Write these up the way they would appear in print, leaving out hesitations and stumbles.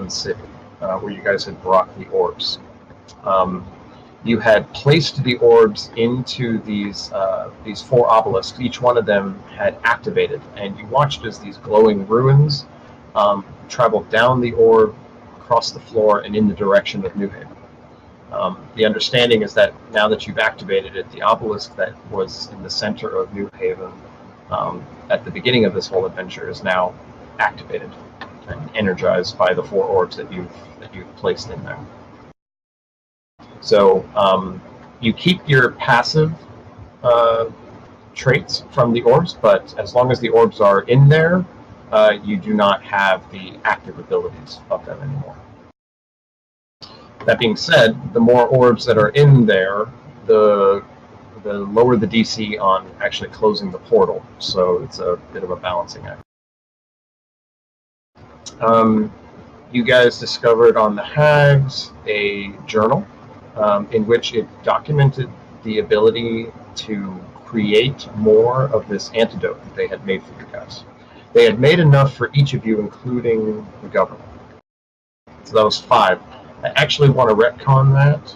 the city, where you guys had brought the orbs. You had placed the orbs into these 4 obelisks. Each one of them had activated, and you watched as these glowing ruins traveled down the orb, across the floor, and in the direction of New Haven. The understanding is that now that you've activated it, the obelisk that was in the center of New Haven at the beginning of this whole adventure is now activated and energized by the 4 orbs that you've placed in there. So you keep your passive traits from the orbs, but as long as the orbs are in there, you do not have the active abilities of them anymore. That being said, the more orbs that are in there, the lower the DC on actually closing the portal. So it's a bit of a balancing act. You guys discovered on the Hags a journal in which it documented the ability to create more of this antidote that they had made for you guys. They had made enough for each of you, including the governor. So that was 5. I actually want to retcon that.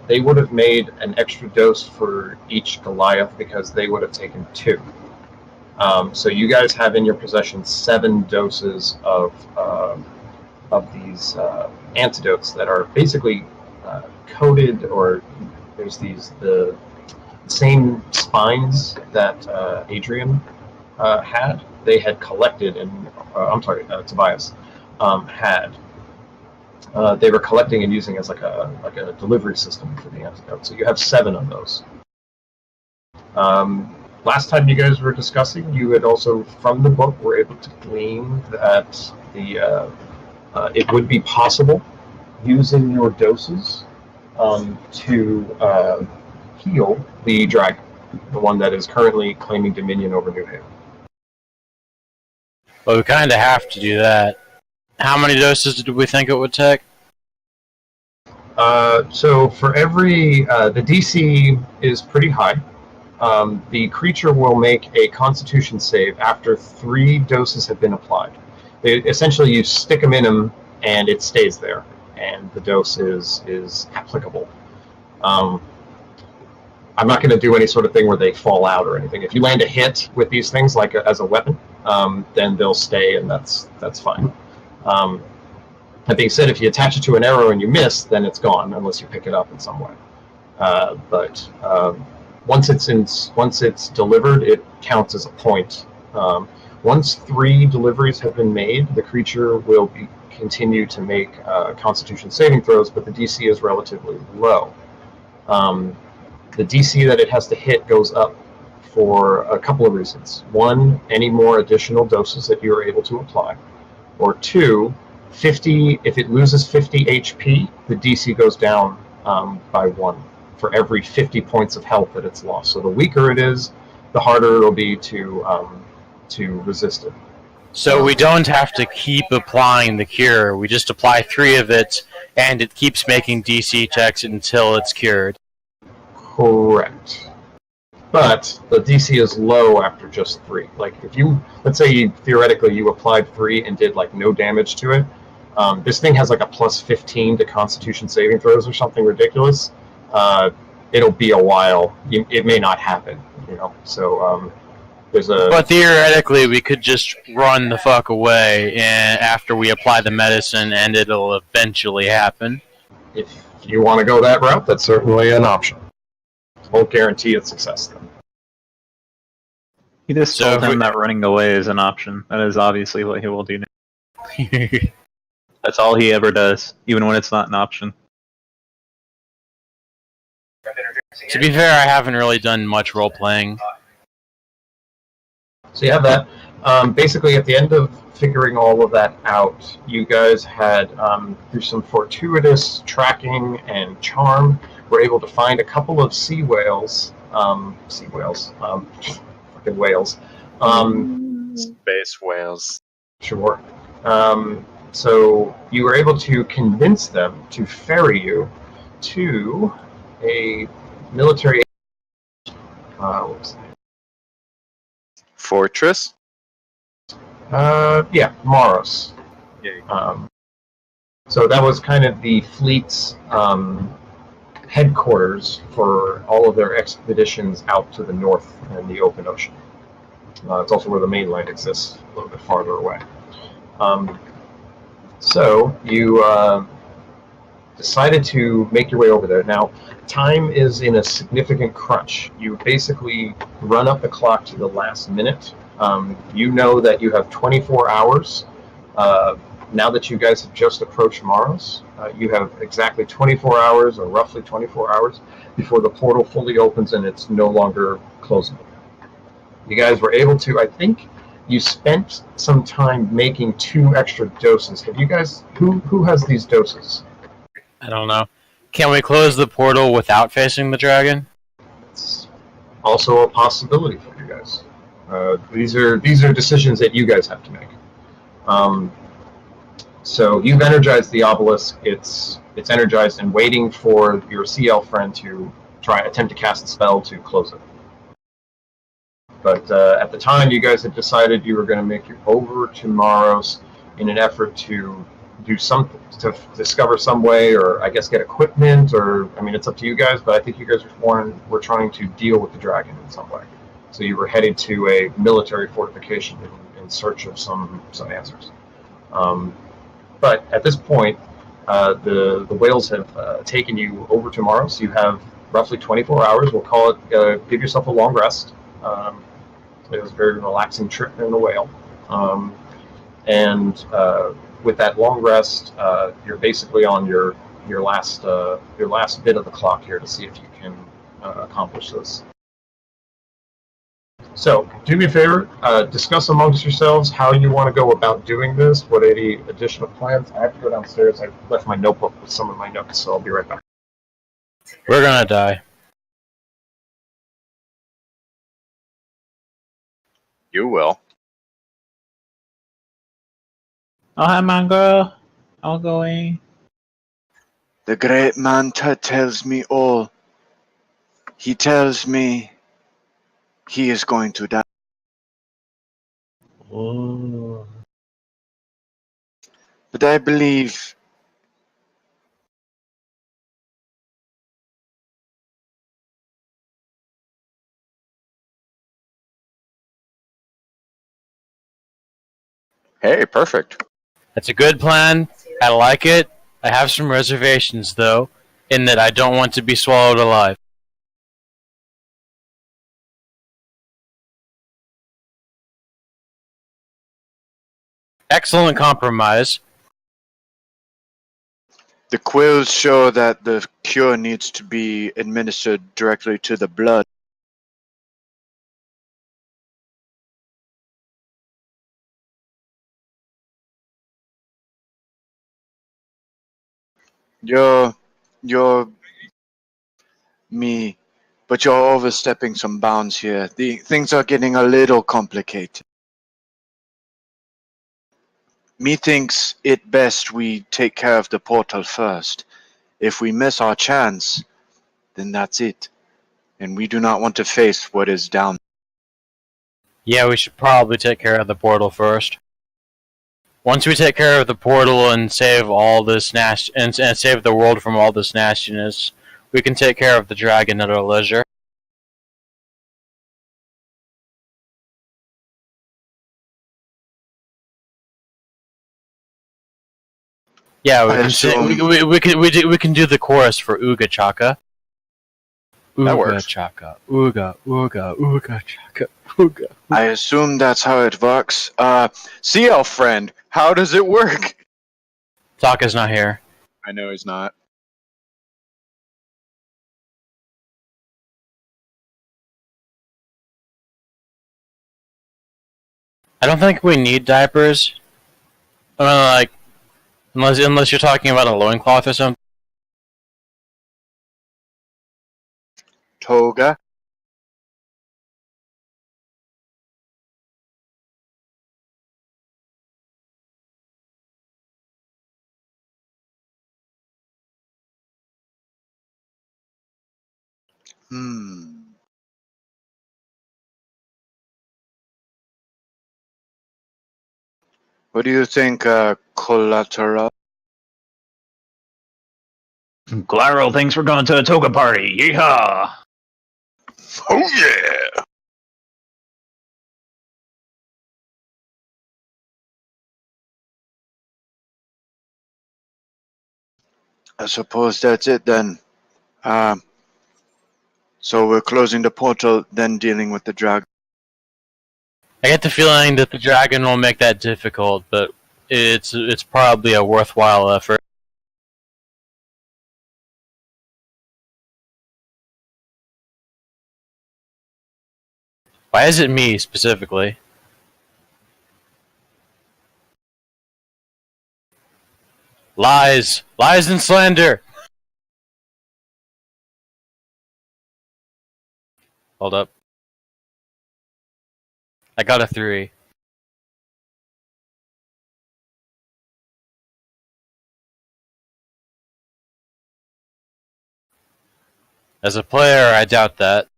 They would have made an extra dose for each Goliath because they would have taken 2. So you guys have in your possession 7 doses of these antidotes that are basically coated, or there's the same spines that Adrian had. They had collected, and Tobias had. They were collecting and using as like a delivery system for the antidote. So you have 7 of those. Last time you guys were discussing, you had also, from the book, were able to glean that it would be possible, using your doses, to heal the dragon, the one that is currently claiming dominion over New Haven. Well, we kind of have to do that. How many doses did we think it would take? So for every... the DC is pretty high. The creature will make a Constitution save after 3 doses have been applied. Essentially, you stick them in them, and it stays there, and the dose is applicable. I'm not going to do any sort of thing where they fall out or anything. If you land a hit with these things, like as a weapon, then they'll stay, and that's fine. That being said, if you attach it to an arrow and you miss, then it's gone, unless you pick it up in some way. But once it's delivered, it counts as a point. Once 3 deliveries have been made, the creature will continue to make Constitution saving throws, but the DC is relatively low. The DC that it has to hit goes up for a couple of reasons. 1, any more additional doses that you're able to apply. Or 2, 50. If it loses 50 HP, the DC goes down by 1 for every 50 points of health that it's lost. So the weaker it is, the harder it'll be to resist it. So we don't have to keep applying the cure. We just apply 3 of it, and it keeps making DC checks until it's cured. Correct. But the DC is low after just 3. Like, if you, let's say theoretically you applied 3 and did like no damage to it, this thing has like a plus 15 to Constitution saving throws or something ridiculous. It'll be a while. It may not happen, you know. So there's a. But theoretically, we could just run the fuck away, and after we apply the medicine, and it'll eventually happen. If you want to go that route, that's certainly an option. Won't guarantee its success, though. You just told him that running away is an option. That is obviously what he will do now. That's all he ever does, even when it's not an option. To be fair, I haven't really done much role-playing. So you have that. Basically, at the end of figuring all of that out, you guys had, through some fortuitous tracking and charm, were able to find a couple of fucking whales. Space whales. Sure. So you were able to convince them to ferry you to a military. What was that? Fortress? Yeah, Maros. Yeah. So that was kind of the fleet's headquarters for all of their expeditions out to the north and the open ocean. It's also where the mainland exists, a little bit farther away. So you decided to make your way over there. Now, time is in a significant crunch. You basically run up the clock to the last minute. You know that you have 24 hours. Now that you guys have just approached Maros, you have exactly 24 hours, or roughly 24 hours, before the portal fully opens and it's no longer closable. You guys were able to, I think, you spent some time making 2 extra doses. Have you guys, who has these doses? I don't know. Can we close the portal without facing the dragon? It's also a possibility for you guys. These are decisions that you guys have to make. So you've energized the obelisk. It's energized and waiting for your CL friend to attempt to cast a spell to close it. But at the time, you guys had decided you were going to make it over to Maros in an effort to do something, to discover some way, or I guess get equipment, or I mean, it's up to you guys. But I think you guys were trying to deal with the dragon in some way. So you were headed to a military fortification in search of some answers. But at this point, the whales have taken you over to Maros. You have roughly 24 hours. We'll call it. Give yourself a long rest. It was a very relaxing trip in the whale. And with that long rest, you're basically on your last bit of the clock here to see if you can accomplish this. So, do me a favor, discuss amongst yourselves how you want to go about doing this, what any additional plans. I have to go downstairs. I left my notebook with some of my notes, so I'll be right back. We're gonna die. You will. Oh, hi, Mango. I'm going. The great Manta tells me all. He tells me he is going to die. Oh. But I believe Hey, perfect. That's a good plan. I like it. I have some reservations, though, in that I don't want to be swallowed alive. Excellent compromise. the quills show that the cure needs to be administered directly to the blood. You're me, but you're overstepping some bounds here. Things are getting a little complicated. Methinks it best we take care of the portal first. If we miss our chance, then that's it. And we do not want to face what is down. Yeah, we should probably take care of the portal first. Once we take care of the portal and save all this and save the world from all this nastiness, we can take care of the dragon at our leisure. Yeah, we can do the chorus for Ooga Chaka. That Ooga works. Chaka, Ooga, Ooga, Ooga Chaka, Ooga. I assume that's how it works. CL friend, how does it work? Taka's not here. I know he's not. I don't think we need diapers. I mean, like, unless you're talking about a loincloth or something. Toga? What do you think, collateral? Claro thinks we're going to a toga party. Yeehaw! Oh yeah! I suppose that's it then. So we're closing the portal, then dealing with the dragon. I get the feeling that the dragon will make that difficult, but it's probably a worthwhile effort. Why is it me specifically? Lies! Lies and slander! Hold up. I got a 3. As a player, I doubt that.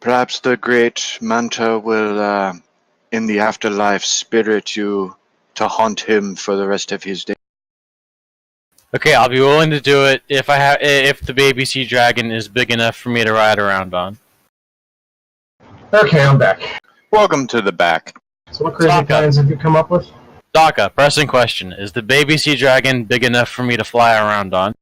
Perhaps the great Manta will, in the afterlife, spirit you to haunt him for the rest of his day. Okay, I'll be willing to do it if the baby sea dragon is big enough for me to ride around on. Okay, I'm back. Welcome to the back. So what crazy Taka. plans have you come up with? Taka, pressing question. Is the baby sea dragon big enough for me to fly around on?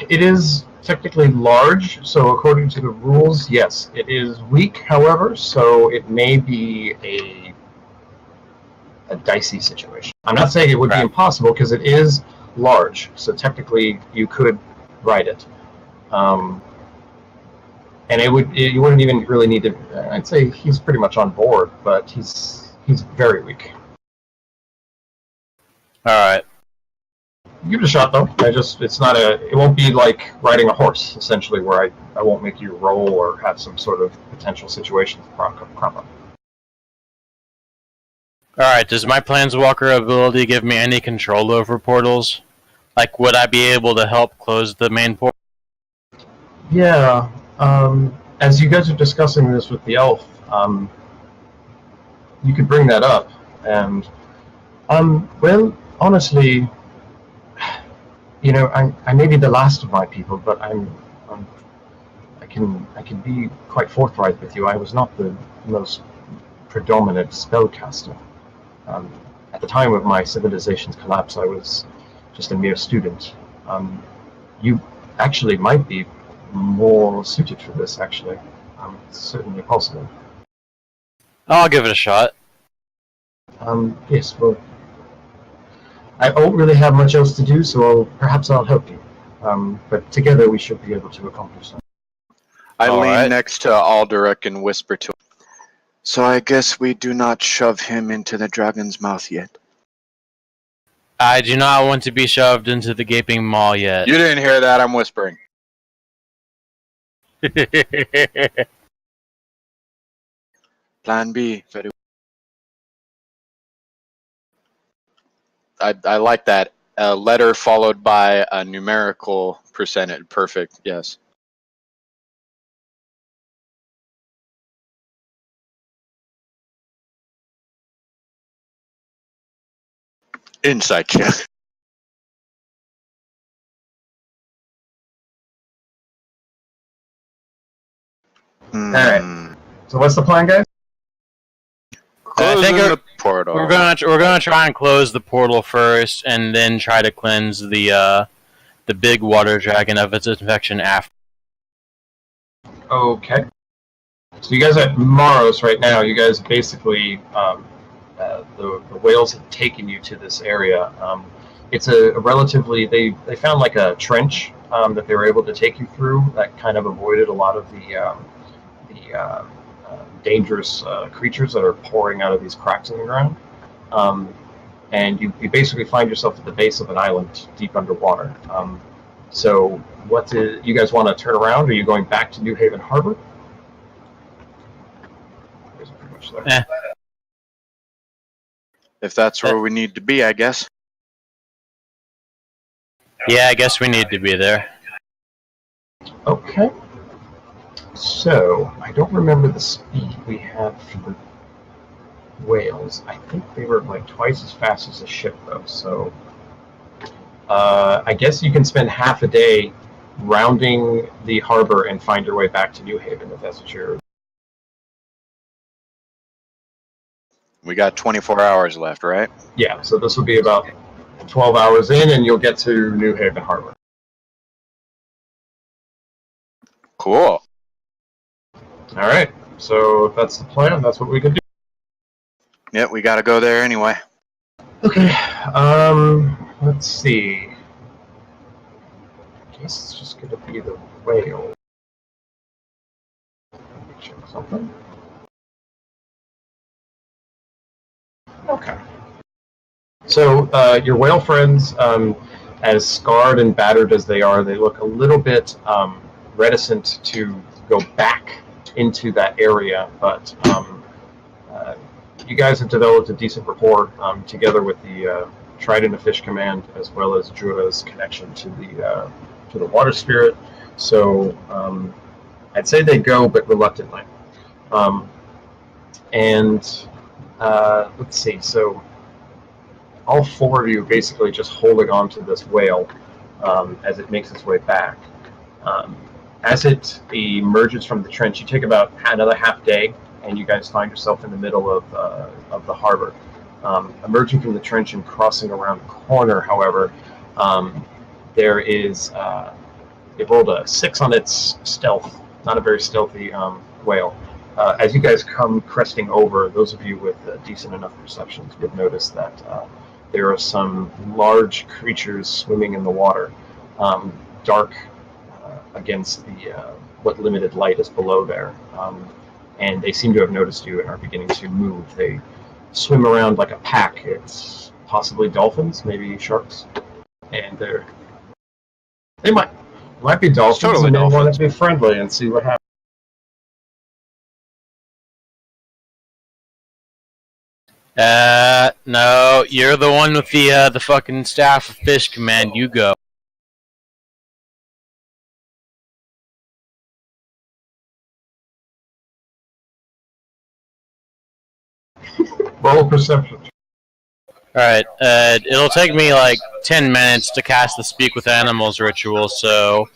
It is technically large, so according to the rules, yes. It is weak, however, so it may be a dicey situation. I'm not saying it would be impossible, because it is large, so technically you could ride it. And you wouldn't even really need to. I'd say he's pretty much on board, but he's very weak. All right. Give it a shot, though. It won't be like riding a horse, essentially, where I won't make you roll or have some sort of potential situation crop up. Alright, does my Planeswalker ability give me any control over portals? Like, would I be able to help close the main portal? Yeah. As you guys are discussing this with the elf, you could bring that up, and well, honestly, you know, I may be the last of my people, but I can be quite forthright with you. I was not the most predominant spellcaster. At the time of my civilization's collapse, I was just a mere student. You actually might be more suited for this, actually. It's certainly possible. I'll give it a shot. Yes, well, I don't really have much else to do, so perhaps I'll help you. But together we should be able to accomplish that. I All lean right. next to Alderic and whisper to him. So I guess we do not shove him into the dragon's mouth yet. I do not want to be shoved into the gaping maw yet. You didn't hear that, I'm whispering. Plan B. Very I like that. A letter followed by a numerical percentage. Perfect, yes. insight check. Alright. So what's the plan, guys? Closing think the portal. We're gonna try and close the portal first, and then try to cleanse the big water dragon of its infection after. Okay. So you guys are at Maros right now. You guys basically, the whales have taken you to this area. It's a relatively, they found like a trench that they were able to take you through that kind of avoided a lot of the dangerous creatures that are pouring out of these cracks in the ground. And you basically find yourself at the base of an island deep underwater. So you guys want to turn around? Or are you going back to New Haven Harbor? You guys are pretty much there. If that's where we need to be, I guess. Yeah, I guess we need to be there. Okay. So, I don't remember the speed we had for the whales. I think they were like twice as fast as a ship, though. So, I guess you can spend half a day rounding the harbor and find your way back to New Haven, if that's what you're... We got 24 hours left, right? Yeah, so this will be about 12 hours in, and you'll get to New Haven Harbor. Cool. All right, so if that's the plan, that's what we can do. Yep, we got to go there anyway. Okay, let's see. I guess it's just going to be the whale. Let me check something. Okay. So your whale friends, as scarred and battered as they are, they look a little bit reticent to go back into that area, but you guys have developed a decent rapport together with the Trident of Fish Command, as well as Jura's connection to the water spirit. So I'd say they go, but reluctantly. Let's see. So all four of you basically just holding on to this whale as it makes its way back. As it emerges from the trench, you take about another half day, and you guys find yourself in the middle of the harbor. Emerging from the trench and crossing around the corner, however, there is it rolled a 6 on its stealth. Not a very stealthy whale. As you guys come cresting over, those of you with decent enough perceptions would notice that there are some large creatures swimming in the water, dark against the what limited light is below there. And they seem to have noticed you and are beginning to move. They swim around like a pack. It's possibly dolphins, maybe sharks, and they might be dolphins. Totally and they want dolphins. to be friendly and see what happens. No, you're the one with the fucking staff of Fish Command. You go. Roll perception. Alright, it'll take me like 10 minutes to cast the Speak with Animals ritual, so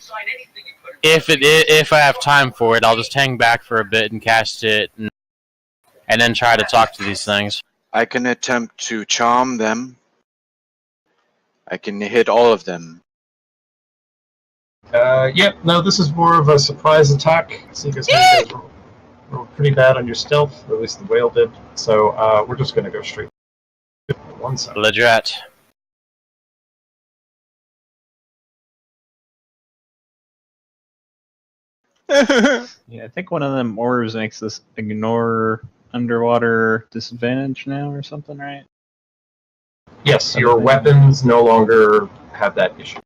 if I have time for it, I'll just hang back for a bit and cast it, and then try to talk to these things. I can attempt to charm them. I can hit all of them. Yep, no, this is more of a surprise attack. So you guys rolled pretty bad on your stealth, or at least the whale did. So we're just going to go straight. 1 second. Legit. Yeah, I think one of them orbs makes us ignore underwater disadvantage now or something, right? Yes, your weapons no longer have that issue.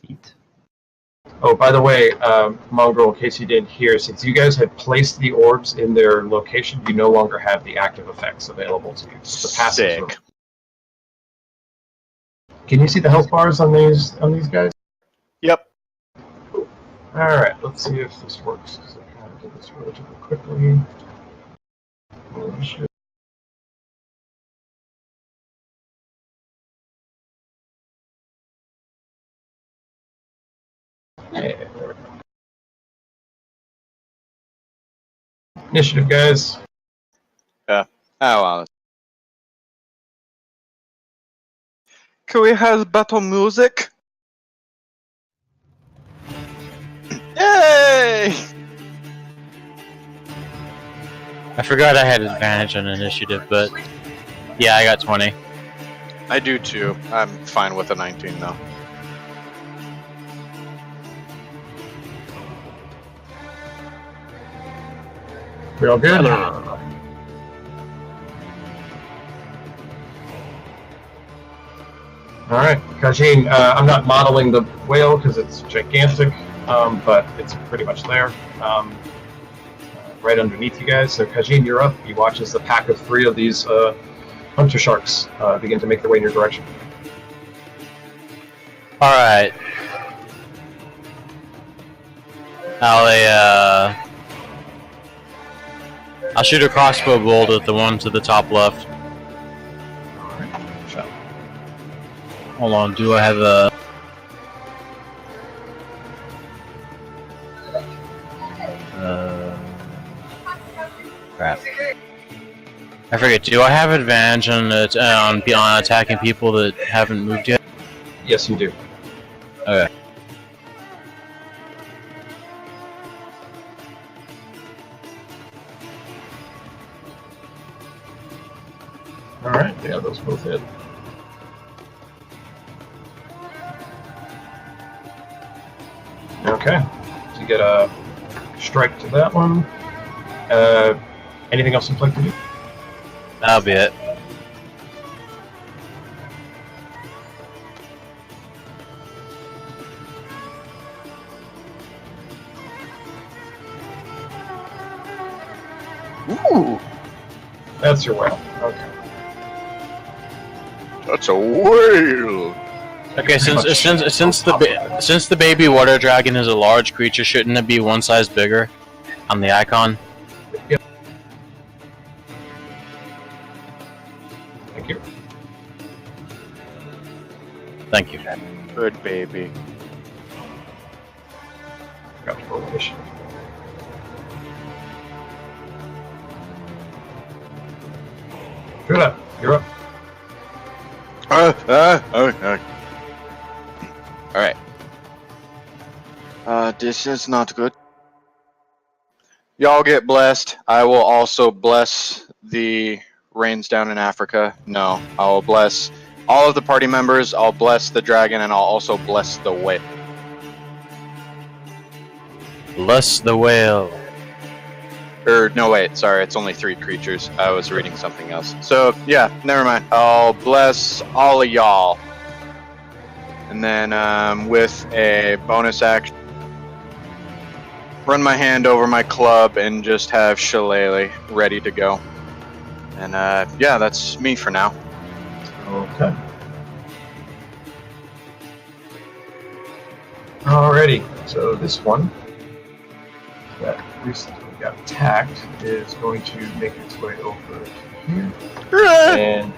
Neat. Oh, by the way, Mongrel, in case you didn't hear, since you guys had placed the orbs in their location, you no longer have the active effects available to you. The passives Sick. are- Can you see the health bars on these guys? Yep. Alright, let's see if this works, because I kind of did this relatively quickly. Holy shit. Yeah, there we go. Initiative, guys. Oh, wow. Can we have battle music? Yay! I forgot I had advantage on initiative, but yeah, I got 20. I do too. I'm fine with a 19 though. We all good? Alright, Kajin, I'm not modeling the whale because it's gigantic, but it's pretty much there, right underneath you guys. So Kajin, you're up. You watch as the pack of 3 of these hunter sharks begin to make their way in your direction. Alright. I'll shoot a crossbow bolt at the one to the top left. Alright, shot. Hold on, do I have a... crap. I forget, do I have advantage on attacking people that haven't moved yet? Yes, you do. Okay. Alright, yeah, those both hit. Okay, so you get a strike to that one. Anything else you'd like to do? That'll be it. Ooh, That's your whale. Okay. that's a whale. Okay, since the baby water dragon is a large creature, shouldn't it be one size bigger on the icon? Yep. Thank you. Thank you. Good baby. Got to roll initiative. Good up. You're up. Alright. This is not good. Y'all get blessed. I will also bless the rains down in Africa. No, I will bless all of the party members. I'll bless the dragon, and I'll also bless the whale. Bless the whale. No, wait, sorry, it's only 3 creatures. I was reading something else. So, yeah, never mind. I'll bless all of y'all. And then, with a bonus action, run my hand over my club and just have Shillelagh ready to go. And, yeah, that's me for now. Okay. Alrighty, so this one that recently got attacked is going to make its way over here. And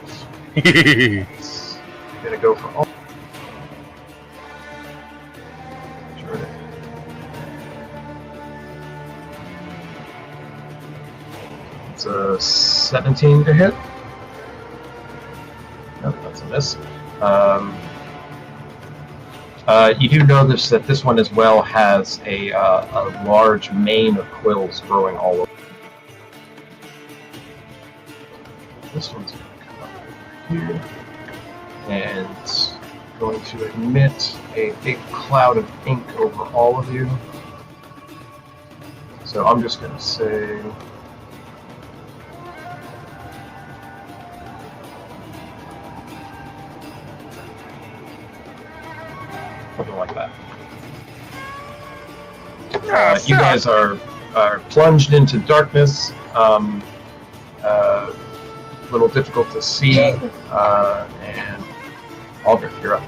it's gonna go for all. Sure. It's a 17 to hit. Nope, that's a miss. You do notice that this one as well has a large mane of quills growing all over. This one's going to come up over here and going to emit a big cloud of ink over all of you. So I'm just going to say... something like that. You guys are plunged into darkness. A little difficult to see. And Aldrich, you're up.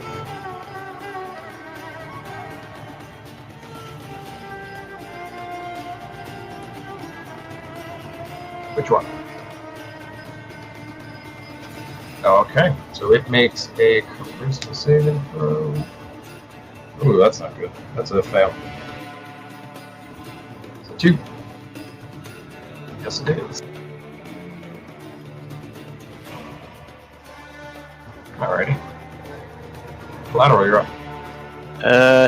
Which one? Okay, so it makes a charisma saving throw. Ooh, that's not good. That's a fail. It's a 2. Yes, it is. Alrighty. Collateral, you're up.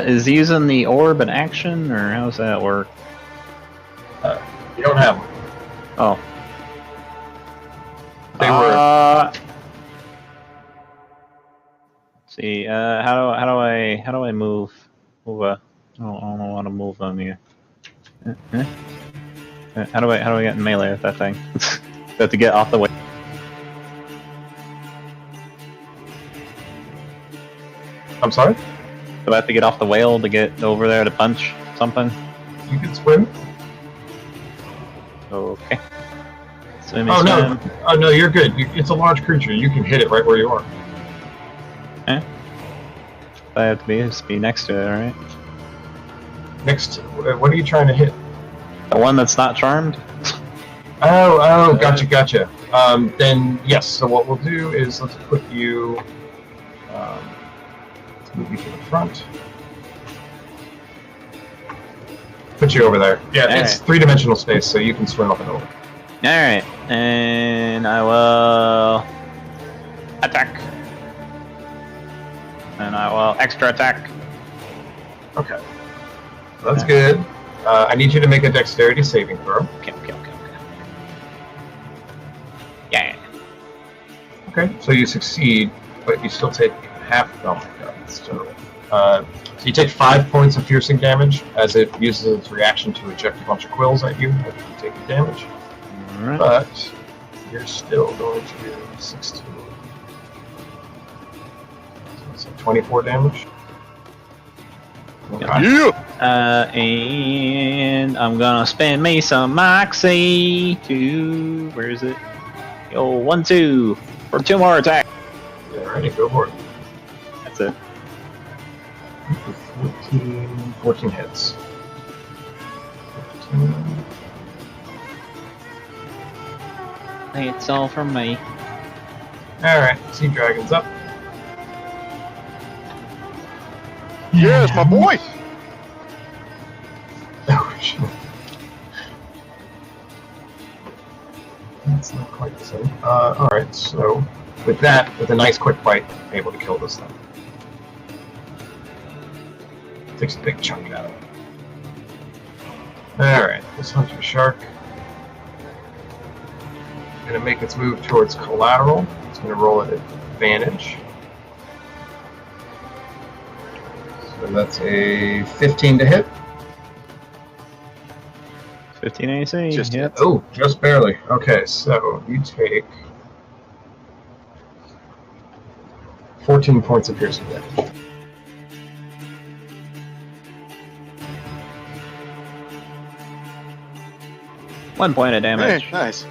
Is he using the orb in action, or how does that work? You don't have one. Oh. They were. See, how do I move? I don't know how to move on here. How do I get in melee with that thing? I have to get off the way. I'm sorry? Do I have to get off the whale to get over there to punch something? You can swim? Okay. Swimmy Oh, no. swim. Oh, no, you're good. It's a large creature. You can hit it right where you are. I have to be next to it, alright? Next, what are you trying to hit? The one that's not charmed? Oh, gotcha. Then yes. So what we'll do is let's put you. Let's move you to the front. Put you over there. Yeah, All it's right. 3-dimensional space, so you can swim up and over. Alright, and I will attack. And I will extra attack. Okay. That's good. I need you to make a dexterity saving throw. Okay. Yeah. Okay. So you succeed, but you still take half. Oh my god. So you take 5 points of piercing damage as it uses its reaction to eject a bunch of quills at you after you take the damage. Alright. But you're still going to do 16. So it's like 24 damage. Okay. Yeah. And I'm gonna spend me some Moxie to. Where is it? Yo, 1, 2 for 2 more attack. Alrighty, go for it. That's it. 14 hits. 15. It's all from me. Alright, Sea Dragon's up. Yes, my boy. Oh, shit. That's not quite the same. Alright, so with that, with a nice quick bite, able to kill this thing. Takes a big chunk out of it. Alright, this hunter shark. Gonna make its move towards collateral. It's gonna roll at advantage. So that's a 15 to hit. 15 AC. Just yep. Oh, just barely. Okay, so you take 14 points of piercing damage. One point of damage. Hey, nice.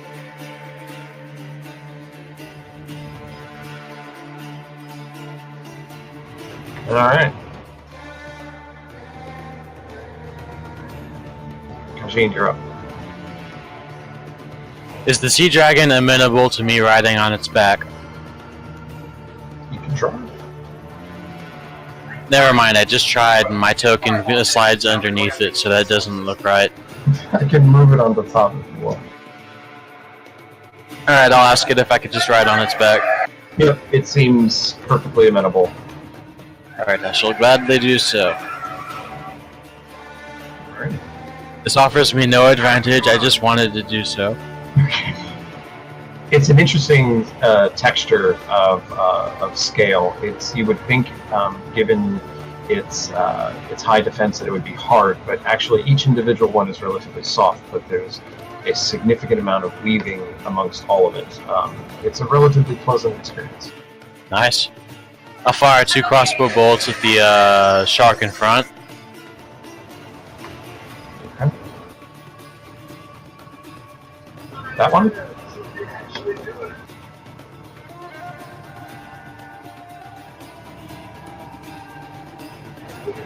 Alright. Kajin, you're up. Is the sea dragon amenable to me riding on its back? You can try. Never mind, I just tried and my token slides underneath it, so that doesn't look right. I can move it on the top if you want. Alright, I'll ask it if I could just ride on its back. Yep, it seems perfectly amenable. Alright, I shall gladly do so. Alright. This offers me no advantage, I just wanted to do so. It's an interesting texture of scale. It's, you would think, given its high defense, that it would be hard, but actually each individual one is relatively soft. But there's a significant amount of weaving amongst all of it. It's a relatively pleasant experience. Nice. I'll fire 2 crossbow bolts at the shark in front. Okay. That one?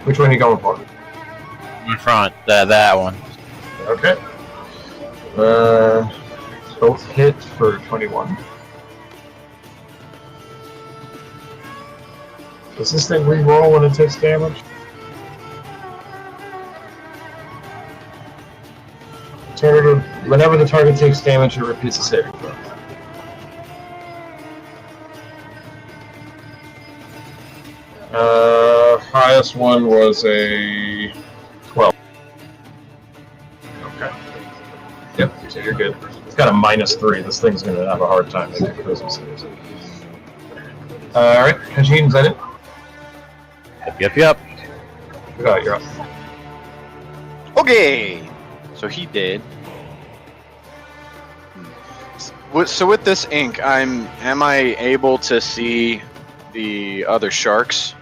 Which one are you going for? In front, that one. Okay. Both hit for 21. Does this thing re-roll when it takes damage? Whenever the target takes damage, it repeats the saving throw. Highest one was a 12. Okay. Yep, so you're good. It's got a -3. This thing's gonna have a hard time making prison saves. Alright, Kajin, is that it? Yep. You're up. Okay. So he did. So with this ink, am I able to see the other sharks?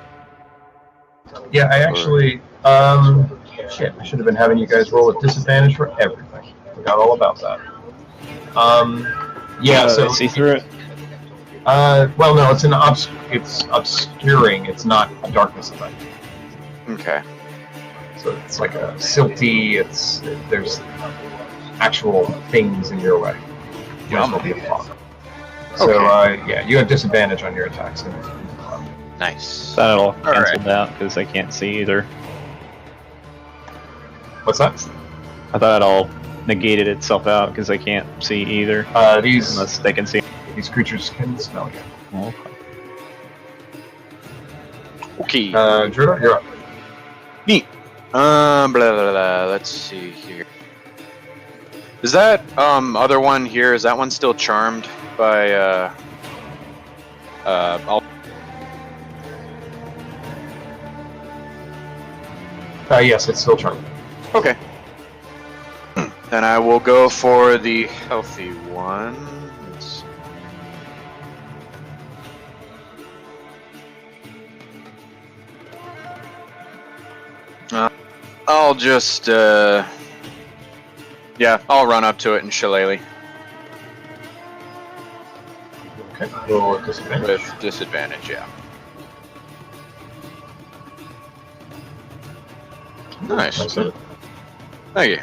Yeah, I actually, shit, I should have been having you guys roll at disadvantage for everything. Forgot all about that. Yeah, so see through it. well, no, it's obscuring. It's not a darkness effect. Okay. So it's like a silty. There's actual things in your way. Might as well be a fog. So yeah, you have disadvantage on your attacks. Nice. That'll right. cancel out because I can't see either. What's that? I thought it all negated itself out because I can't see either. These Unless they can see. these creatures can smell you. Oh, Okay. Druda, you're up. Neat. Blah, blah, blah. Let's see here. Is that other one here? Is that one still charmed by Yes, it's still charmed. Okay. Then I will go for the healthy one. Let's- I'll just, yeah, I'll run up to it and shillelagh Okay, roll with disadvantage. with disadvantage, yeah. Nice. Nice hit. Thank you.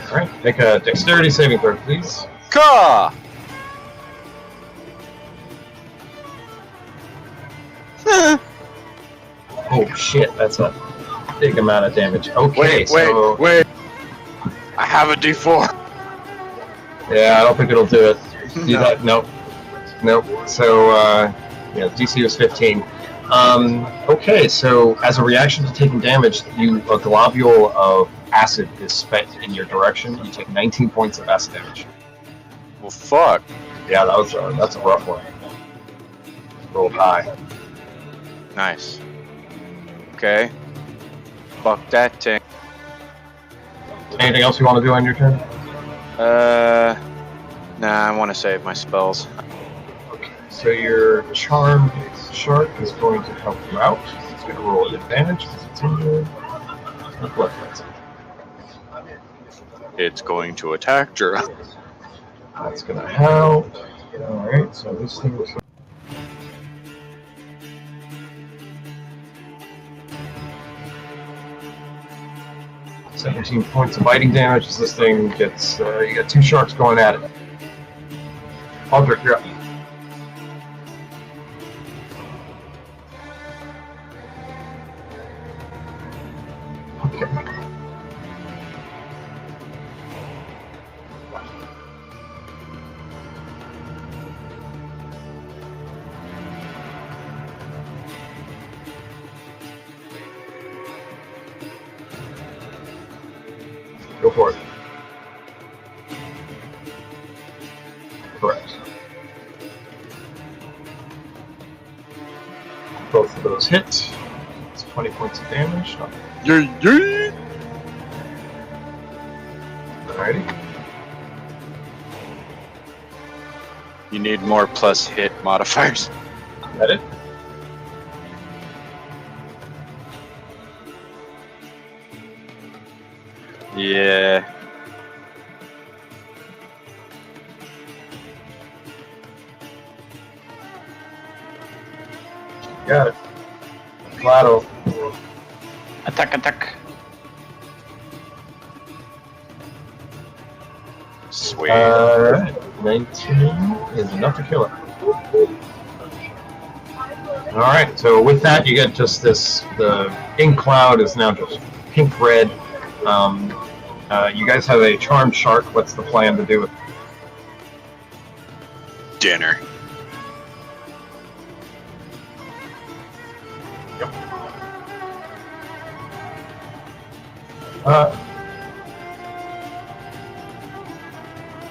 Alright, make a dexterity saving throw, please. Ka! Oh shit, that's a big amount of damage. Okay, so wait. I have a D4. yeah, I don't think it'll do it. Do No. that? Nope. So yeah, DC was 15. Okay, so as a reaction to taking damage, a globule of acid is spent in your direction. You take 19 points of acid damage. Well, fuck. Yeah, that's a rough one. Rolled high. Nice. Okay. Fuck that thing. Anything else you want to do on your turn? Nah, I want to save my spells. Okay, so your charmed shark is going to help you out. It's going to roll an advantage because it's injured. Not blood points. It's going to attack Jura. That's going to help. Alright, so this thing was. 17 points of biting damage as this thing gets. You got two sharks going at it. Aldrich, you're up. Okay. Go for it. Correct. Both of those hit. It's 20 points of damage. Yeah. Alrighty. You need more plus hit modifiers. That it? Yeah. Got it. Claro. Attack. Sweet. Alright. 19 is enough to kill it. Alright, so with that you get just this, the ink cloud is now just pink-red. You guys have a charmed shark. What's the plan to do with it? Dinner.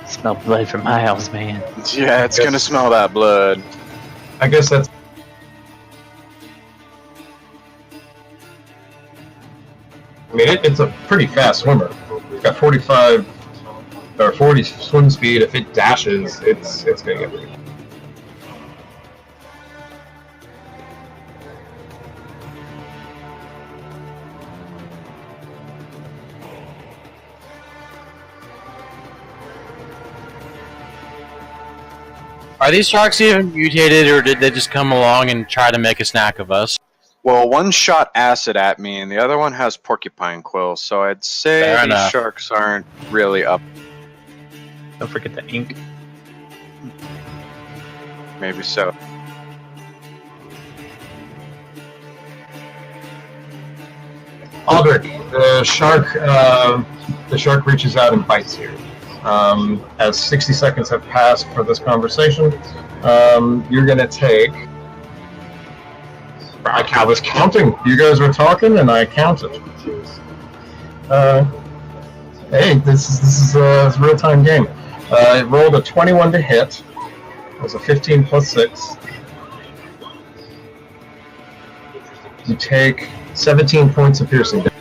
Smell blood from miles, man. Yeah, it's gonna smell that blood. I guess that's. I mean, it's a pretty fast swimmer. It's got 45 or 40 swim speed. If it dashes, it's gonna get pretty. Are these sharks even mutated, or did they just come along and try to make a snack of us? Well, one shot acid at me, and the other one has porcupine quills, so I'd say Fair these enough. sharks aren't really up. Don't forget the ink. Maybe so. Aldrich, the shark reaches out and bites you. As 60 seconds have passed for this conversation, you're going to take... I was counting. You guys were talking, and I counted. Hey, this is a real-time game. It rolled a 21 to hit. It was a 15 plus 6. You take 17 points of piercing damage.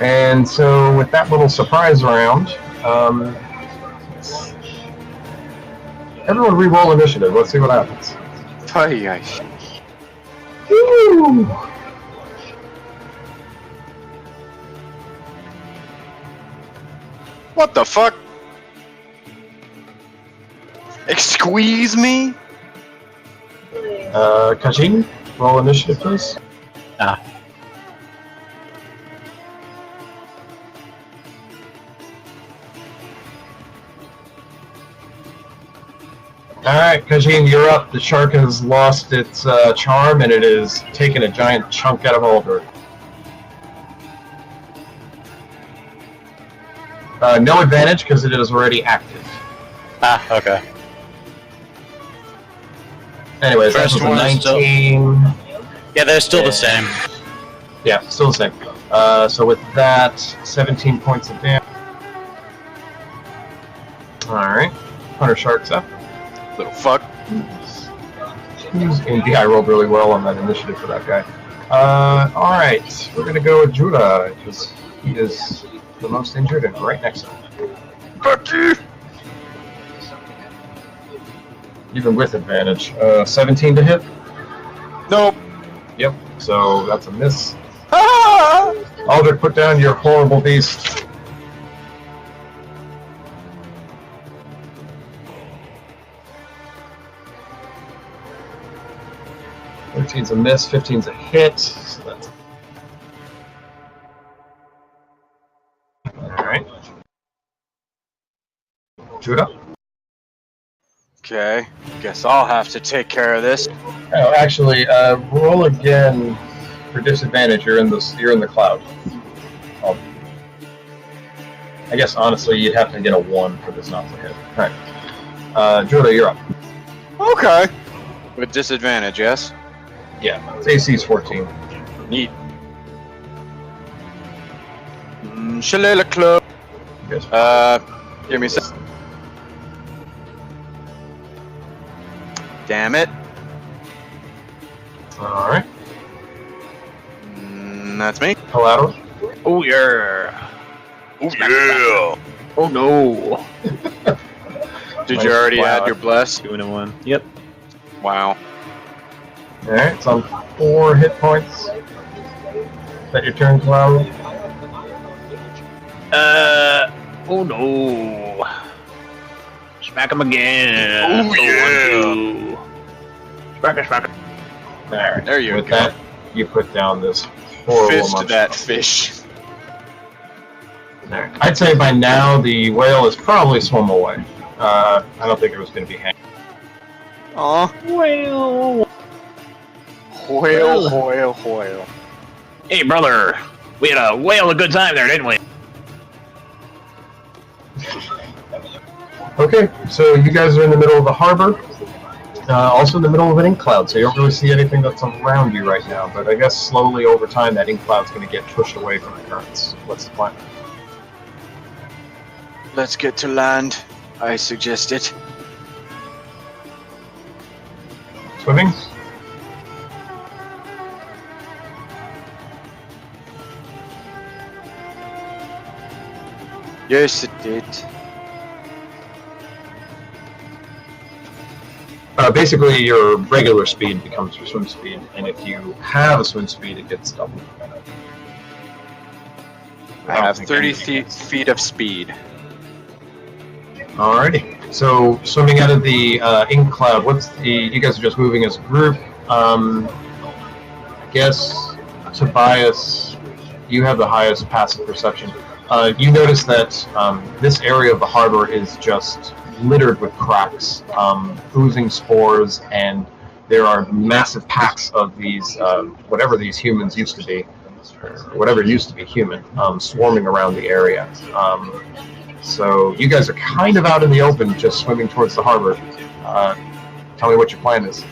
And so with that little surprise round, everyone re-roll initiative. Let's see what happens. Ay. Woo! What the fuck? Squeeze me? Kajin, roll initiative, please. Ah. Alright, Kajin, you're up. The shark has lost its charm, and it is taking a giant chunk out of Aldrich. No advantage, because it is already active. Ah, okay. Anyways, that First was a one is 19... Yeah, they're still the same. Yeah, still the same. So with that, 17 points of damage. Alright. Hunter Shark's up. Little fuck. Indeed, I rolled really well on that initiative for that guy. Alright. We're gonna go with Judah, because he is the most injured and right next to him. Bucky! Even with advantage. 17 to hit? Nope. Yep. So that's a miss. Ah! Aldrich, put down your horrible beast. $13's a miss, 15's a hit. So that's... Alright. Judah? Okay. Guess I'll have to take care of this. Oh, actually, roll again for disadvantage. You're in the cloud. I guess honestly, you'd have to get a 1 for this not to hit. Alright. Judah, you're up. Okay. With disadvantage, yes? Yeah, its AC's 14. Neat. Shalala Club. Yes. Give me a sec. Damn it. Alright. That's me. Collateral. Oh yeah. Oh yeah. Oh no. Did you already add your bless? 2 and a 1. Yep. Wow. Alright, it's on 4 hit points. Is that your turn, Collateral? Oh no. Smack him again. Oh, yeah. 1, 2. Smack it. Alright. There you With go. that, you put down this horrible Fist monster. that fish. Alright. I'd say by now the whale has probably swum away. I don't think it was going to be hanging. Aw. Well. Whale. Hey, brother. We had a whale a good time there, didn't we? Okay, so you guys are in the middle of the harbor. Also in the middle of an ink cloud, so you don't really see anything that's around you right now. But I guess slowly over time that ink cloud's going to get pushed away from the currents. What's the plan? Let's get to land. I suggest it. Swimming? Yes, it did. Basically, your regular speed becomes your swim speed, and if you have a swim speed, it gets doubled. I have 30 feet of speed. Alrighty. So swimming out of the ink cloud. You guys are just moving as a group. I guess Tobias, you have the highest passive perception. You notice that this area of the harbor is just littered with cracks, oozing spores, and there are massive packs of these, whatever these humans used to be, or whatever used to be human, swarming around the area. So you guys are kind of out in the open, just swimming towards the harbor. Tell me what your plan is.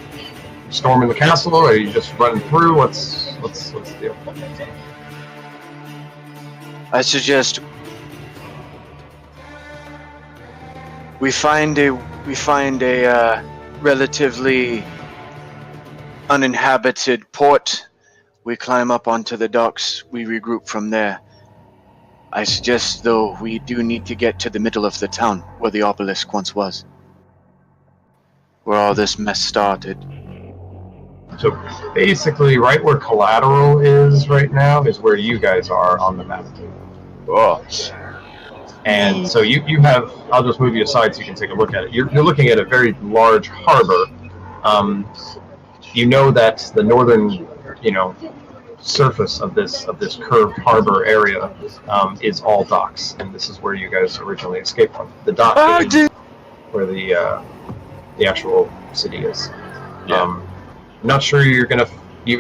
Storming the castle, or are you just running through? What's the deal? I suggest we find a relatively uninhabited port. We climb up onto the docks. We regroup from there. I suggest, though, we do need to get to the middle of the town where the obelisk once was, where all this mess started. So basically, right where Collateral is right now is where you guys are on the map. Oh. And so you have, I'll just move you aside so you can take a look at it. You're looking at a very large harbor. You know that the northern, surface of this curved harbor area is all docks, and this is where you guys originally escaped from. The dock is where the actual city is. Yeah. I'm not sure you're gonna.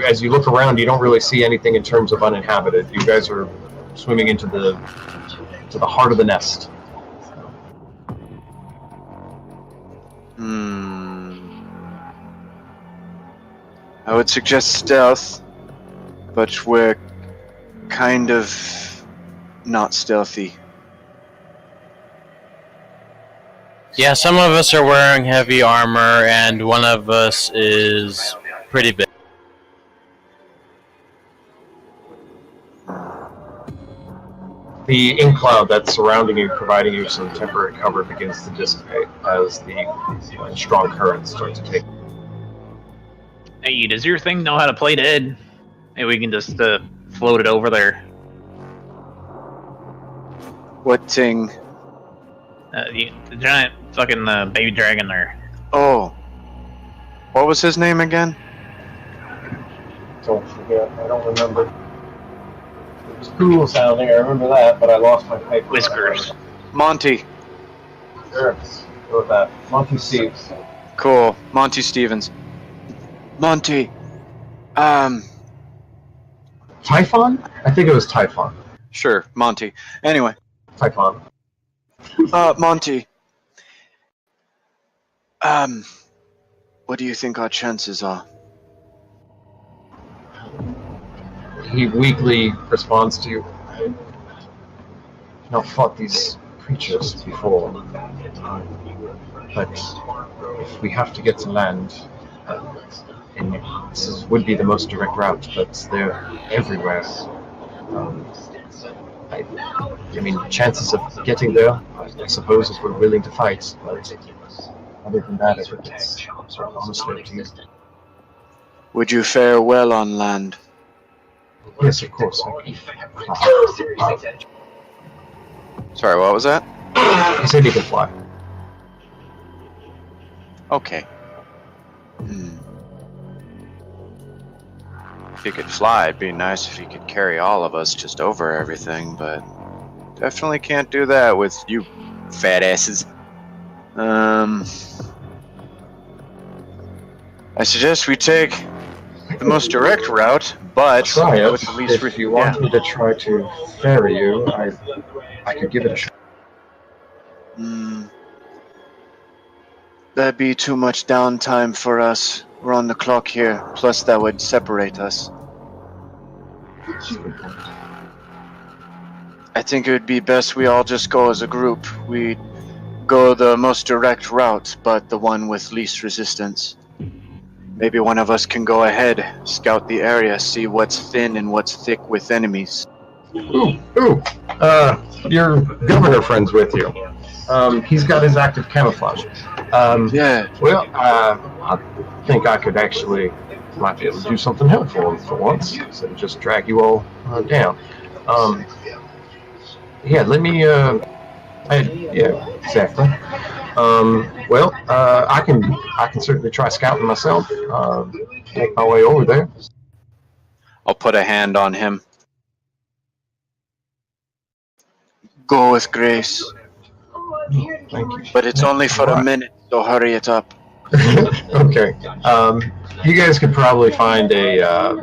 As you look around, you don't really see anything in terms of uninhabited. You guys are swimming into the heart of the nest. I would suggest stealth, but we're kind of not stealthy. Yeah, some of us are wearing heavy armor, and one of us is pretty big. The ink cloud that's surrounding you, providing you some temporary cover, begins to dissipate as the strong currents start to take. Hey, does your thing know how to play dead? Maybe we can just float it over there. What thing? The giant fucking baby dragon there. Oh. What was his name again? Don't forget, I don't remember. It was cool sounding, I remember that, but I lost my paper. Whiskers. Monty. Sure, go with that. Monty Steves. Cool. Monty Stevens. Monty. Typhon? I think it was Typhon. Sure, Monty. Anyway. Typhon. Monty. What do you think our chances are? He weakly responds to you. I've not fought these creatures before. But if we have to get to land, and this would be the most direct route, but they're everywhere. I mean, chances of getting there, I suppose, if we're willing to fight, but other than that, I think it's sort of honestly up to you. Would you fare well on land? Yes, of course. Sorry, what was that? He said he could fly. Okay. If he could fly, it'd be nice if he could carry all of us just over everything, but definitely can't do that with you fat asses. I suggest we take the most direct route, but Try it. with the least If you want me to try to ferry you, I could give it a shot. That'd be too much downtime for us. We're on the clock here. Plus, that would separate us. I think it would be best we all just go as a group. We go the most direct route, but the one with least resistance. Maybe one of us can go ahead, scout the area, see what's thin and what's thick with enemies. Your governor friend's with you. He's got his active camouflage. Yeah. Well, I think I could actually might be able to do something helpful for once, instead of just drag you all down. Yeah, let me Yeah, exactly. Well, I can certainly try scouting myself. Make my way over there. I'll put a hand on him. Go with grace. Thank you. But it's only for a minute, so hurry it up. Okay. You guys could probably find an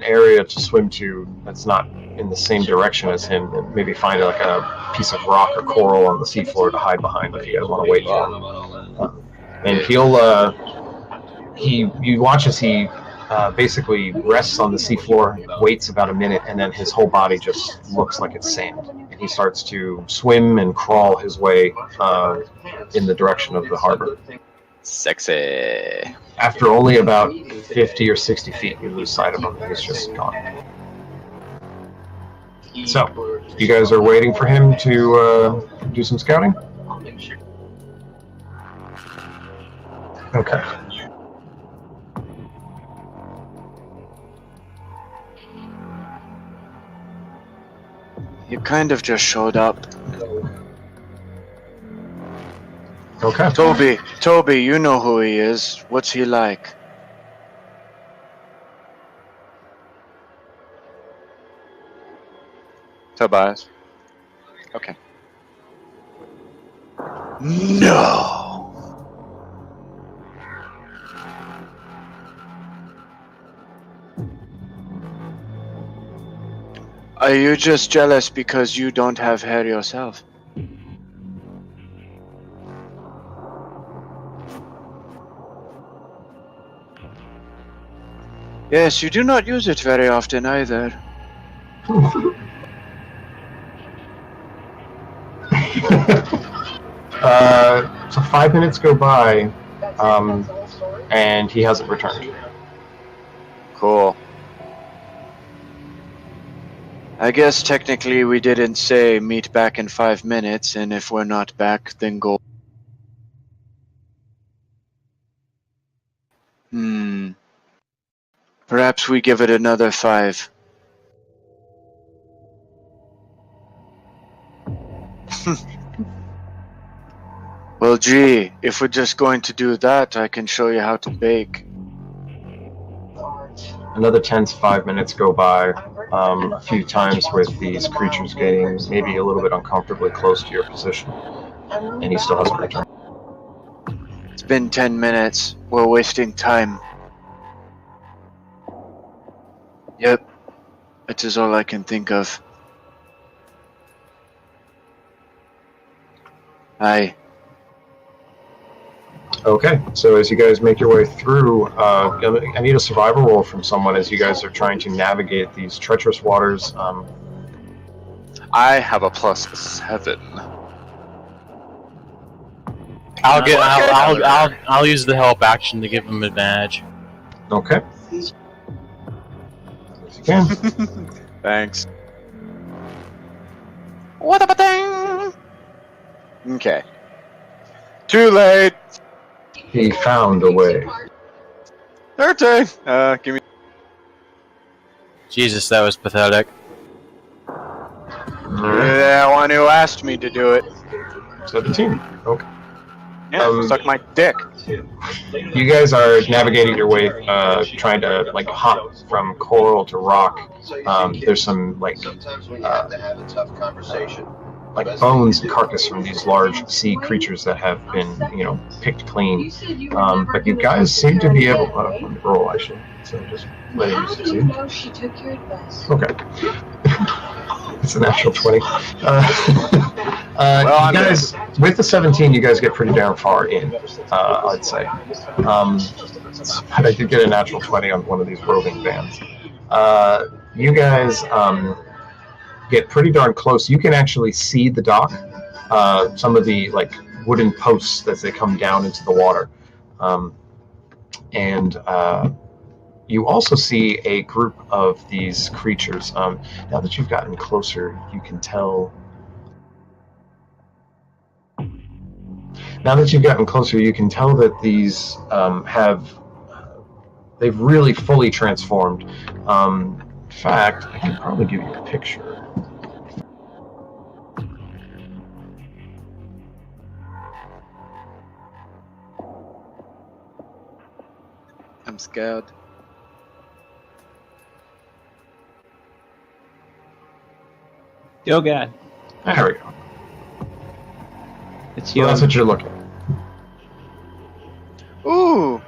area to swim to that's not in the same direction as him, and maybe find like a piece of rock or coral on the seafloor to hide behind if you guys want to wait for him. And you watch as he basically rests on the seafloor, waits about a minute, and then his whole body just looks like it's sand. And he starts to swim and crawl his way in the direction of the harbor. Sexy. After only about 50 or 60 feet, you lose sight of him. He's just gone. So, you guys are waiting for him to do some scouting? Okay. You kind of just showed up. Okay. Toby, you know who he is. What's he like? Tobias. Okay. No! Are you just jealous because you don't have hair yourself? Yes, you do not use it very often either. So 5 minutes go by, and he hasn't returned. Cool. I guess technically we didn't say meet back in 5 minutes, and if we're not back, then go. Perhaps we give it another 5. Well, gee, if we're just going to do that, I can show you how to bake. Another tense 5 minutes go by, a few times with these creatures getting maybe a little bit uncomfortably close to your position, and he still hasn't returned. It's been 10 minutes. We're wasting time. Yep. That is all I can think of. Aye. Okay, so as you guys make your way through, I need a survival roll from someone as you guys are trying to navigate these treacherous waters. I have a +7. I'll use the help action to give him advantage. Okay. As you can. Thanks. What a thing! Okay. Too late. He found a way. 13. Give me. Jesus, that was pathetic. The one who asked me to do it. 17. Okay. Yeah, suck my dick. You guys are navigating your way, trying to like hop from coral to rock. There's some like bones and carcass from these large sea creatures that have been, picked clean. But you guys seem to be able to roll, actually. So just letting you succeed. Okay. It's a natural 20. Well, you guys, with the 17, you guys get pretty damn far in, I'd say. But I did get a natural 20 on one of these roving bands. You guys get pretty darn close. You can actually see the dock, some of the wooden posts as they come down into the water. And you also see a group of these creatures. Now that you've gotten closer, you can tell. Now that you've gotten closer, you can tell that these they've really fully transformed. In fact, I can probably give you a picture. I'm scared. Oh god. There we go. It's So you. that's what you're looking at. Ooh.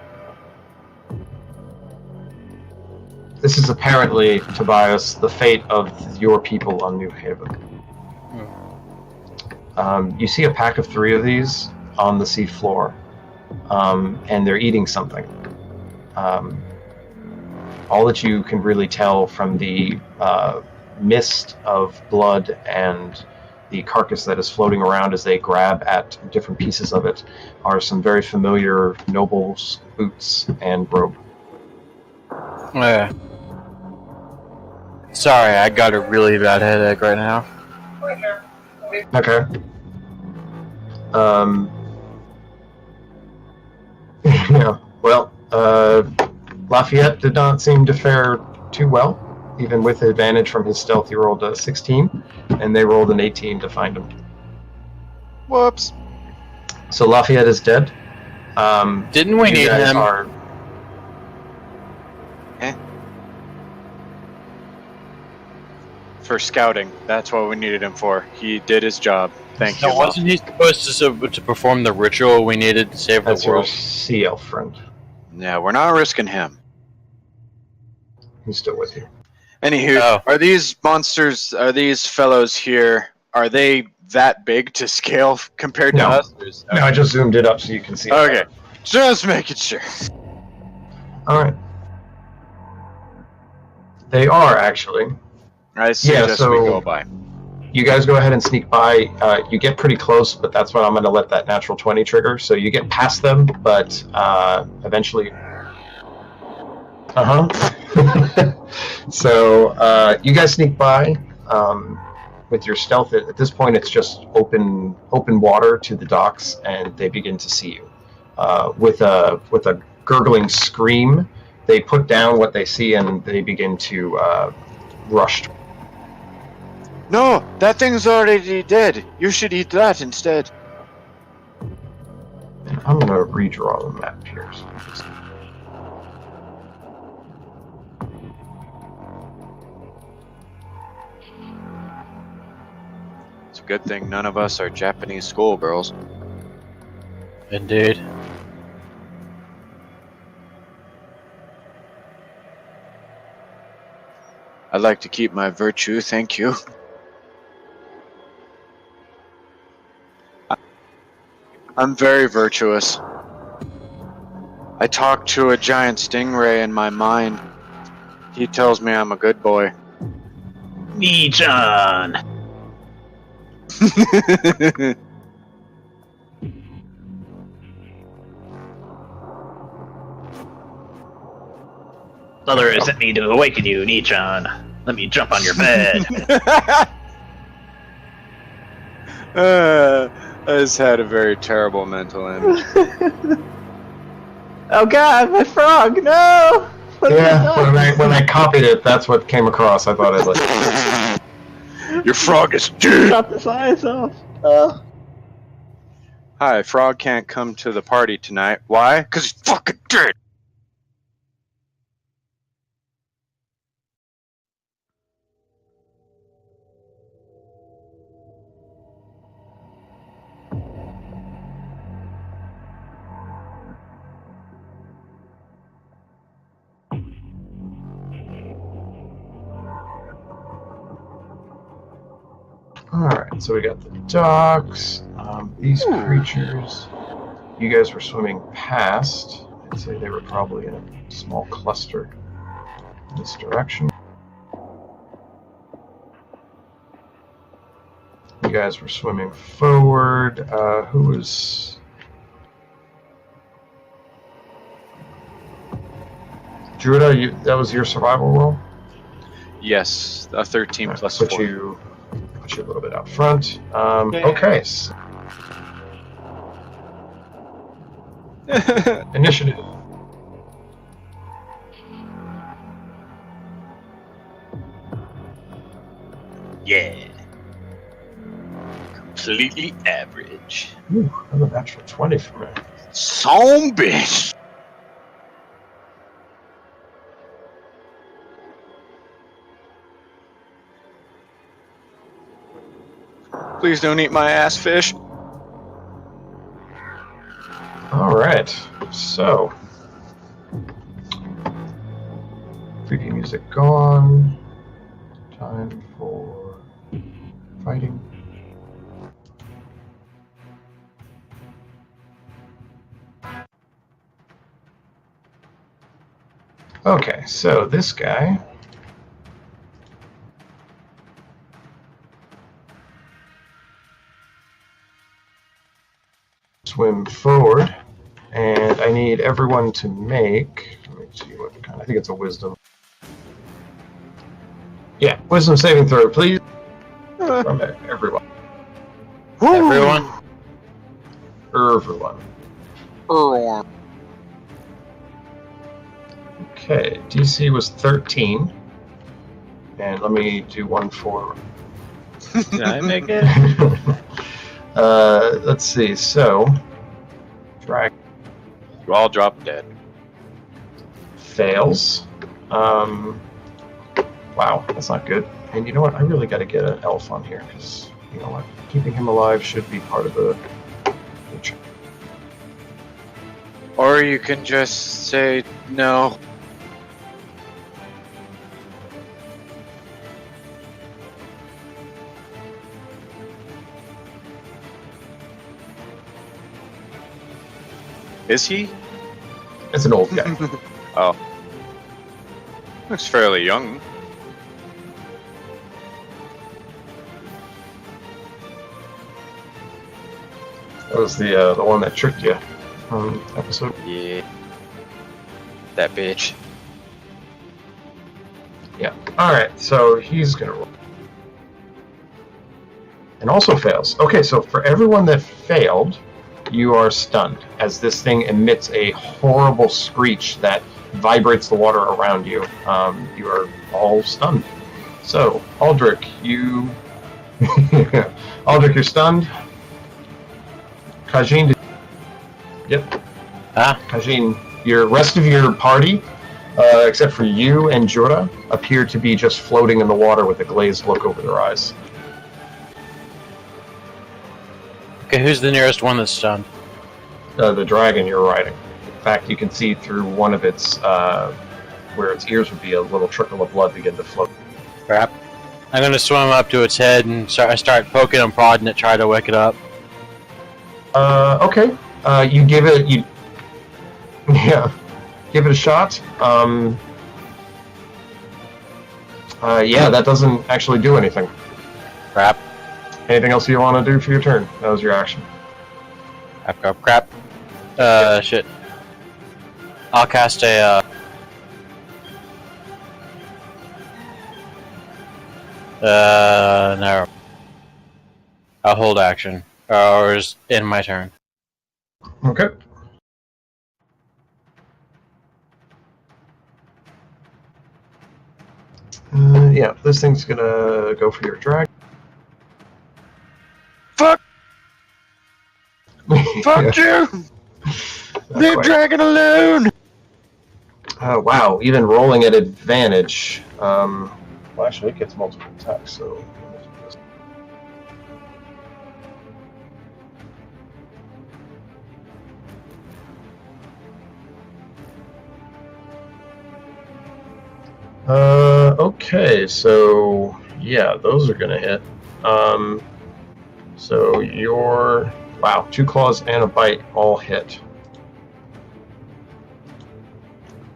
This is apparently, Tobias, the fate of your people on New Haven. You see a pack of 3 of these on the sea floor, and they're eating something. All that you can really tell from the mist of blood and the carcass that is floating around as they grab at different pieces of it are some very familiar nobles' boots and robe. Yeah. Sorry, I got a really bad headache right now. Okay. Yeah, well, Lafayette did not seem to fare too well, even with advantage from his stealth. He rolled a 16, and they rolled an 18 to find him. Whoops. So Lafayette is dead. Didn't we You need guys him? are- For scouting. That's what we needed him for. He did his job. Thank you. So wasn't he supposed to perform the ritual we needed to save That's the your world? sea elf friend. Yeah, we're not risking him. He's still with you. Anywho, Oh. are these monsters, are these fellows here, are they that big to scale compared to No. us? No, I just zoomed it up so you can see it. Okay, just making sure. All right. They are, actually. I suggest so- we go by. You guys go ahead and sneak by. You get pretty close, but that's when I'm going to let that natural 20 trigger. So you get past them, but eventually... So you guys sneak by with your stealth. At this point, it's just open water to the docks, and they begin to see you. With a gurgling scream, they put down what they see, and they begin to rush. No, that thing's already dead. You should eat that instead. And I'm going to redraw the map here. So just... It's a good thing none of us are Japanese schoolgirls. Indeed. I'd like to keep my virtue, thank you. I'm very virtuous. I talk to a giant stingray in my mind. He tells me I'm a good boy. Nichan! Mother has sent me to awaken you, Nichan. Let me jump on your bed. I just had a very terrible mental image. Oh god, my frog, no! What have I done? When I copied it, that's what came across. I thought I'd like... Your frog is dead! Chop this eyes off. Oh. Hi, Frog can't come to the party tonight. Why? 'Cause he's fucking dead! Alright, so we got the docks. These creatures, you guys were swimming past. I'd say they were probably in a small cluster in this direction. You guys were swimming forward. Who was... Druida, that was your survival roll? Yes, a 13 plus Put 4. you a little bit out front. Okay. Initiative. Yeah. Completely average. Ooh, another natural 20 for me. Zombie! Please don't eat my ass fish. Alright, so. Creepy music gone. Time for fighting. Okay, so this guy. Swim forward, and I need everyone to make. Let me see what kind. I think it's a wisdom. Yeah, wisdom saving throw, please. From everyone. Everyone? Everyone. Okay, DC was 13. And let me do one for. Did I make it? Let's see, so. Drag You all drop dead. fails. Wow, that's not good. And you know what? I really got to get an elf on here because you know what? Keeping him alive should be part of the. Or you can just say no. Is he? It's an old guy. Oh. Looks fairly young. That was the one that tricked you episode. Yeah. That bitch. Yeah. All right. So he's gonna roll, and also fails. Okay. So for everyone that failed, you are stunned as this thing emits a horrible screech that vibrates the water around you. You are all stunned. So Aldrich, you. Aldrich, you're stunned. Kajin. Yep. Kajin, your rest of your party, except for you and Jura, appear to be just floating in the water with a glazed look over their eyes. Okay, who's the nearest one that's stunned? The dragon you're riding. In fact, you can see through one of its, where its ears would be, a little trickle of blood begin to float. Crap. I'm gonna swim up to its head and start poking and prodding it, try to wake it up. Okay. You give it, yeah, give it a shot. Yeah, that doesn't actually do anything. Crap. Anything else you want to do for your turn? That was your action. Crap. Shit. I'll cast a, no. I'll hold action. Or is in my turn. Okay. Yeah, this thing's gonna go for your drag. Fuck! Fuck you! Leave dragon alone! Wow, even rolling at advantage. Well, actually, it gets multiple attacks, so. Okay, so yeah, those are gonna hit. So your wow, 2 claws and a bite all hit.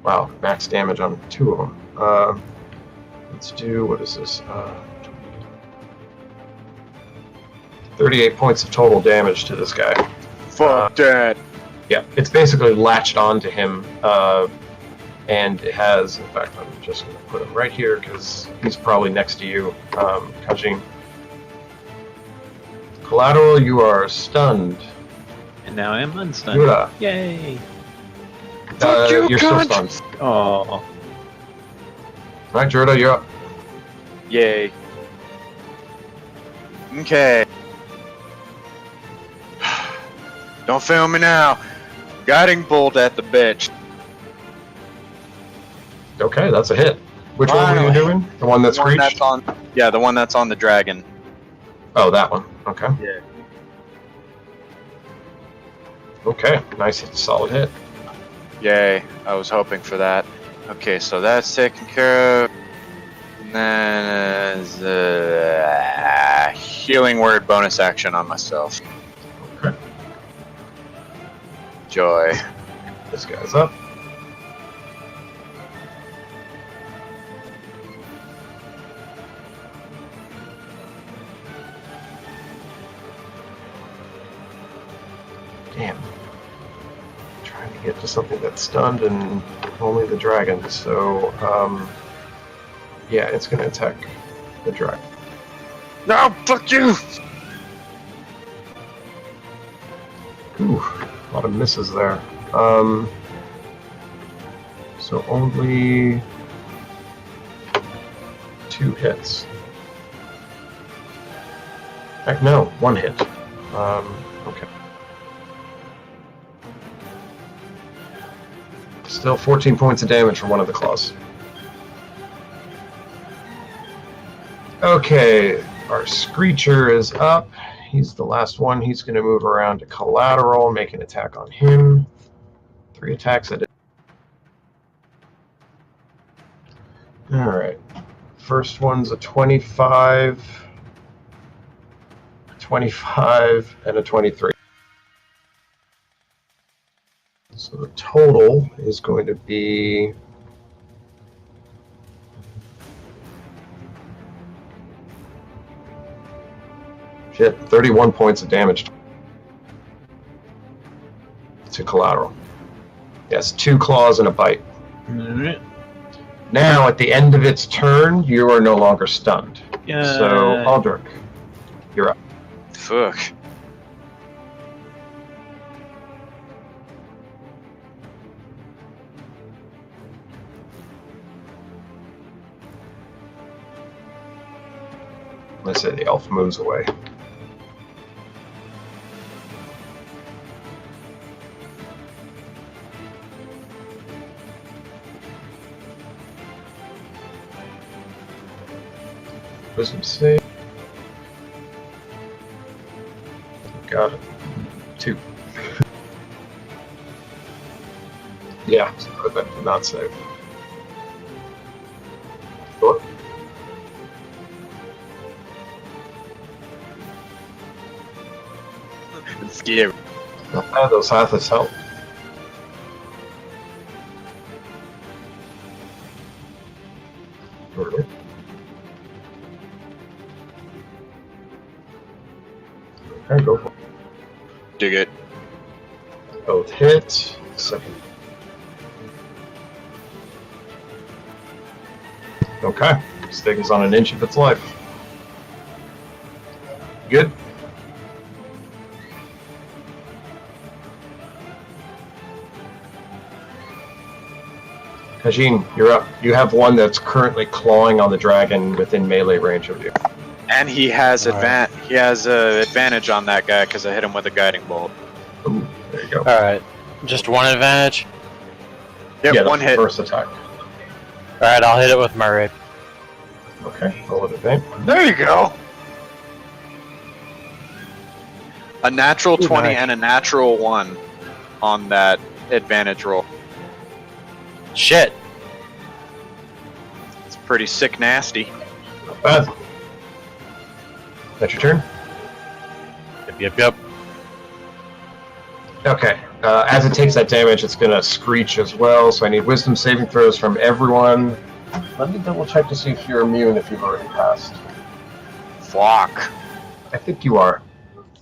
Wow, max damage on 2 of them. Let's do, what is this? 38 points of total damage to this guy. Fuck that. Yeah, it's basically latched onto him. And it has, in fact, I'm just going to put him right here because he's probably next to you, Kajin. Collateral, you are stunned. And now I'm unstunned. Yura, Yay! you're still stunned. Oh. Alright, Jura, you're up. Yay. Okay. Don't fail me now. Guiding bolt at the bitch. Okay, that's a hit. Which one were you Finally. doing? The one that The one screeched? that's on, yeah, the one that's on the dragon. Oh, that one. Okay. Yeah. Okay, nice, solid hit. Yay, I was hoping for that. Okay, so that's taken care of. And then healing word bonus action on myself. Okay. Joy. This guy's up. Damn. Trying to get to something that's stunned and only the dragon, so, yeah, it's gonna attack the dragon. No, fuck you! Ooh, a lot of misses there. So only 2 hits. Heck, no, 1 hit. Okay. Still 14 points of damage from one of the claws. Okay, our Screecher is up. He's the last one. He's going to move around to Collateral, make an attack on him. 3 attacks at it. Alright. First one's a 25, 25, and a 23. So the total is going to be... Shit, 31 points of damage to Collateral. Yes, 2 claws and a bite. Alright. Now, at the end of its turn, you are no longer stunned. Yeah. So, Aldrich, you're up. Fuck. Let's say the elf moves away. Wisdom save. Got it. 2. Yeah, so that did not save. Sure. It's scary. Not bad, those Hathas help. Really? Okay, go for it. Dig it. Both hit. Second. Okay. This thing is on an inch of its life. Good. Kajin, you're up. You have one that's currently clawing on the dragon within melee range of you. And he has Alright. he has advantage on that guy because I hit him with a guiding bolt. Ooh, there you go. Alright. Just 1 advantage? Yep, Yeah, one that's hit. the first attack. Alright, I'll hit it with my rape. Okay, roll it advance. There you go. A natural Ooh, 20 nice. and a natural 1 on that advantage roll. Shit! It's pretty sick nasty. Not bad. That's your turn? Yep. Okay. As it takes that damage, it's going to screech as well, so I need wisdom saving throws from everyone. Let me double check to see if you're immune if you've already passed. Fuck. I think you are.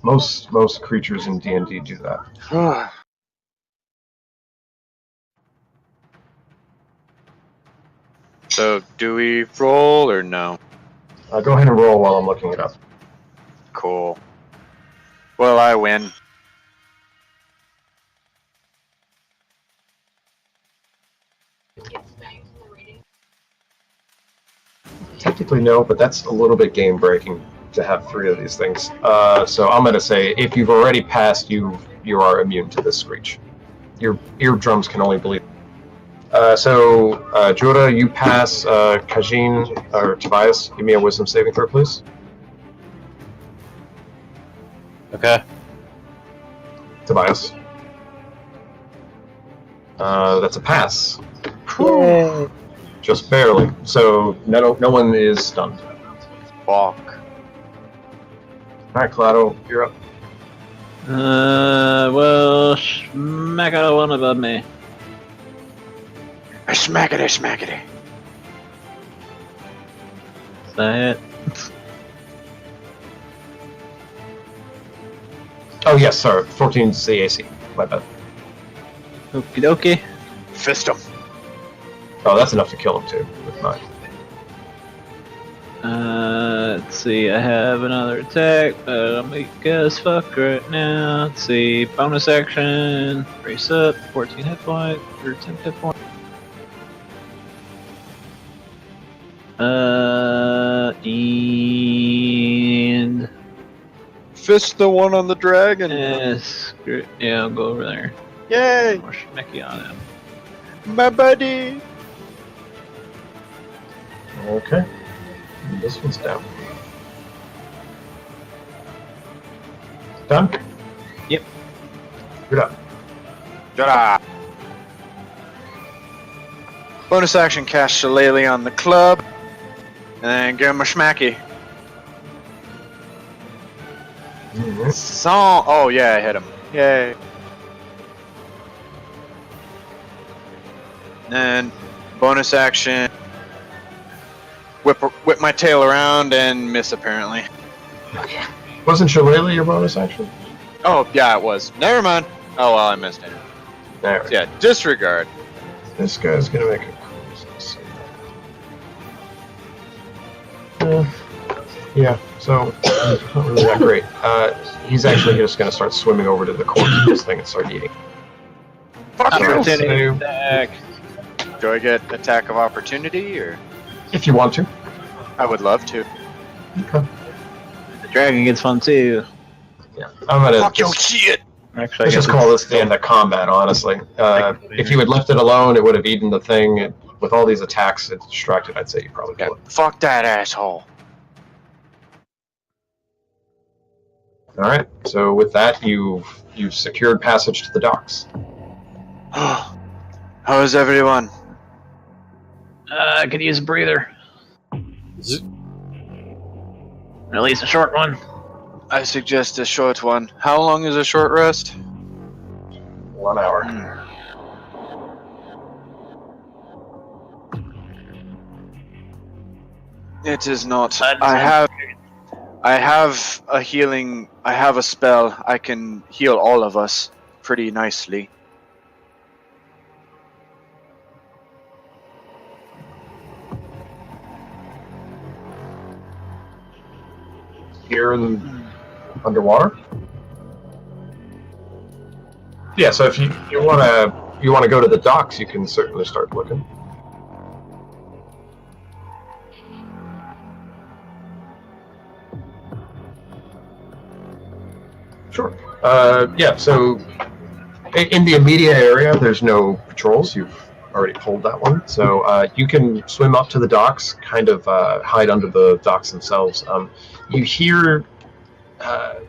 Most creatures in D&D do that. So, do we roll or no? Go ahead and roll while I'm looking it up. Cool. Well, I win. Technically no, but that's a little bit game breaking to have 3 of these things. So I'm going to say if you've already passed, you are immune to this screech. Your eardrums can only bleed. So Jura, you pass. Kajin or Tobias, give me a wisdom saving throw, please. Okay. Tobias. That's a pass. Yay. Just barely. So no one is stunned. Fuck. Alright, Clado, you're up. Well, smack out one above me. Smackity, smackity. Is that it? Oh yes, sorry. 14 CAC. My bad. Okie dokie. Fist him. Oh, that's enough to kill him too. With 9. Let's see, I have another attack, but I'm weak as fuck right now. Let's see, bonus action, brace up, 14 hit points, or 10 hit points. And... Fist the one on the dragon. screw it. Yeah, I'll go over there. Yay! More Schmecky on him. My buddy! Okay. This one's down. Done? Yep. You're done. Ta-da! Bonus action, cast Shillelagh on the club, and then give him a schmacky. Mhm. Song. Oh yeah, I hit him. Yay! And bonus action, whip my tail around and miss apparently. Wasn't Shillelagh your bonus action? Oh yeah, it was. Never mind. Oh well, I missed it. There. Yeah, disregard. This guy's gonna make a cruise. Yeah, so not really that great. He's actually just gonna start swimming over to the corpse of this thing and start eating. Fuck you! Opportunity attack. Do I get attack of opportunity or? If you want to. I would love to. Okay. The dragon gets fun too. Yeah. I'm gonna Fuck your just, shit! Actually, let's just call this the end of combat, honestly. If you had left it alone, it would have eaten the thing. With all these attacks, it's distracted, I'd say you probably Yeah, kill it. fuck that asshole. Alright, so with that, you've secured passage to the docks. How is everyone? I could use a breather. At least a short one. I suggest a short one. How long is a short rest? 1 hour. It is not. I have a healing. I have a spell. I can heal all of us pretty nicely. Here in underwater? Yeah, so if you wanna go to the docks, you can certainly start looking. Sure. Yeah, so in the immediate area, there's no patrols. You've already pulled that one. So you can swim up to the docks, kind of hide under the docks themselves. You hear,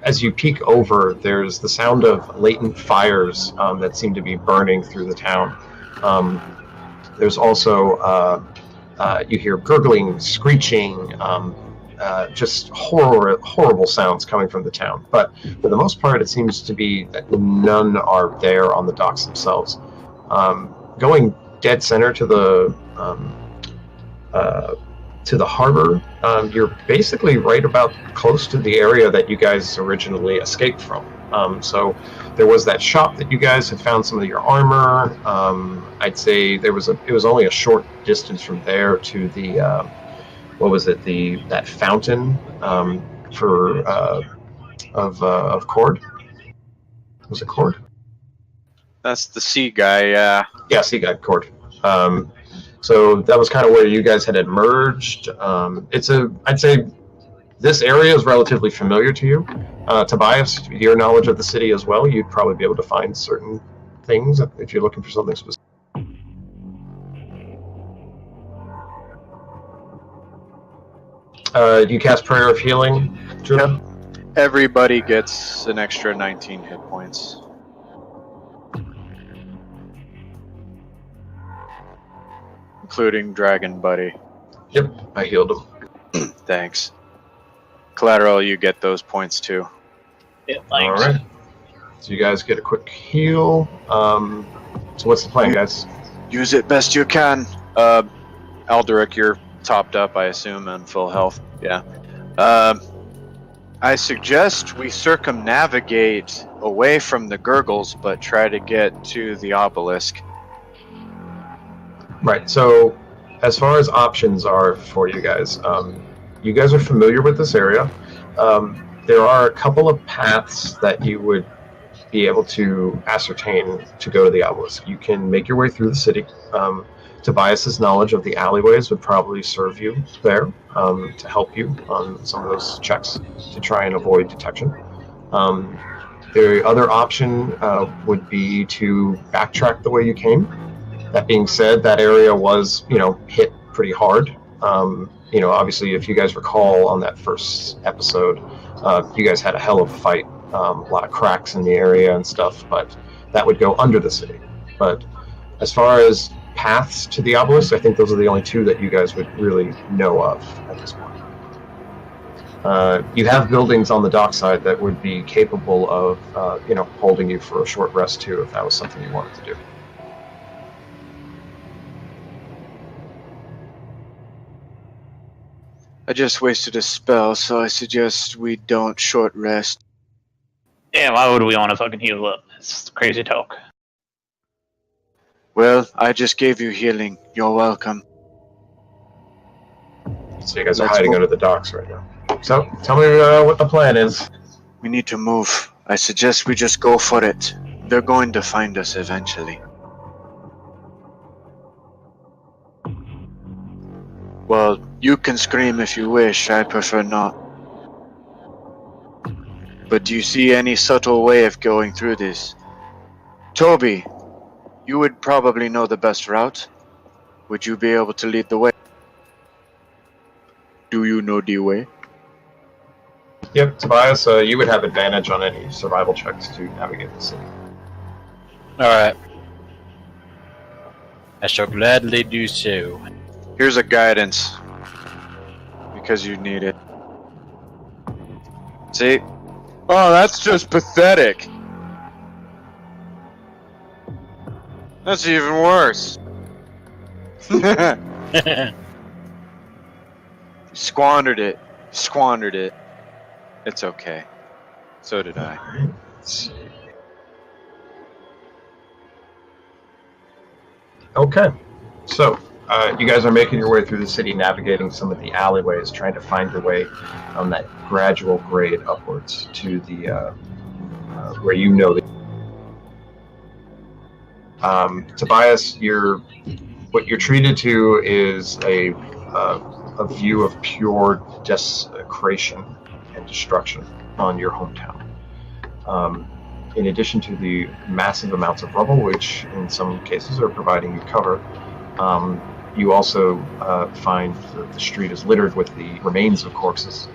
as you peek over, there's the sound of latent fires that seem to be burning through the town. There's also, you hear gurgling, screeching, just horrible sounds coming from the town. But for the most part, it seems to be that none are there on the docks themselves. Going dead center to the harbor, you're basically right about close to the area that you guys originally escaped from. So there was that shop that you guys had found some of your armor. I'd say it was only a short distance from there to the what was it? That fountain of Cord. Was it Cord? That's the sea guy, yeah. Yeah, sea guy, Cord. So that was kind of where you guys had emerged. I'd say this area is relatively familiar to you. Tobias, your knowledge of the city as well, you'd probably be able to find certain things if you're looking for something specific. Do you cast Prayer of Healing, Judah? Everybody gets an extra 19 hit points. Including Dragon Buddy. Yep, I healed him. Thanks. Collateral, you get those points too. Yeah, thanks. All right. So you guys get a quick heal. So what's the plan, guys? Use it best you can. Alderic, you're topped up, I assume, and full health. Yeah. I suggest we circumnavigate away from the gurgles, but try to get to the obelisk. Right. So as far as options are for you guys are familiar with this area. There are a couple of paths that you would be able to ascertain to go to the obelisk. You can make your way through the city. Tobias's knowledge of the alleyways would probably serve you there to help you on some of those checks to try and avoid detection. The other option would be to backtrack the way you came. That being said, that area was, hit pretty hard. Obviously, if you guys recall on that first episode, you guys had a hell of a fight. A lot of cracks in the area and stuff, but that would go under the city. But as far as paths to the obelisk, I think those are the only two that you guys would really know of at this point. You have buildings on the dockside that would be capable of, holding you for a short rest too, if that was something you wanted to do. I just wasted a spell, so I suggest we don't short rest. Yeah, why would we want to fucking heal up? It's crazy talk. Well, I just gave you healing. You're welcome. So you guys are Let's hiding move. under the docks right now. So tell me what the plan is. We need to move. I suggest we just go for it. They're going to find us eventually. Well, you can scream if you wish. I prefer not. But do you see any subtle way of going through this? Toby, you would probably know the best route. Would you be able to lead the way? Do you know the way? Yep, Tobias, you would have advantage on any survival checks to navigate the city. Alright. I shall gladly do so. Here's a guidance. Because you need it. See? Oh, that's just pathetic. That's even worse. Squandered it. Squandered it. It's okay. So did I. Let's see. Okay, so you guys are making your way through the city, navigating some of the alleyways, trying to find your way on that gradual grade upwards to the where you know the. Tobias, what you're treated to is a view of pure desecration and destruction on your hometown. In addition to the massive amounts of rubble, which in some cases are providing you cover, you also find that the street is littered with the remains of corpses.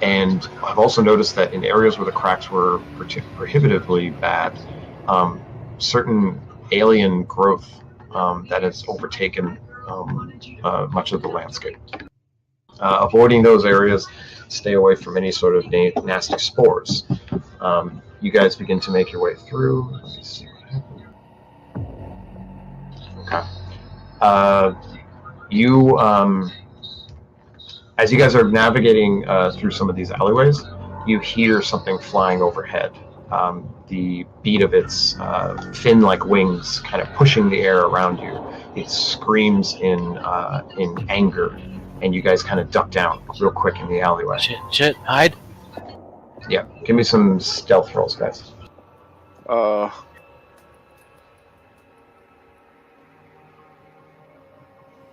And I've also noticed that in areas where the cracks were prohibitively bad, certain alien growth that has overtaken much of the landscape. Avoiding those areas, stay away from any sort of nasty spores. You guys begin to make your way through. Let me see what happened. Okay. As you guys are navigating through some of these alleyways, you hear something flying overhead. The beat of its fin-like wings kind of pushing the air around you. It screams in anger, and you guys kind of duck down real quick in the alleyway. Shit, hide. Yeah, give me some stealth rolls, guys.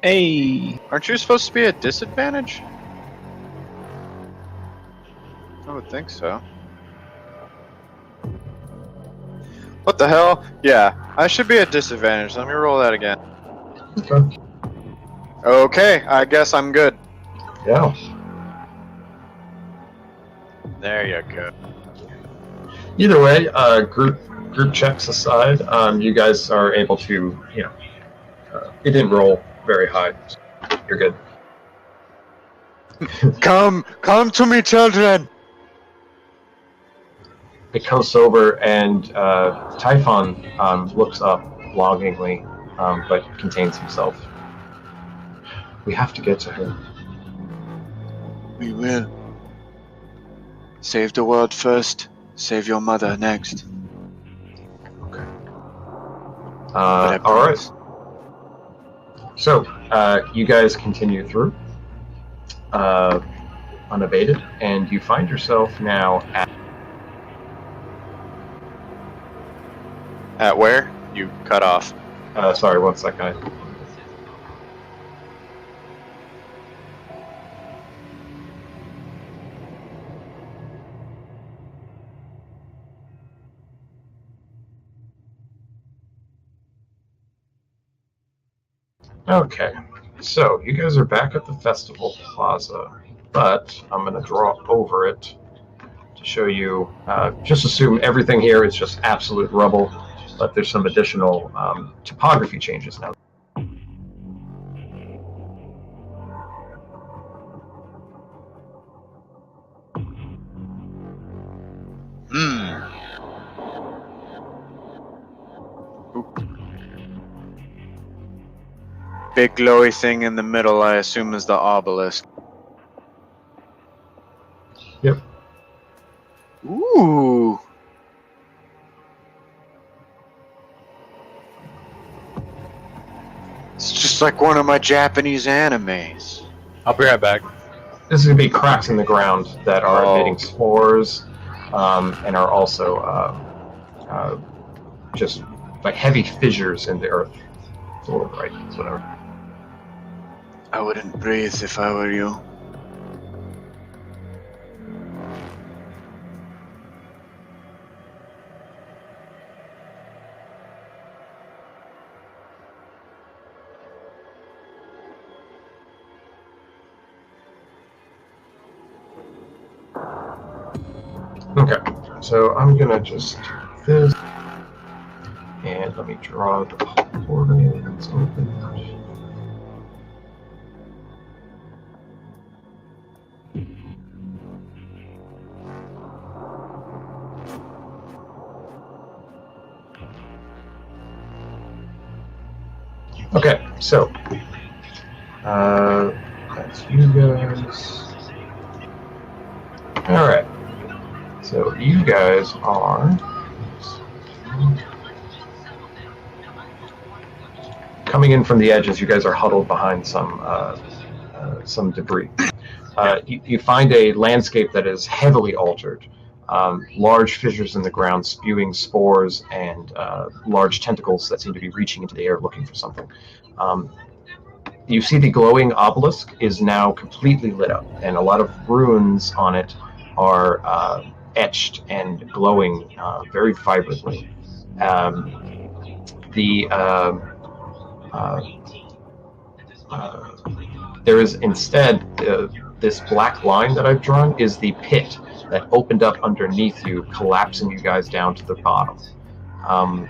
Hey. Aren't you supposed to be at disadvantage? I would think so. What the hell? Yeah, I should be at disadvantage. Let me roll that again. Okay. Okay, I guess I'm good. Yeah. There you go. Either way, group checks aside, you guys are able to, it didn't roll very high. So you're good. Come to me, children. It comes over, and Typhon looks up longingly, but contains himself. We have to get to her. We will. Save the world first. Save your mother next. Okay. But I All right. promise. So, you guys continue through, unabated, and you find yourself now At where? You cut off. sorry, one second. Okay, so you guys are back at the festival plaza, but I'm going to draw over it to show you. Just assume everything here is just absolute rubble, but there's some additional topography changes now. Big glowy thing in the middle, I assume, is the obelisk. Yep. Ooh. It's just like one of my Japanese animes. I'll be right back. This is going to be cracks in the ground that are emitting spores, and are also just like heavy fissures in the earth. Floor, right? Whatever. I wouldn't breathe if I were you. Okay, so I'm gonna just do this, and let me draw the coordinates open. Okay, so that's you guys. All right. So you guys are coming in from the edges. You guys are huddled behind some debris. You find a landscape that is heavily altered. Large fissures in the ground spewing spores and large tentacles that seem to be reaching into the air looking for something. You see the glowing obelisk is now completely lit up, and a lot of runes on it are etched and glowing very vibrantly. There is instead this black line that I've drawn is the pit that opened up underneath you, collapsing you guys down to the bottom.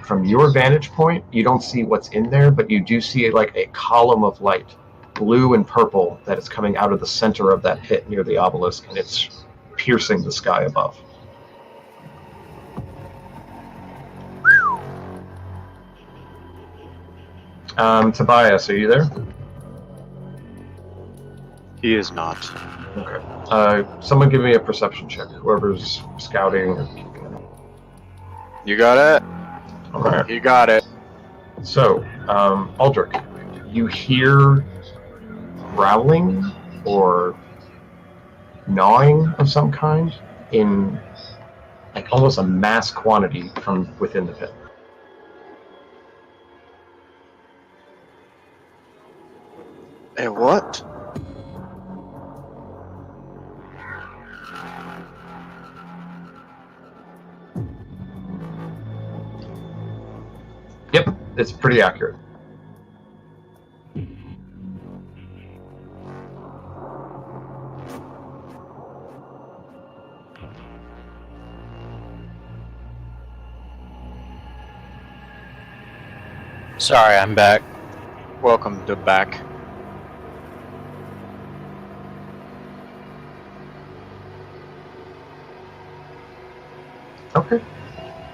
From your vantage point, you don't see what's in there, but you do see like a column of light, blue and purple, that is coming out of the center of that pit near the obelisk, and it's piercing the sky above. Tobias, are you there? He is not. Okay. Someone give me a perception check, whoever's scouting or keeping an eye. You got it? Okay. You got it. So, Aldrich, you hear growling or gnawing of some kind in like almost a mass quantity from within the pit. A what? Yep, it's pretty accurate. Sorry, I'm back. Welcome to back. Okay.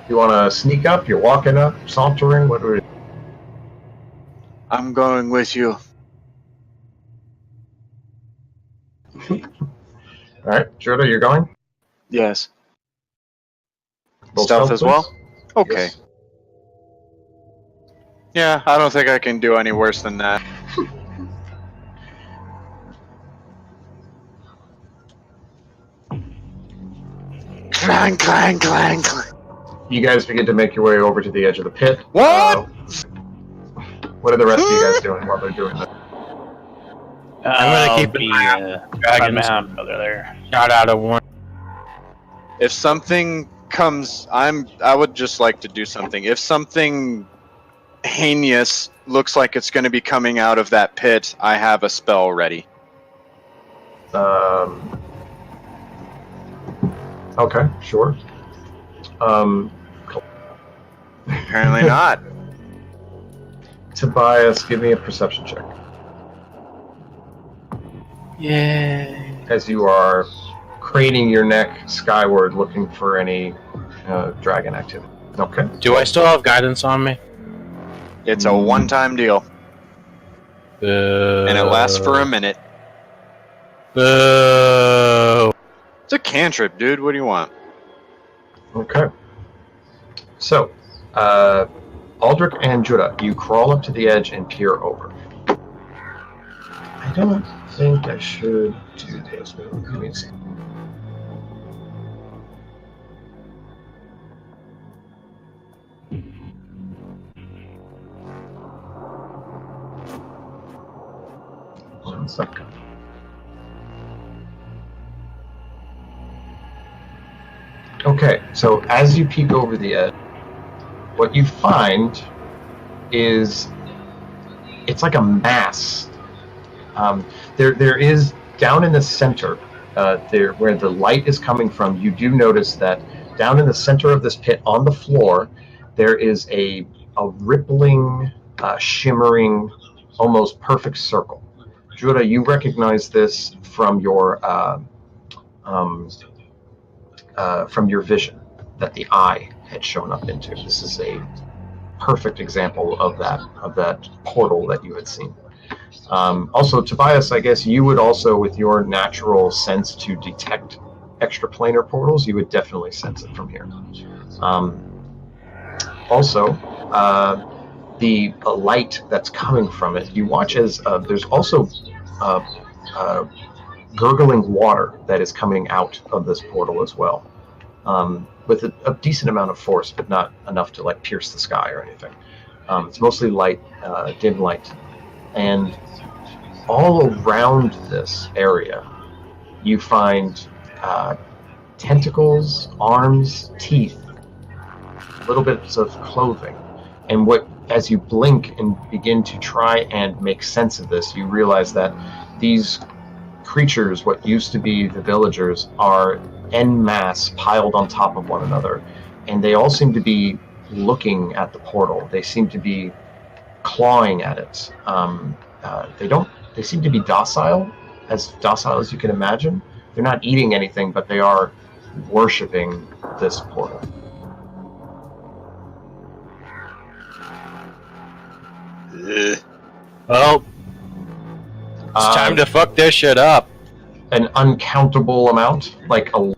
You want to sneak up? You're walking up, sauntering? What are you? I'm going with you. All right, Judah, you're going? Yes. Roll Stealth as please. well? Okay. Yes. Yeah, I don't think I can do any worse than that. Clang, clang, clang, clang. You guys begin to make your way over to the edge of the pit. What? What are the rest of you guys doing while they're doing that? I'm gonna keep be an eye on dragons. around over there. Shout out a warning. If something comes, I would just like to do something. If something heinous looks like it's going to be coming out of that pit, I have a spell ready. Okay, sure. Apparently not. Tobias, give me a perception check. Yay. As you are craning your neck skyward looking for any dragon activity. Okay. Do I still have guidance on me? It's a one-time deal, and it lasts for a minute. Boo. It's a cantrip, dude. What do you want? Okay. So, Aldrich and Judah, you crawl up to the edge and peer over. I don't think I should do this, but let me see. One second. Okay, so as you peek over the edge, what you find is it's like a mass. There is down in the center, there where the light is coming from. You do notice that down in the center of this pit, on the floor, there is a rippling, shimmering, almost perfect circle. Judah, you recognize this from your vision that the eye had shown up into. This is a perfect example of that portal that you had seen. Also, Tobias, I guess you would also, with your natural sense to detect extraplanar portals, you would definitely sense it from here. Also, the light that's coming from it, you watch as there's also gurgling water that is coming out of this portal as well, with a decent amount of force, but not enough to like pierce the sky or anything. It's mostly light, dim light, and all around this area, you find tentacles, arms, teeth, little bits of clothing, and as you blink and begin to try and make sense of this, you realize that these creatures, what used to be the villagers, are en masse piled on top of one another, and they all seem to be looking at the portal. They seem to be clawing at it. They seem to be docile as you can imagine. They're not eating anything, but they are worshipping this portal. Well, it's time to fuck this shit up. An uncountable amount, like a...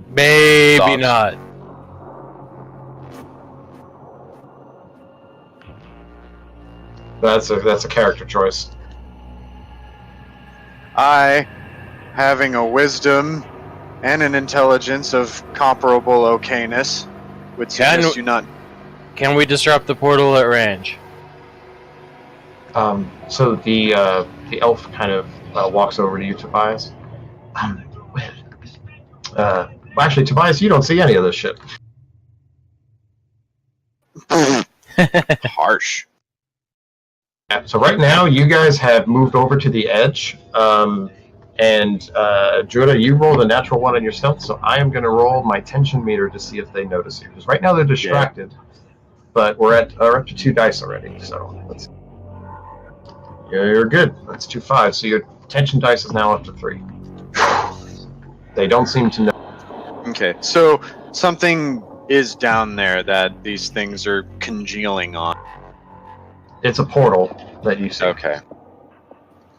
Maybe Thoughts? not. That's a character choice. I, having a wisdom and an intelligence of comparable okayness, would suggest you not. Can we disrupt the portal at range? So the elf kind of walks over to you, Tobias. Well, actually, Tobias, you don't see any of this shit. Harsh. Yeah, so right now, you guys have moved over to the edge, and Judah, you rolled a natural 1 on your stealth, so I am going to roll my tension meter to see if they notice you. Because right now they're distracted. but we're up to 2 dice already. So let's. Yeah, you're good. That's 2 5. So your tension dice is now up to 3. They don't seem to know. Okay, so something is down there that these things are congealing on. It's a portal that you see. Okay.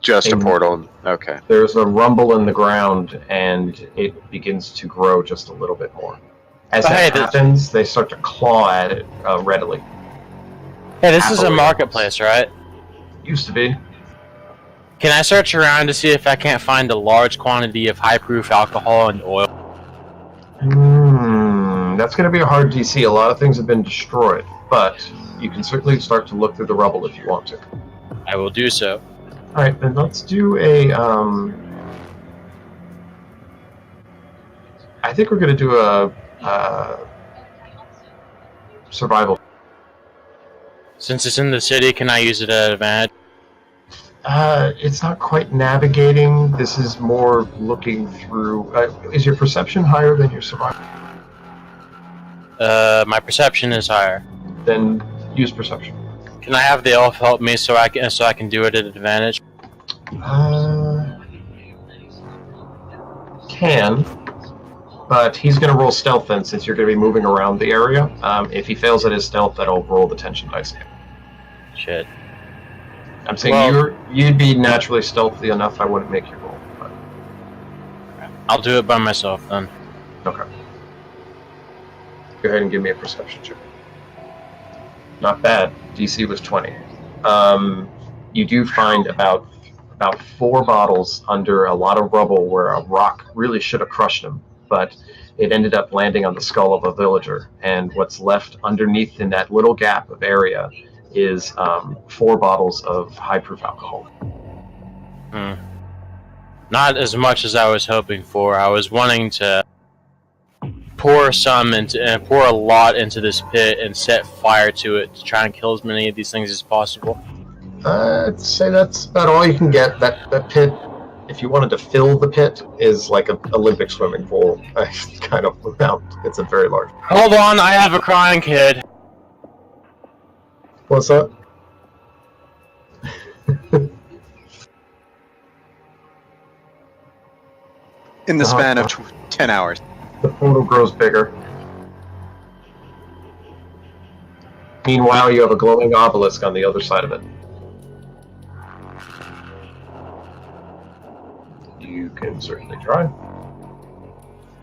Just a portal. Okay. There's a rumble in the ground, and it begins to grow just a little bit more. As that happens, they start to claw at it readily. Hey, this is a marketplace, right? Used to be. Can I search around to see if I can't find a large quantity of high-proof alcohol and oil? That's going to be a hard DC. A lot of things have been destroyed, but you can certainly start to look through the rubble if you want to. I will do so. All right, then let's do a. I think we're going to do a survival. Since it's in the city, can I use it at advantage? It's not quite navigating. This is more looking through. Is your perception higher than your survival? My perception is higher. Then use perception. Can I have the elf help me so I can do it at advantage? Can, but he's going to roll stealth then, since you're going to be moving around the area. If he fails at his stealth, that'll roll the tension dice again. Shit. I'm saying you'd be naturally stealthy enough. I wouldn't make you roll. But... I'll do it by myself then. Okay. Go ahead and give me a perception check. Not bad. DC was 20. You do find about 4 bottles under a lot of rubble where a rock really should have crushed them, but it ended up landing on the skull of a villager. And what's left underneath in that little gap of area is 4 bottles of high-proof alcohol. Not as much as I was hoping for. I was wanting to pour a lot into this pit and set fire to it to try and kill as many of these things as possible. I'd say that's about all you can get. That pit, if you wanted to fill the pit, is like an Olympic swimming pool kind of amount. It's a very large. Hold on, I have a crying kid. What's that? In the span of 10 hours. The portal grows bigger. Meanwhile, you have a glowing obelisk on the other side of it. You can certainly try.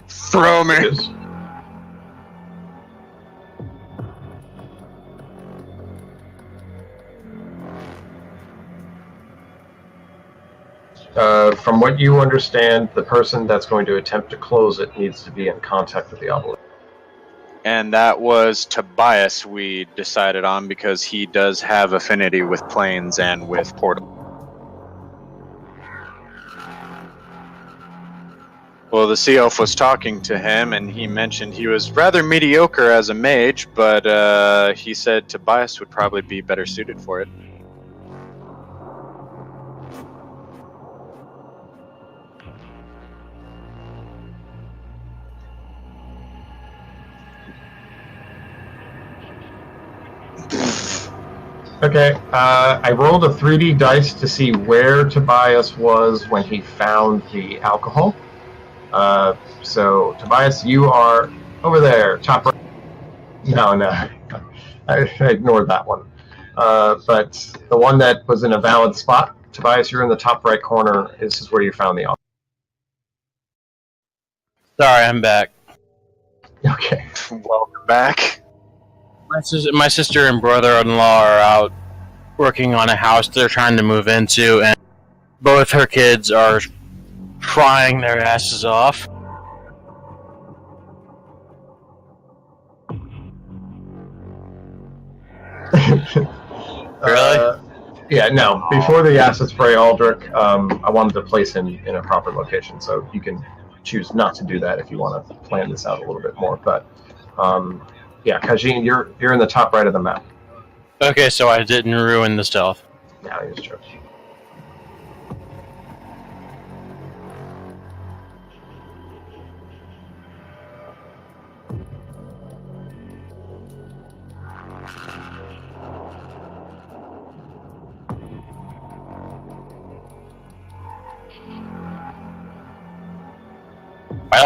Throw me! From what you understand, the person that's going to attempt to close it needs to be in contact with the obelisk. And that was Tobias we decided on because he does have affinity with planes and with portal. Well, the sea elf was talking to him, and he mentioned he was rather mediocre as a mage, but he said Tobias would probably be better suited for it. Okay, I rolled a 3D dice to see where Tobias was when he found the alcohol. So, Tobias, you are over there, top right. No, I ignored that one. But the one that was in a valid spot, Tobias, you're in the top right corner. This is where you found the alcohol. Sorry, I'm back. Okay. Welcome back. My sister and brother-in-law are out working on a house they're trying to move into, and both her kids are crying their asses off. Really? Yeah, no. Before the acid spray Aldrich, I wanted to place him in a proper location, so you can choose not to do that if you want to plan this out a little bit more. But yeah, Kajin, you're in the top right of the map. Okay, so I didn't ruin the stealth. Yeah, it's true.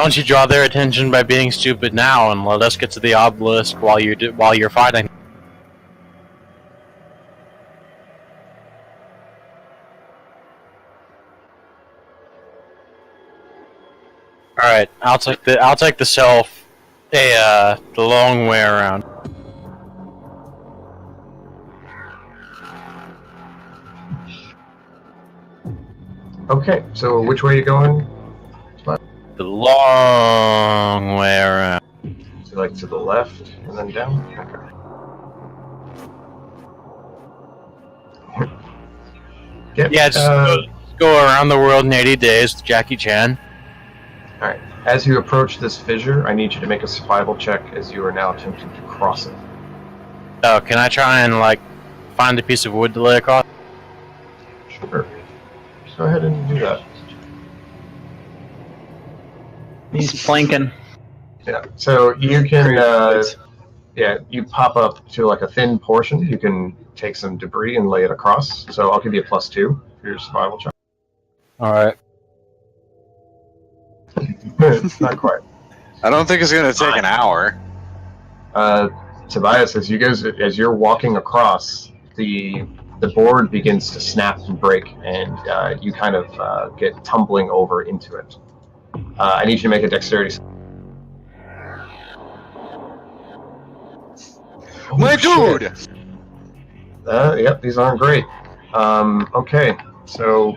don't you draw their attention by being stupid now, and let us get to the obelisk while you're fighting. All right, I'll take the self, the long way around. Okay, so which way are you going? The long way around. So like to the left and then down? Okay. Yeah, just go around the world in 80 days with Jackie Chan. Alright. As you approach this fissure, I need you to make a survival check as you are now attempting to cross it. Oh, can I try and, like, find a piece of wood to lay across? Sure. Go ahead and do that. He's planking. Yeah, so you can, yeah, you pop up to like a thin portion. You can take some debris and lay it across. So I'll give you a +2 for your survival check. Alright. Not quite. I don't think it's going to take an hour. Tobias, as you're walking across, the board begins to snap and break, and you kind of get tumbling over into it. I need you to make a dexterity. My shit. dude! Yep, these aren't great. Okay, so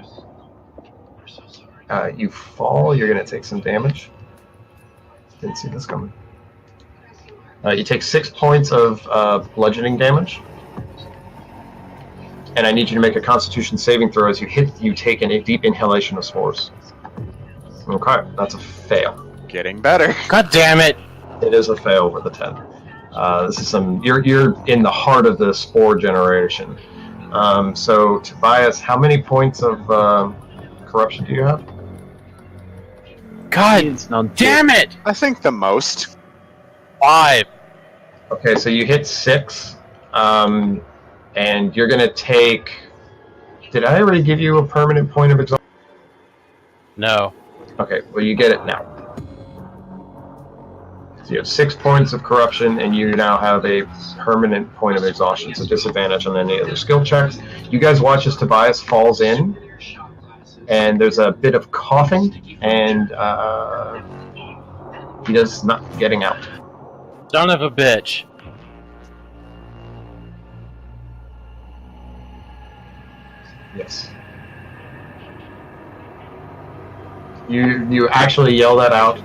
you fall. You're going to take some damage. Didn't see this coming. You take 6 points of bludgeoning damage. And I need you to make a Constitution saving throw. As you take a deep inhalation of spores. Okay, that's a fail. Getting better. God damn it! It is a fail with a 10. This is you're in the heart of the spore generation. So Tobias, how many points of corruption do you have? God damn it! I think the most. 5. Okay, so you hit 6, and you're gonna take. Did I already give you a permanent point of exhaustion? No. Okay, well you get it now. So you have 6 points of corruption, and you now have a permanent point of exhaustion, so disadvantage on any other skill checks. You guys watch as Tobias falls in, and there's a bit of coughing, and he does not getting out. Son of a bitch. Yes. You actually yell that out.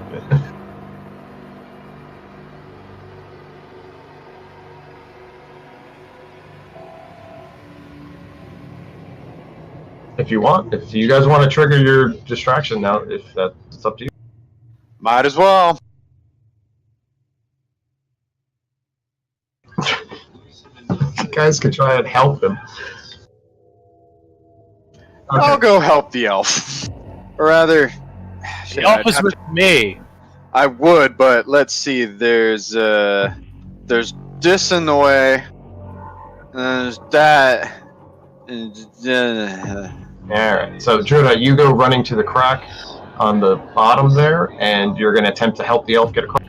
If you want, if you guys want to trigger your distraction now, if that's up to you. Might as well. You guys could try and help him. Okay. I'll go help the elf. Or rather, The elf is with me. I would, but let's see. There's this in the way. There's that. Alright, so Druda, you go running to the crack on the bottom there, and you're going to attempt to help the elf get across.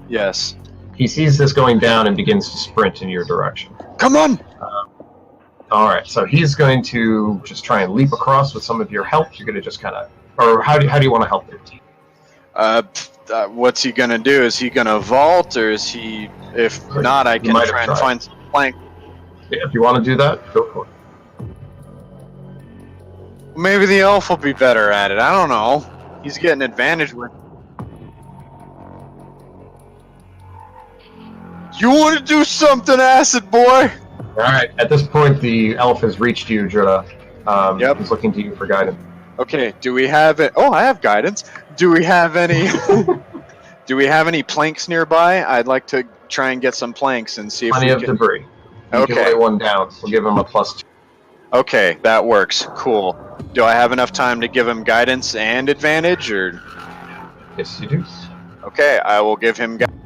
Yes. He sees this going down and begins to sprint in your direction. Come on! Alright, so he's going to just try and leap across with some of your help. You're going to just kind of... Or how do you want to help him? What's he gonna do? Is he gonna vault, or is he... If not, I can try and find some plank. Yeah, if you want to do that, go for it. Maybe the elf will be better at it. I don't know. He's getting advantage with... You want to do something, acid boy? Alright, at this point, the elf has reached you, Druda. Yep. He's looking to you for guidance. Okay, do we have it? Oh, I have guidance. Do we have any... Do we have any planks nearby? I'd like to try and get some planks and see if Plenty we of can... debris. You Okay. can lay one down. We'll give him a +2. Okay, that works. Cool. Do I have enough time to give him guidance and advantage, or... Yes, you do. Okay, I will give him guidance.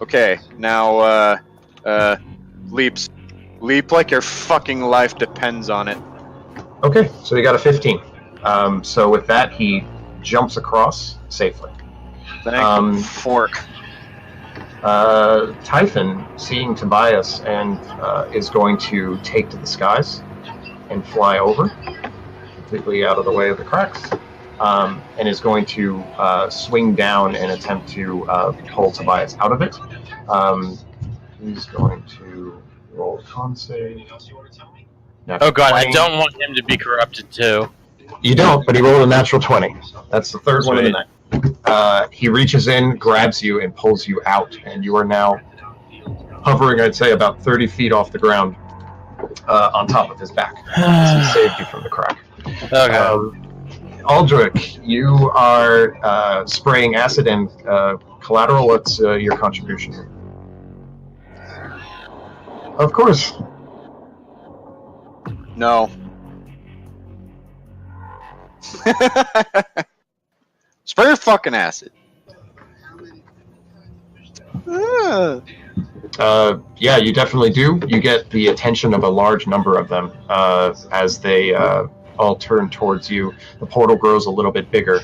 Okay, now, leaps. Leap like your fucking life depends on it. Okay, so you got a 15. So with that, he jumps across safely. Thank fork. Typhon, seeing Tobias, and is going to take to the skies and fly over, completely out of the way of the cracks, and is going to swing down and attempt to pull Tobias out of it. He's going to roll a con save. Oh god, 20. I don't want him to be corrupted too. You don't, but he rolled a natural 20. That's the third one of the night. He reaches in, grabs you, and pulls you out, and you are now hovering, I'd say, about 30 feet off the ground on top of his back. As he saved you from the crack. Okay. Aldrich, you are spraying acid and collateral. What's your contribution? Of course. No. Spray your fucking acid. Yeah, you definitely do. You get the attention of a large number of them as they all turn towards you. The portal grows a little bit bigger.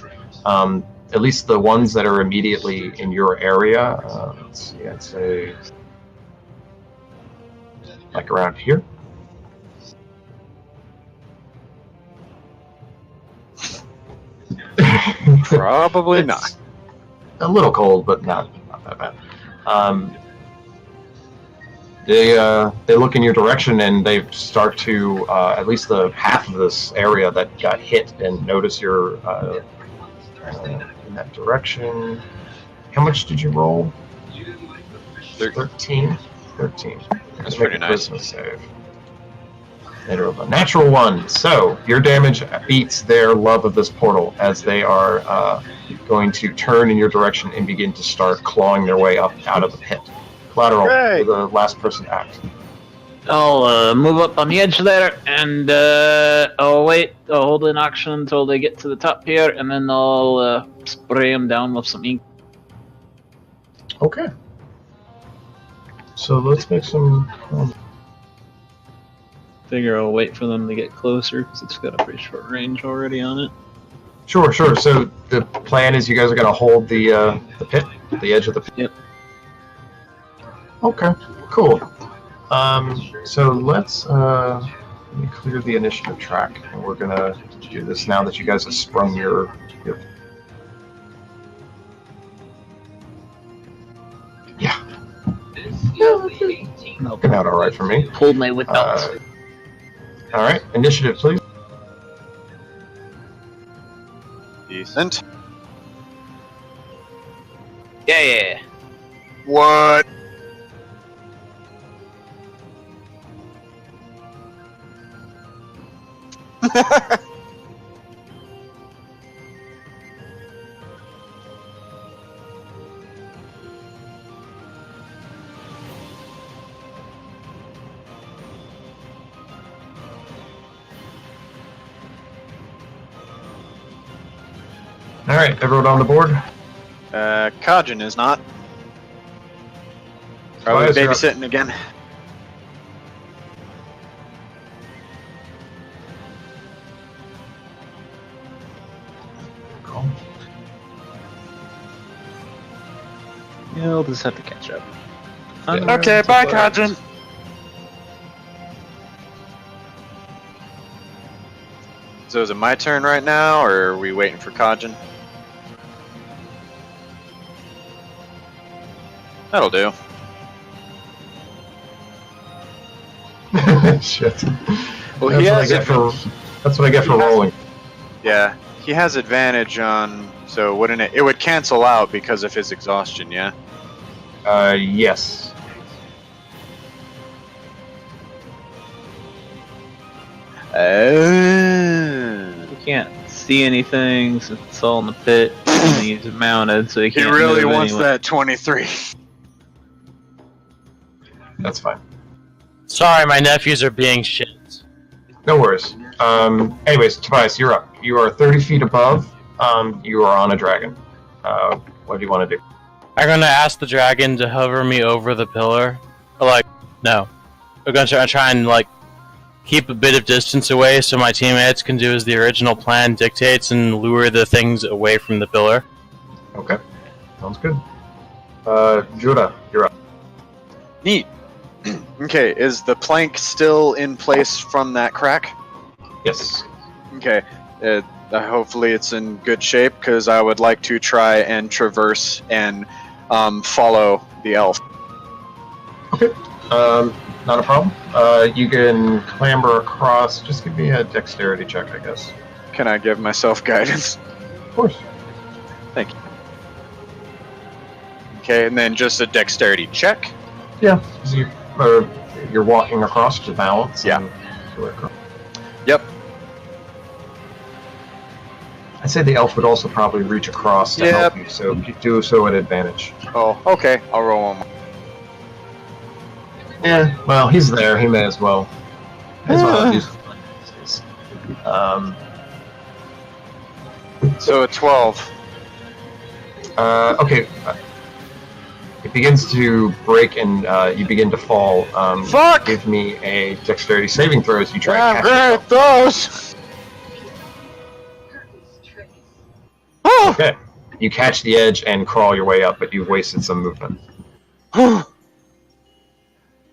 At least the ones that are immediately in your area. Let's see, I'd say like around here. Probably It's not. A little cold, but not that bad. They look in your direction and they start to at least the half of this area that got hit and notice you're in that direction. How much did you roll? 13. 13. That's pretty nice. Save. They rolled a natural 1. So your damage beats their love of this portal as they are going to turn in your direction and begin to start clawing their way up out of the pit. Collateral, Right. the last person to act. I'll move up on the edge there, and I'll wait. I'll hold an action until they get to the top here, and then I'll spray them down with some ink. Okay. So let's make some. Figure I'll wait for them to get closer, because it's got a pretty short range already on it. Sure. So the plan is you guys are going to hold the pit, the edge of the pit. Yep. Okay. Cool. So let's let me clear the initiative track, and we're gonna do this now that you guys have sprung your. Yeah. Working out all right for me. Pulled my whip out. All right, initiative, please. Decent. Yeah. What? All right, everyone on the board. Kajin is not. Probably Tobias, you're up. babysitting again. Cool. Yeah, I'll just have to catch up. Yeah. Okay, bye, Kajin. So is it my turn right now, or are we waiting for Kajin? That'll do. Shit. Well, That's he what I has get for. That's what I get for rolling. Yeah, he has advantage on. So wouldn't it? It would cancel out because of his exhaustion. Yeah. Yes. You can't see anything since it's all in the pit, and he's mounted, so he He can't really move wants anyway. that 23. That's fine. Sorry, my nephews are being shit. No worries. Anyways, Tobias, you're up. You are 30 feet above. You are on a dragon. What do you want to do? I'm gonna ask the dragon to hover me over the pillar. No. We're gonna try and, keep a bit of distance away so my teammates can do as the original plan dictates and lure the things away from the pillar. Okay, sounds good. Judah, you're up. Neat. Okay, is the plank still in place from that crack? Yes. Okay. Hopefully it's in good shape, because I would like to try and traverse and follow the elf. Okay. Not a problem. You can clamber across. Just give me a dexterity check, I guess. Can I give myself guidance? Of course. Thank you. Okay, and then just a dexterity check. Yeah. So you're walking across to balance. Yeah. Yep. I'd say the elf would also probably reach across to help you, so you do so at advantage. Oh, okay. I'll roll one more. Yeah, well, he's there. He may as well. Use So a 12. Okay. It begins to break and you begin to fall. Fuck! Give me a dexterity saving throw as you try I'm to great catch at those! yourself. Okay. You catch the edge and crawl your way up, but you've wasted some movement.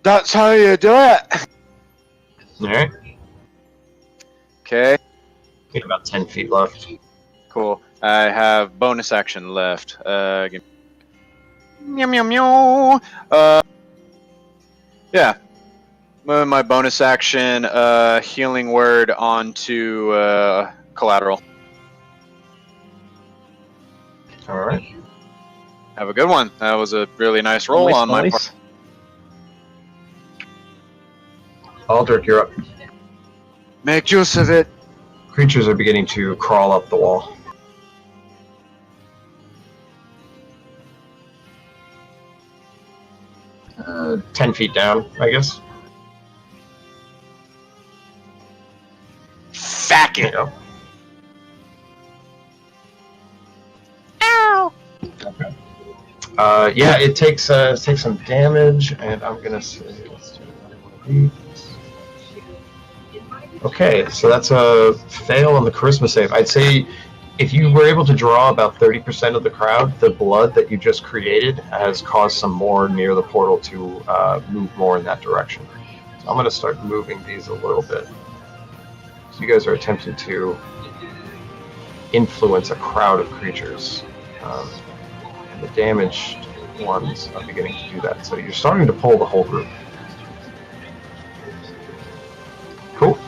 That's how you do it! Alright. Okay, You have about 10 feet left. cool. I have bonus action left. Meow meow meow. Yeah. My bonus action, healing word onto collateral. Alright. Have a good one. That was a really nice roll on my part. Aldrich, you're up. Make use of it. Creatures are beginning to crawl up the wall. Uh, 10 feet down, I guess. Fuck There you it. go. Ow. Okay. Yeah, it takes some damage, and I'm gonna say let's do another one of these. Okay, so that's a fail on the charisma save. I'd say if you were able to draw about 30% of the crowd, the blood that you just created has caused some more near the portal to move more in that direction. So I'm going to start moving these a little bit. So you guys are attempting to influence a crowd of creatures. And the damaged ones are beginning to do that. So you're starting to pull the whole group. Cool.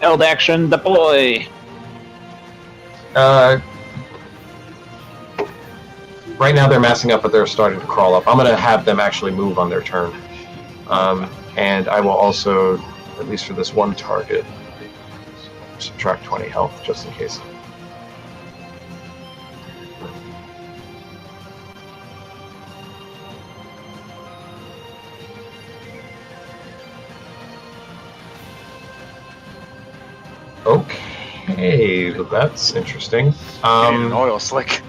Held action, deploy. Right now they're massing up, but they're starting to crawl up. I'm going to have them actually move on their turn. And I will also, at least for this one target, subtract 20 health, just in case. Okay, that's interesting. An oil slick.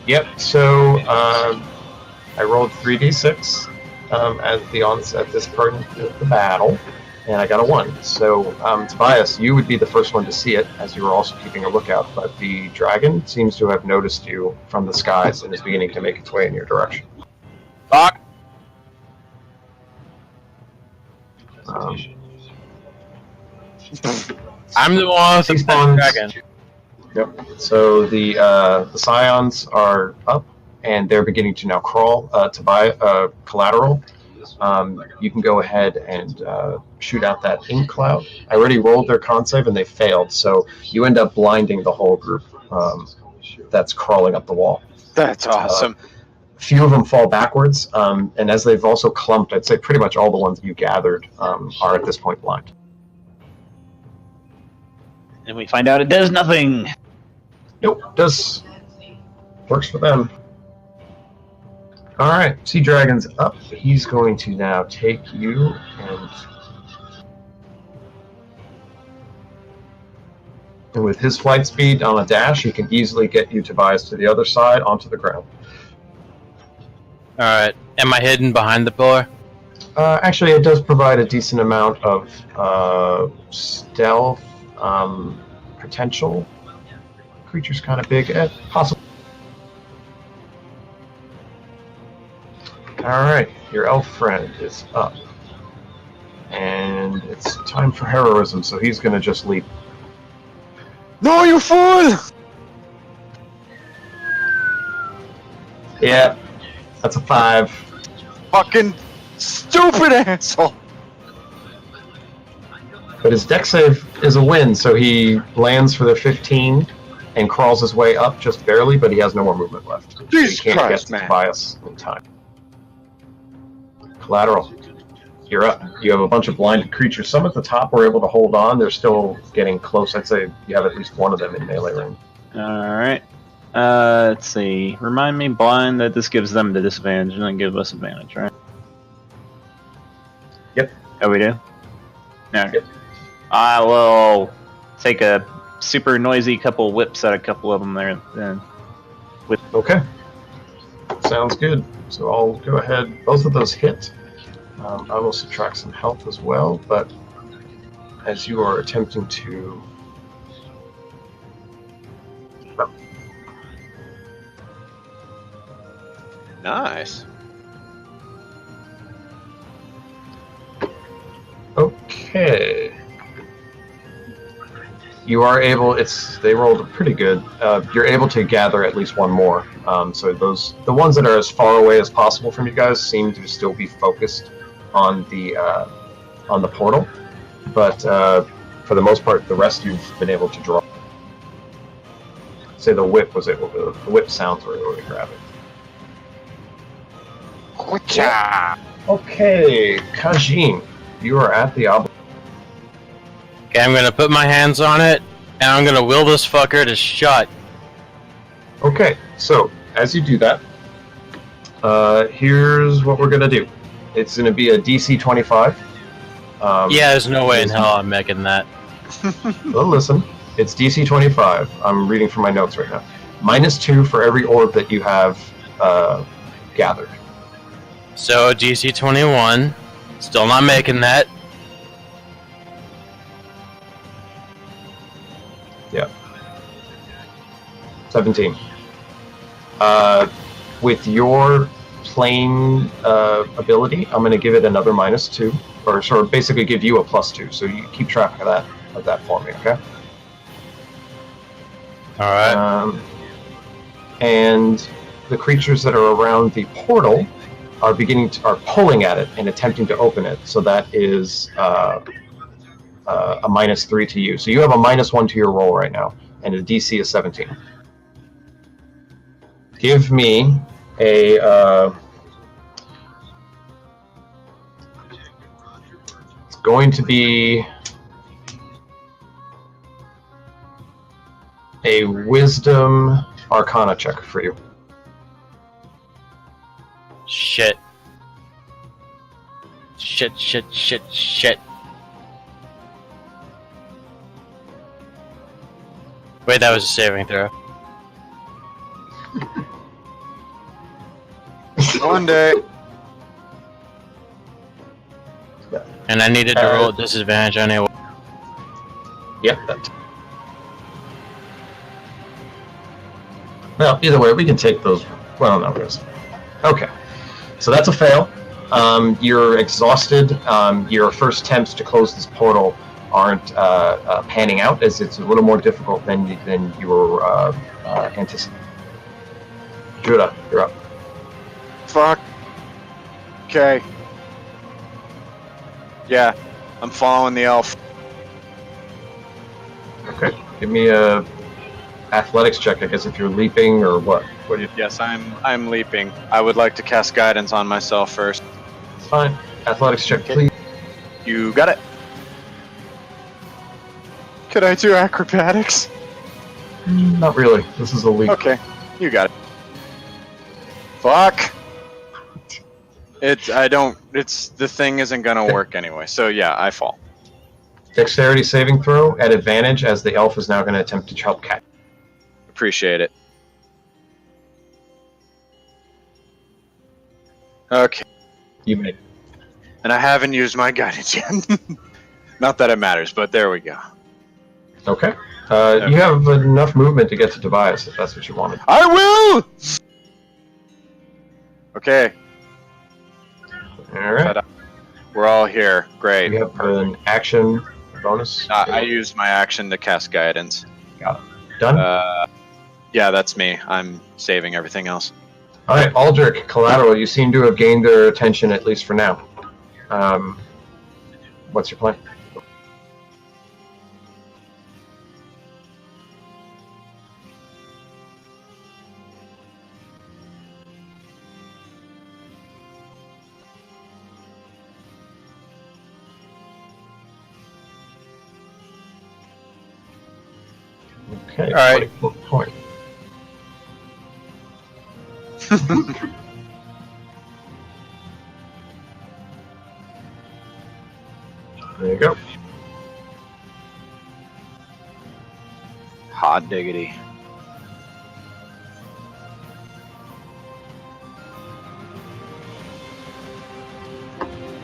Yep. So I rolled 3d6 at the onset this part of the battle, and I got a 1. So Tobias, you would be the first one to see it, as you were also keeping a lookout. But the dragon seems to have noticed you from the skies and is beginning to make its way in your direction. Fuck. I'm the one with the Spawns. dragon. Yep. So the scions are up, and they're beginning to now crawl to buy collateral. You can go ahead and shoot out that ink cloud. I already rolled their con save, and they failed, so you end up blinding the whole group that's crawling up the wall. That's awesome. Few of them fall backwards, and as they've also clumped, I'd say pretty much all the ones you gathered are at this point blind. And we find out it does nothing. Nope, works for them. Alright, Sea Dragon's up. He's going to now take you and with his flight speed on a dash, he can easily get you, Tobias, to the other side onto the ground. Alright. Am I hidden behind the pillar? Actually, it does provide a decent amount of stealth potential. Creature's kind of big. Possible. Alright, your elf friend is up. And it's time for heroism, so he's gonna just leap. No, you fool! Yeah, that's a 5. Fucking stupid asshole! But his dex save is a win, so he lands for the 15 and crawls his way up just barely, but he has no more movement left. Jesus he can't Christ, get to man. Tobias in time. Collateral. You're up. You have a bunch of blinded creatures. Some at the top were able to hold on. They're still getting close. I'd say you have at least one of them in melee range. Alright. Let's see. Remind me, blind, that this gives them the disadvantage and then give us advantage, right? Yep. Oh, we do? Yeah. Yep. I will take a super noisy couple whips at a couple of them there then. Okay. Sounds good. So I'll go ahead. Both of those hit. I will subtract some health as well, but as you are attempting to... Nice. Okay. You are able. They rolled pretty good. You're able to gather at least one more. So the ones that are as far away as possible from you guys seem to still be focused on the portal, but for the most part, the rest you've been able to draw. Say the whip was able to. The whip sounds were able to grab it. Okay, Kajin, you are at the ob. Okay, I'm gonna put my hands on it, and I'm gonna will this fucker to shut. Okay, so as you do that, here's what we're gonna do. It's gonna be a DC 25. Yeah, there's no way in hell I'm making that. Well, listen, it's DC 25. I'm reading from my notes right now. -2 for every orb that you have gathered. So DC 21, still not making that. Yeah. 17. With your plane ability, I'm going to give it another -2, or sort of basically give you a +2. So you keep track of that for me, okay? All right. And the creatures that are around the portal are pulling at it and attempting to open it. So that is a -3 to you. So you have a -1 to your roll right now, and the DC is 17. Give me a. It's going to be a Wisdom Arcana check for you. Shit. Shit. Wait, that was a saving throw. One day. And I needed to roll at disadvantage anyway. Yep. Well, either way, we can take those. Well, no, okay. So that's a fail. You're exhausted. Your first attempts to close this portal aren't panning out, as it's a little more difficult than you were anticipating. Judah, you're up. Fuck. Okay. Yeah, I'm following the elf. Okay. Give me a athletics check, I guess, if you're leaping or what. What do you? Yes, I'm leaping. I would like to cast guidance on myself first. Fine. Athletics check, please. You got it. Could I do acrobatics? Not really. This is a leap. Okay, you got it. Fuck. The thing isn't gonna work anyway, so yeah, I fall. Dexterity saving throw at advantage, as the elf is now going to attempt to help catch. Appreciate it. Okay. You made. And I haven't used my guidance yet. Not that it matters, but there we go. Okay. You have enough movement to get to Tobias if that's what you wanted. I will! Okay, All right. we're all here. Great. You have an action bonus. I used my action to cast guidance. Done. Yeah, that's me. I'm saving everything else. All right, Aldrich, Collateral. You seem to have gained their attention at least for now. What's your plan? Okay. All right. Point. There you go. Hot diggity.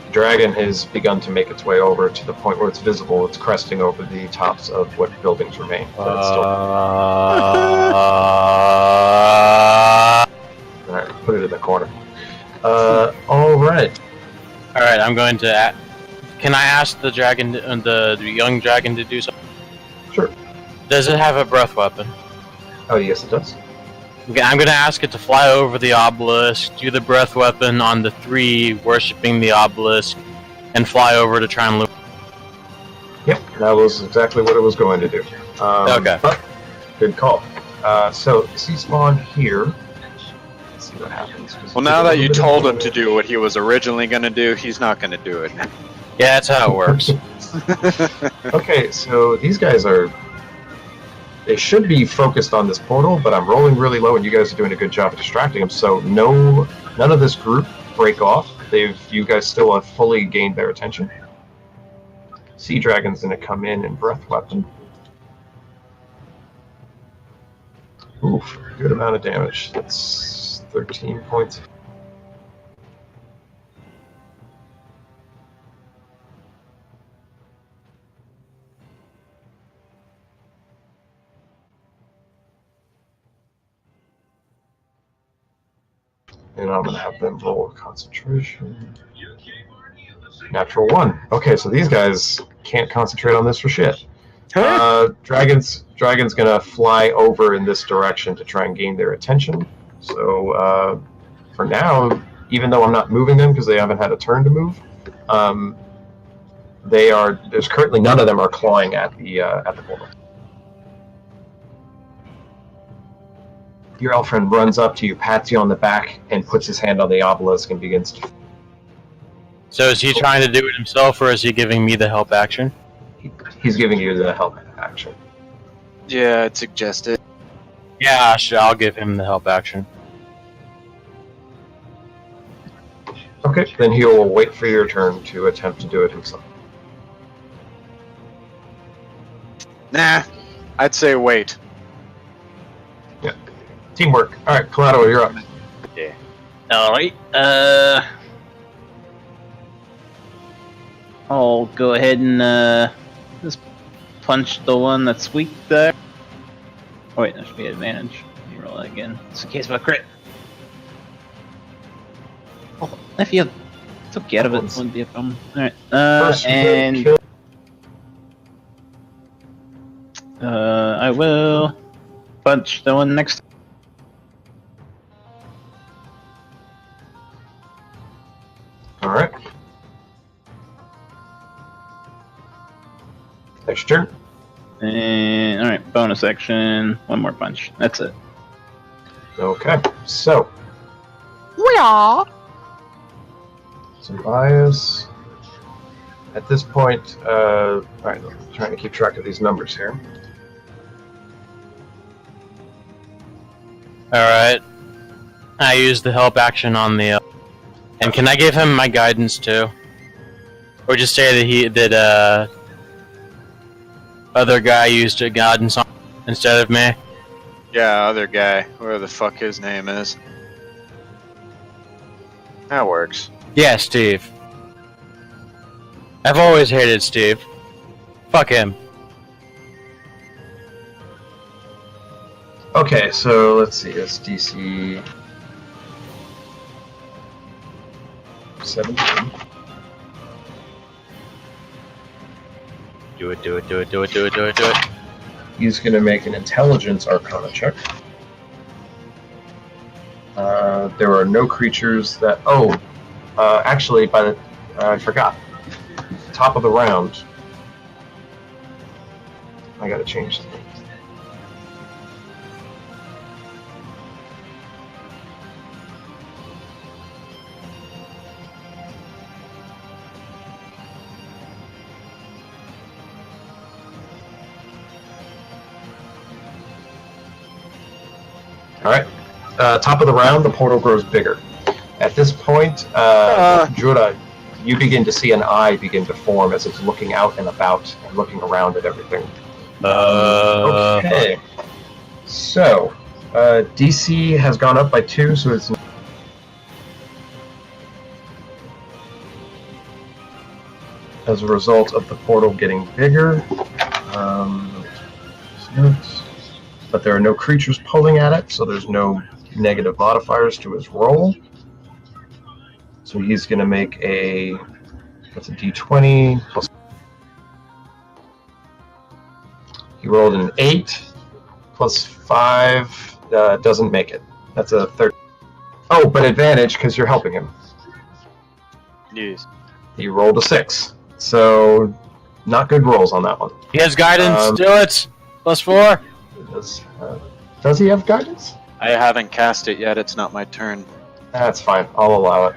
The dragon has begun to make its way over to the point where it's visible. It's cresting over the tops of what buildings remain. But it's still... All right, put it in the corner. All right. All right, I'm going to. Can I ask the dragon, the young dragon, to do something? Sure. Does it have a breath weapon? Oh, yes, it does. Okay, I'm going to ask it to fly over the obelisk, do the breath weapon on the three worshipping the obelisk, and fly over to try and loot. Yep, that was exactly what it was going to do. Okay. But good call. So, C-spawn here. Let's see what happens. Well, now that you told him to do what he was originally going to do, he's not going to do it. Yeah, that's how it works. Okay, so these guys are... They should be focused on this portal, but I'm rolling really low, and you guys are doing a good job of distracting them. So none of this group break off. You guys still have fully gained their attention. Sea Dragon's gonna come in and breath weapon. Oof, good amount of damage. That's 13 points. And I'm going to have them roll concentration. Natural 1. Okay, so these guys can't concentrate on this for shit. Dragon's going to fly over in this direction to try and gain their attention. So for now, even though I'm not moving them because they haven't had a turn to move, there's currently none of them are clawing at the portal. Your elf friend runs up to you, pats you on the back, and puts his hand on the obelisk and begins to... So is he trying to do it himself, or is he giving me the help action? He's giving you the help action. Yeah, I'd suggest it. Yeah, I'll give him the help action. Okay, then he will wait for your turn to attempt to do it himself. Nah, I'd say wait. Teamwork. All right, Collateral, you're up. Yeah. All right. I'll go ahead and just punch the one that's weak there. Oh wait, that should be advantage. Let me roll that again. It's in case of a crit. Oh, if you took care of it, it wouldn't be a problem. All right. And kill. I will punch the one next. All right. That's your turn. And alright, bonus action, one more punch. That's it. Okay, so. Some bias. At this point, alright, I'm trying to keep track of these numbers here. Alright. I use the help action on the... and can I give him my guidance too? Or just say that other guy used a guidance on instead of me? Yeah, other guy, whatever the fuck his name is. That works. Yeah, Steve. I've always hated Steve. Fuck him. Okay, so let's see. It's DC 17. Do it, do it, do it, do it, do it, do it, do it. He's going to make an intelligence arcana check. There are no creatures that... actually, I forgot. Top of the round. I gotta change the thing. Alright. Top of the round, the portal grows bigger. At this point, Jura, you begin to see an eye begin to form as it's looking out and about and looking around at everything. Okay. So, DC has gone up by 2, so it's... As a result of the portal getting bigger. But there are no creatures pulling at it, so there's no negative modifiers to his roll. So he's going to make that's a d20 plus... He rolled an 8 plus 5, doesn't make it. That's a 13. Oh, but advantage because you're helping him. Yes. He rolled a 6. So, not good rolls on that one. He has guidance. Do it. +4. Does he have guidance? I haven't cast it yet. It's not my turn. That's fine. I'll allow it.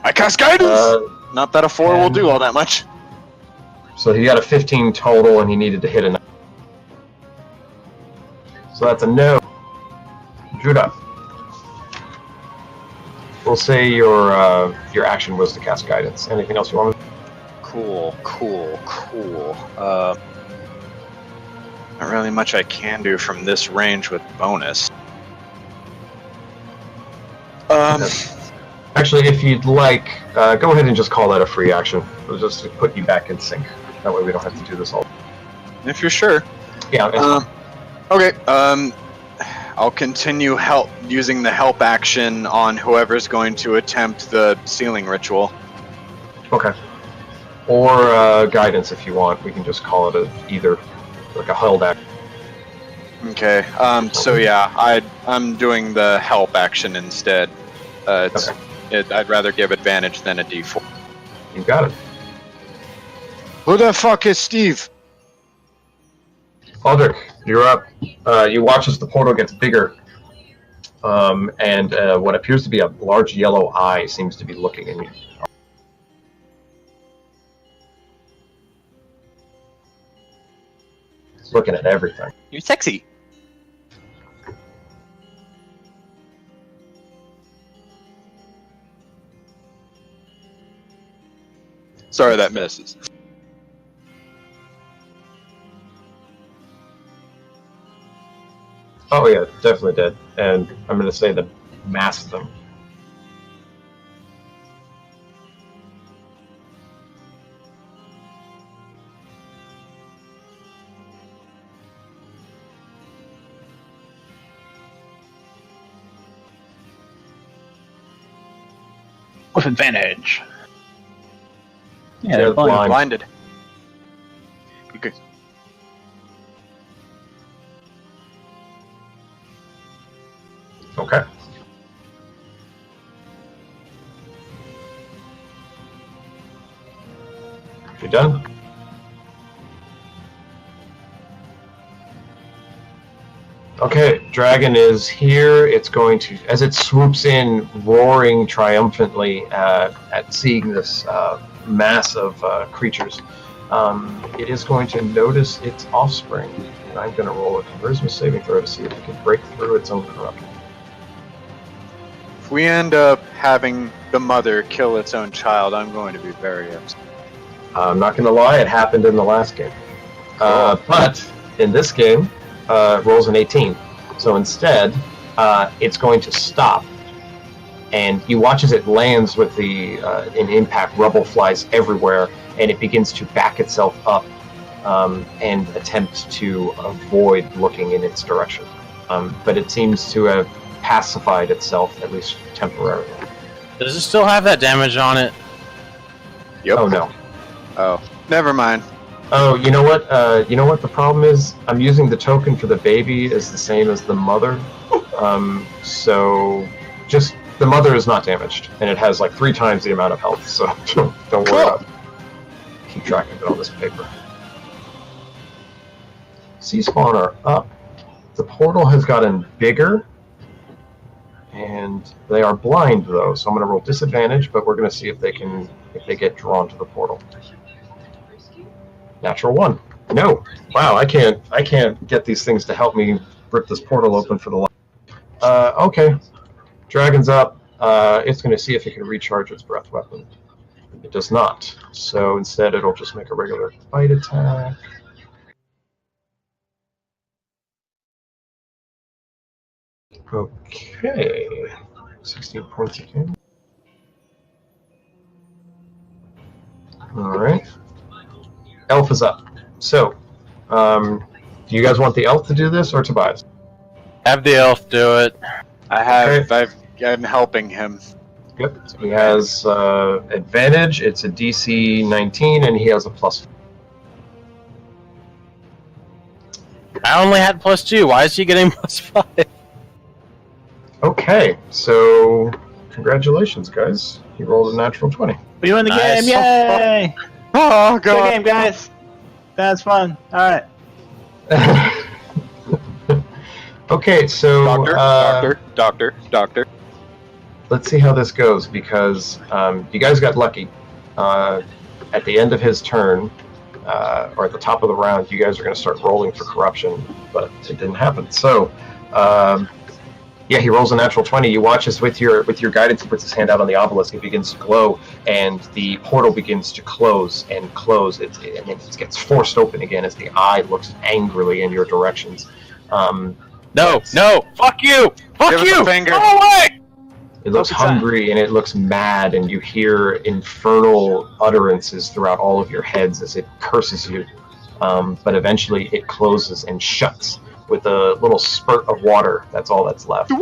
I cast guidance! Not that a 4 will do all that much. So he got a 15 total, and he needed to hit a 9. So that's a no. Judah. We'll say your action was to cast guidance. Anything else you want to do? Cool. Not really much I can do from this range with bonus. Actually, if you'd like, go ahead and just call that a free action. It'll just put you back in sync. That way we don't have to do this all. If you're sure. Yeah. Okay. I'll continue using the help action on whoever's going to attempt the sealing ritual. Okay. Or guidance if you want. We can just call it either, like a held action. Okay. So yeah, I'm doing the help action instead. I'd rather give advantage than a D4. You got it. Who the fuck is Steve? Aldrich, you're up. You watch as the portal gets bigger, and what appears to be a large yellow eye seems to be looking at you. It's looking at everything. You're sexy. Sorry, that misses. Oh yeah, definitely did. And I'm going to say the mass of them. With advantage. Yeah, They're they're blind. Blinded. You could. Okay. You done? Okay, dragon is here. It's going to, as it swoops in, roaring triumphantly at seeing this mass of creatures, it is going to notice its offspring. And I'm going to roll a charisma saving throw to see if it can break through its own corruption. If we end up having the mother kill its own child, I'm going to be very upset. I'm not going to lie, it happened in the last game. But in this game, it rolls an 18. So instead, it's going to stop and you watch as it lands with the an impact. Rubble flies everywhere, and it begins to back itself up and attempt to avoid looking in its direction. But it seems to have pacified itself, at least temporarily. Does it still have that damage on it? Yep. Oh no. Oh, never mind. Oh, you know what? You know what the problem is? I'm using the token for the baby as the same as the mother. So just the mother is not damaged, and it has like 3 times the amount of health. So don't worry about it. Keep track of it on this paper. Sea spawn are up. The portal has gotten bigger, and they are blind though. So I'm going to roll disadvantage, but we're going to see if they get drawn to the portal. Natural 1. No. Wow, I can't get these things to help me rip this portal open for the light. Okay. Dragon's up. It's going to see if it can recharge its breath weapon. It does not. So instead it'll just make a regular bite attack. Okay. 16 points again. Alright. Elf is up. So, do you guys want the elf to do this or Tobias? Have the elf do it. I have. Okay. I'm helping him. Yep. He has advantage. It's a DC 19, and he has a +4. I only had +2. Why is he getting +5? Okay, so congratulations, guys. He rolled a natural 20. We win the Nice. game! Yay! Oh Good god. game, guys. That's fun. All right. Okay, so Doctor. let's see how this goes, because you guys got lucky. At the end of his turn, or at the top of the round, you guys are going to start rolling for corruption, but it didn't happen. So, yeah, he rolls a natural 20. You watch as with your guidance, he puts his hand out on the obelisk. It begins to glow, and the portal begins to close and close. And it gets forced open again as the eye looks angrily in your directions. No, fuck you! Fuck Give us you! a finger. Go away! It looks hungry and it looks mad, and you hear infernal utterances throughout all of your heads as it curses you. But eventually it closes and shuts with a little spurt of water. That's all that's left.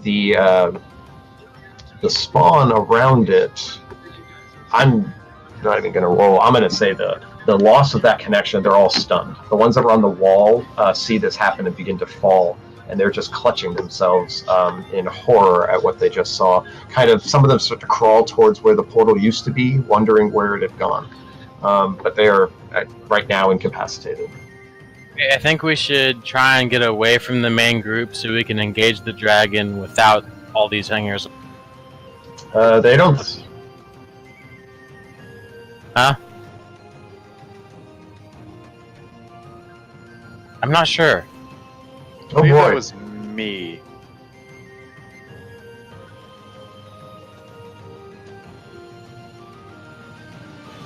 The spawn around it, I'm not even going to roll. I'm going to say the loss of that connection, they're all stunned. The ones that were on the wall see this happen and begin to fall, and they're just clutching themselves in horror at what they just saw. Kind of, some of them start to crawl towards where the portal used to be, wondering where it had gone. But they are right now incapacitated. I think we should try and get away from the main group so we can engage the dragon without all these hangers. They don't. Huh? I'm not sure. Oh Maybe that boy. was me.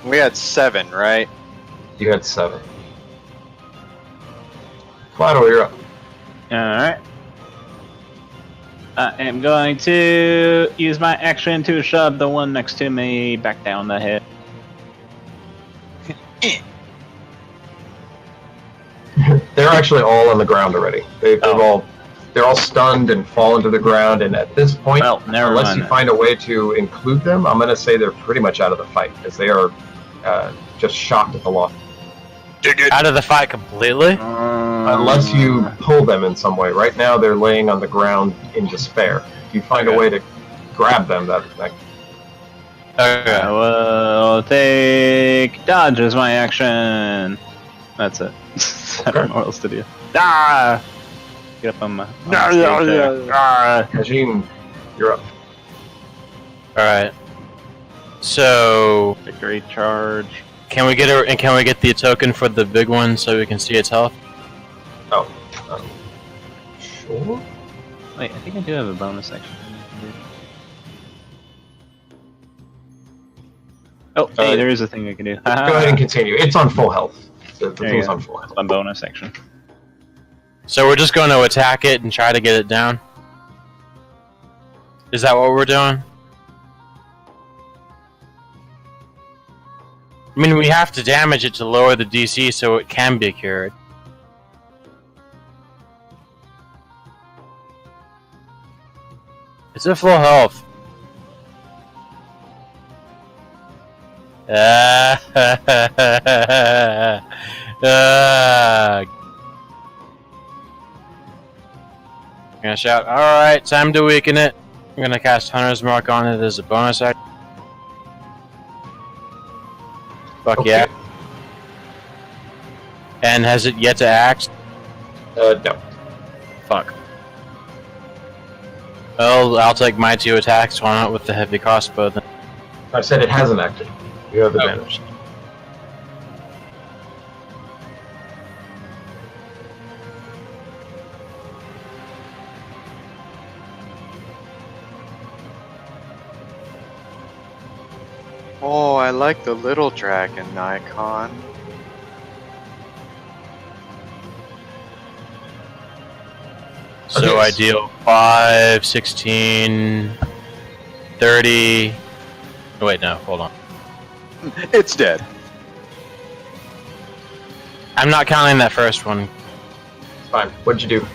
We had 7, right? You had 7. Fido, you're up. Alright. I am going to use my action to shove the one next to me back down the hill. They're actually all on the ground already. They're all stunned and fallen to the ground. And at this point, Well, never unless mind. you find a way to include them, I'm going to say they're pretty much out of the fight because they are just shocked at the loss. Out of the fight completely? Unless you pull them in some way. Right now, they're laying on the ground in despair. If you find a way to grab them, that Okay. I will take dodge as my action. That's it. I don't know what else to do. Ah! Get up on my. Hajim, you're up. Alright. So, Victory charge. can we get the token for the big one so we can see its health? Oh, sure. Wait, I think I do have a bonus action. Oh, hey, there is a thing I can do. Go ahead and continue. It's on full health. The There you thing's go. on full health. On bonus action. So we're just going to attack it and try to get it down? Is that what we're doing? I mean, we have to damage it to lower the DC so it can be cured. It's at full health. Gonna shout, alright, time to weaken it. I'm gonna cast Hunter's Mark on it as a bonus action. Fuck Okay. yeah. And has it yet to act? No. Fuck. Well, I'll take my 2 attacks, why not with the heavy crossbow then? I said it hasn't acted. You have advantage. Oh, I like the little dragon icon. So I deal 5, 16, 30... Oh, wait, no, hold on. It's dead. I'm not counting that first one. Fine. What'd you do?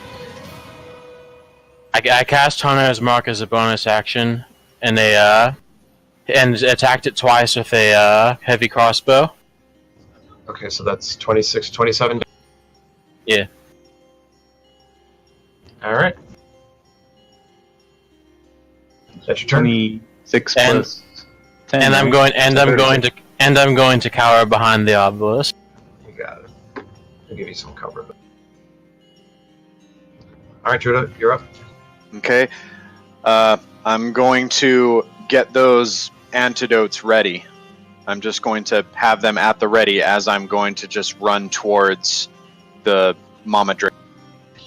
I cast Hunter's Mark as a bonus action, and and attacked it twice with a heavy crossbow. Okay, so that's 26, 27. Yeah. Alright. That's your turn. 26 And- plus 10. And I'm right? going and I'm going to cower behind the obelisk. You got it. I'll give you some cover. Alright, Judah, you're up. Okay. I'm going to get those antidotes ready. I'm just going to have them at the ready as I'm going to just run towards the Mama Dragon.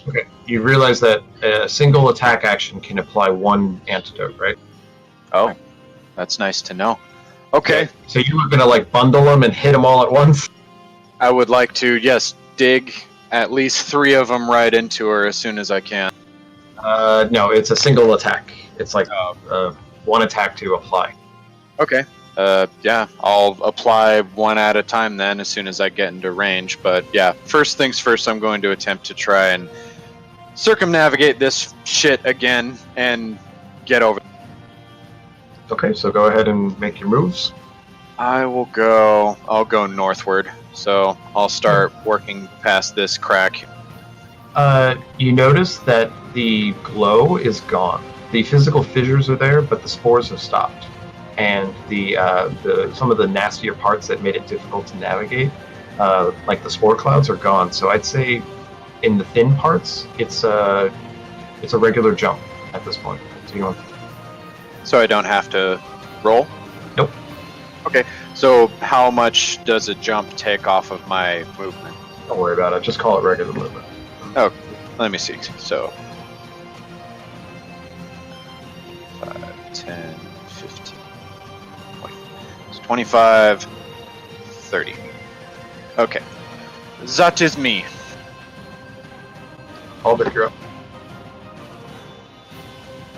Okay. You realize that a single attack action can apply 1 antidote, right? Oh, that's nice to know. Okay. So you were gonna like bundle them and hit them all at once? I would like to, yes, dig at least 3 of them right into her as soon as I can. No, it's a single attack. It's like Oh. 1 attack to apply. Okay. Yeah, I'll apply 1 at a time then as soon as I get into range. But yeah, first things first, I'm going to attempt to try and circumnavigate this shit again and get over. Okay, so go ahead and make your moves. I'll go northward. So I'll start working past this crack. You notice that the glow is gone. The physical fissures are there, but the spores have stopped. And the some of the nastier parts that made it difficult to navigate, like the spore clouds, are gone. So I'd say in the thin parts, it's a regular jump at this point. So you want So I don't have to roll? Nope. Okay, so how much does a jump take off of my movement? don't worry about it. Just call it regular movement. Oh, let me see. So 5, 10, 15, 20. It's 25, 30. Okay. That is me. Albert, you're up.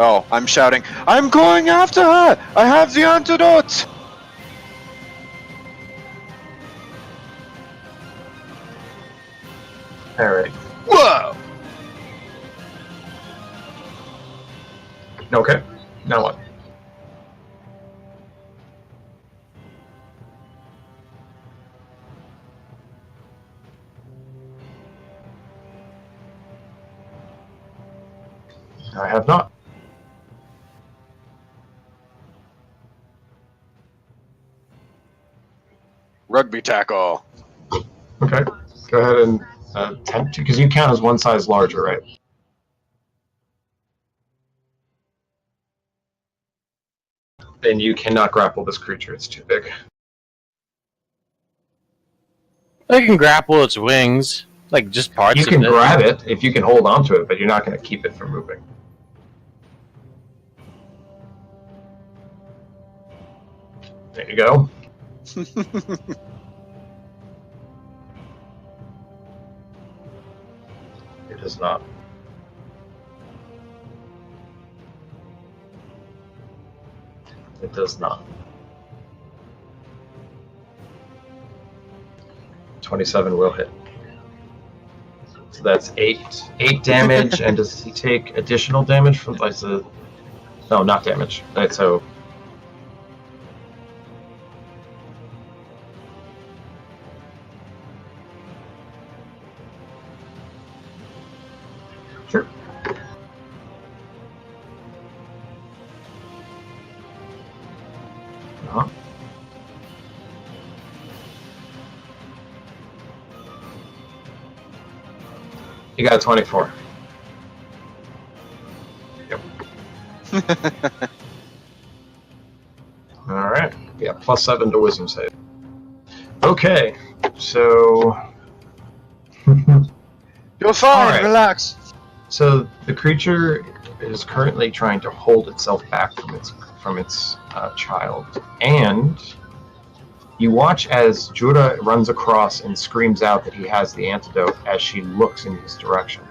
Oh, I'm shouting, I'm going after her! I have the antidote! Alright. Whoa! Okay. Now what? I have not. Rugby tackle. Okay. Go ahead and attempt to, because you count as one size larger, right? Then you cannot grapple this creature. It's too big. I can grapple its wings, like just parts You of can it. grab it if you can hold onto it, but you're not going to keep it from moving. There you go. It is not. It does not. 27 will hit. So that's 8 damage, and does he take additional damage from like the? No, not damage. Right, so. Sure. Uh-huh. You got a 24. Yep. All right. Yeah, +7 to wisdom save. Okay, so. You're fine. All right. Relax. So the creature is currently trying to hold itself back from its child, and you watch as Jura runs across and screams out that he has the antidote as she looks in his direction.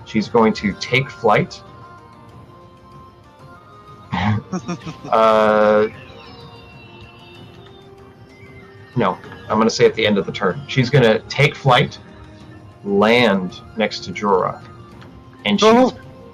She's going to take flight. No, I'm going to say at the end of the turn. She's going to take flight, land next to Jura, and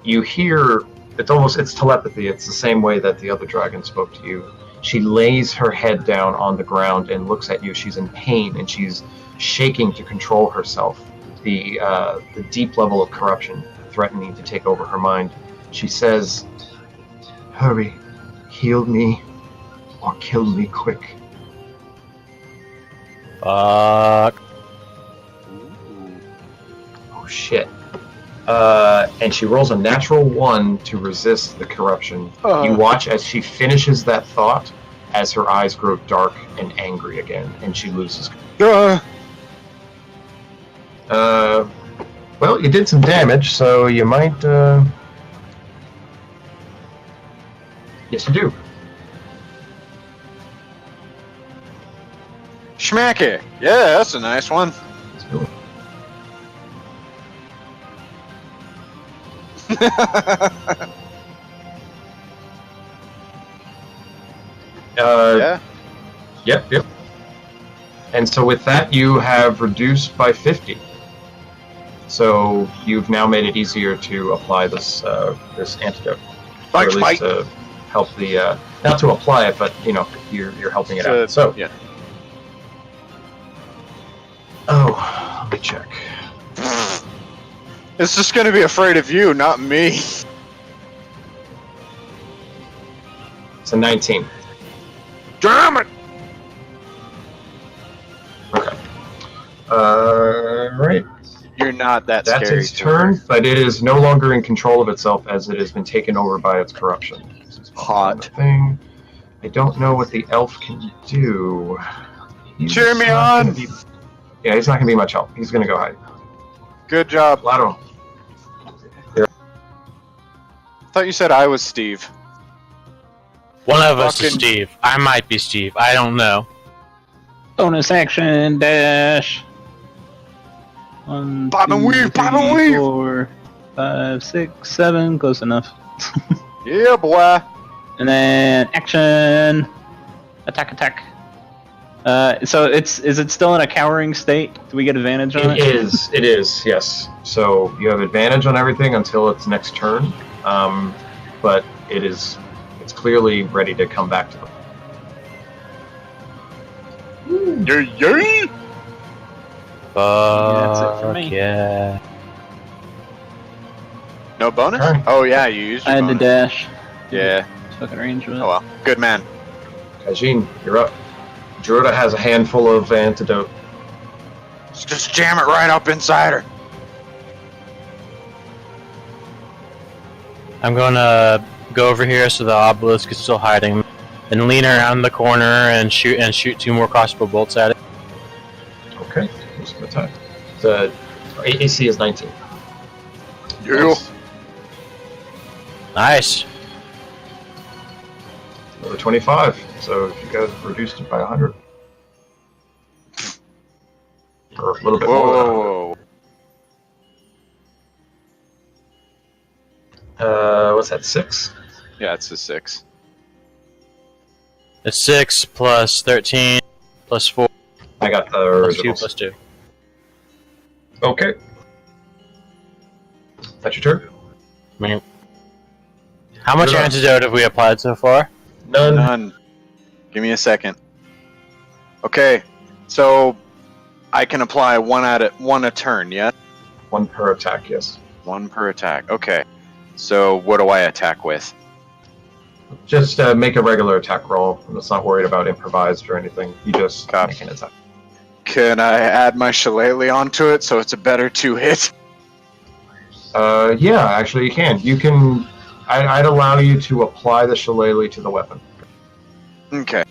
you hear, it's telepathy. It's the same way that the other dragon spoke to you. She lays her head down on the ground and looks at you. She's in pain and she's shaking to control herself. The deep level of corruption threatening to take over her mind. She says, "Hurry, heal me, or kill me quick." Fuck. Oh shit. And she rolls a natural 1 to resist the corruption. You watch as she finishes that thought as her eyes grow dark and angry again, and she loses. Well, you did some damage, so you might. Yes, you do. Schmacky. Yeah, that's a nice one. Let's do it. Yeah. Yep. And so with that, you have reduced by 50. So you've now made it easier to apply this this antidote. Thanks, or at least to help the not to apply it, but you're helping it out. So yeah. Oh, let me check. It's just gonna be afraid of you, not me. It's a 19. Damn it! Okay. Right. You're not that That's scary. its turn, but it is no longer in control of itself as it has been taken over by its corruption. Hot. Thing. I don't know what the elf can do. Cheer me not on! gonna be- Yeah, he's not going to be much help. He's going to go hide. Good job. Lado. I thought you said I was Steve. One of us is Fucking- Steve. I might be Steve. I don't know. Bonus action dash. 1, Bob and 2, weave, bob and 3, weave. 4, 5, 6, 7. Close enough. Yeah, boy. And then action. Attack. So is it still in a cowering state? Do we get advantage on it? It is, yes. So you have advantage on everything until its next turn, but it's clearly ready to come back to them. Yeah. that's it for me. Yeah. No bonus? Okay. Oh yeah, you used I your had to bonus. dash. Yeah. Fucking range with it. Oh well. Good man. Kajin, you're up. Druida has a handful of antidote. Just jam it right up inside her. I'm gonna go over here so the obelisk is still hiding, and lean around the corner and shoot 2 more crossbow bolts at it. Okay, here's an attack. The AC is 19. Yeah. Nice. Another 25. So you guys reduced it by 100. Or a little bit more than 100. Whoa. What's that, 6? Yeah, it's a 6. It's 6 plus 13 plus 4 I got the plus 2 originals. plus 2. Okay. That's your turn? How much You're up. antidote have we applied so far? None. None. Give me a second. Okay, so I can apply one a turn, yeah? 1 per attack, yes. 1 per attack. Okay. So what do I attack with? Just make a regular attack roll. I'm just not worried about improvised or anything. You just Copy. make an attack. Can I add my shillelagh onto it so it's a better 2-hit? Yeah, actually you can. You can. I'd allow you to apply the shillelagh to the weapon. Okay.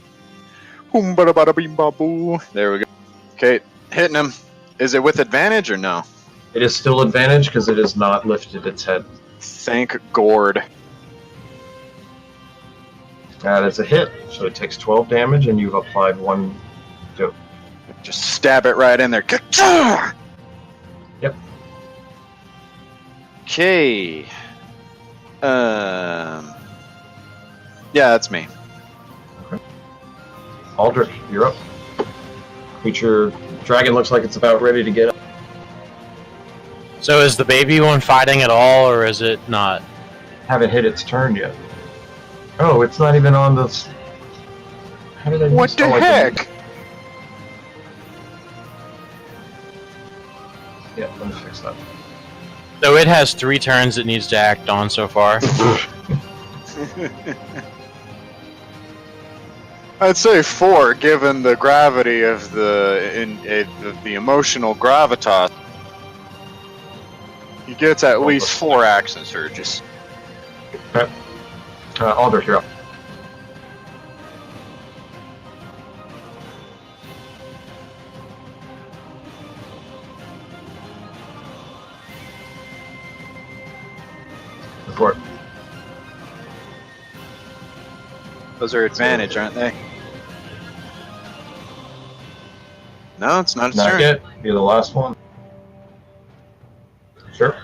Boom-bada-bada-bing-ba-boo. There we go. Okay, hitting him. Is it with advantage or no? It is still advantage because it is not lifted its head. Thank Gord. That is a hit, so it takes 12 damage, and you've applied 1. Just stab it right in there. Ka-char! Yep. Okay. Yeah, that's me. Aldrich, you're up. Creature dragon looks like it's about ready to get up. So is the baby one fighting at all, or is it not? Haven't hit its turn yet. Oh, it's not even on this. How did I What miss- the oh, I didn't. heck? Yeah, let me fix that. So it has 3 turns it needs to act on so far. I'd say 4, given the gravity of the emotional gravitas. He gets at least 4 action surges. Aldrich, you're up. Report. Those are advantage, aren't they? No, it's not its Not turn. yet. You're the last one. Sure.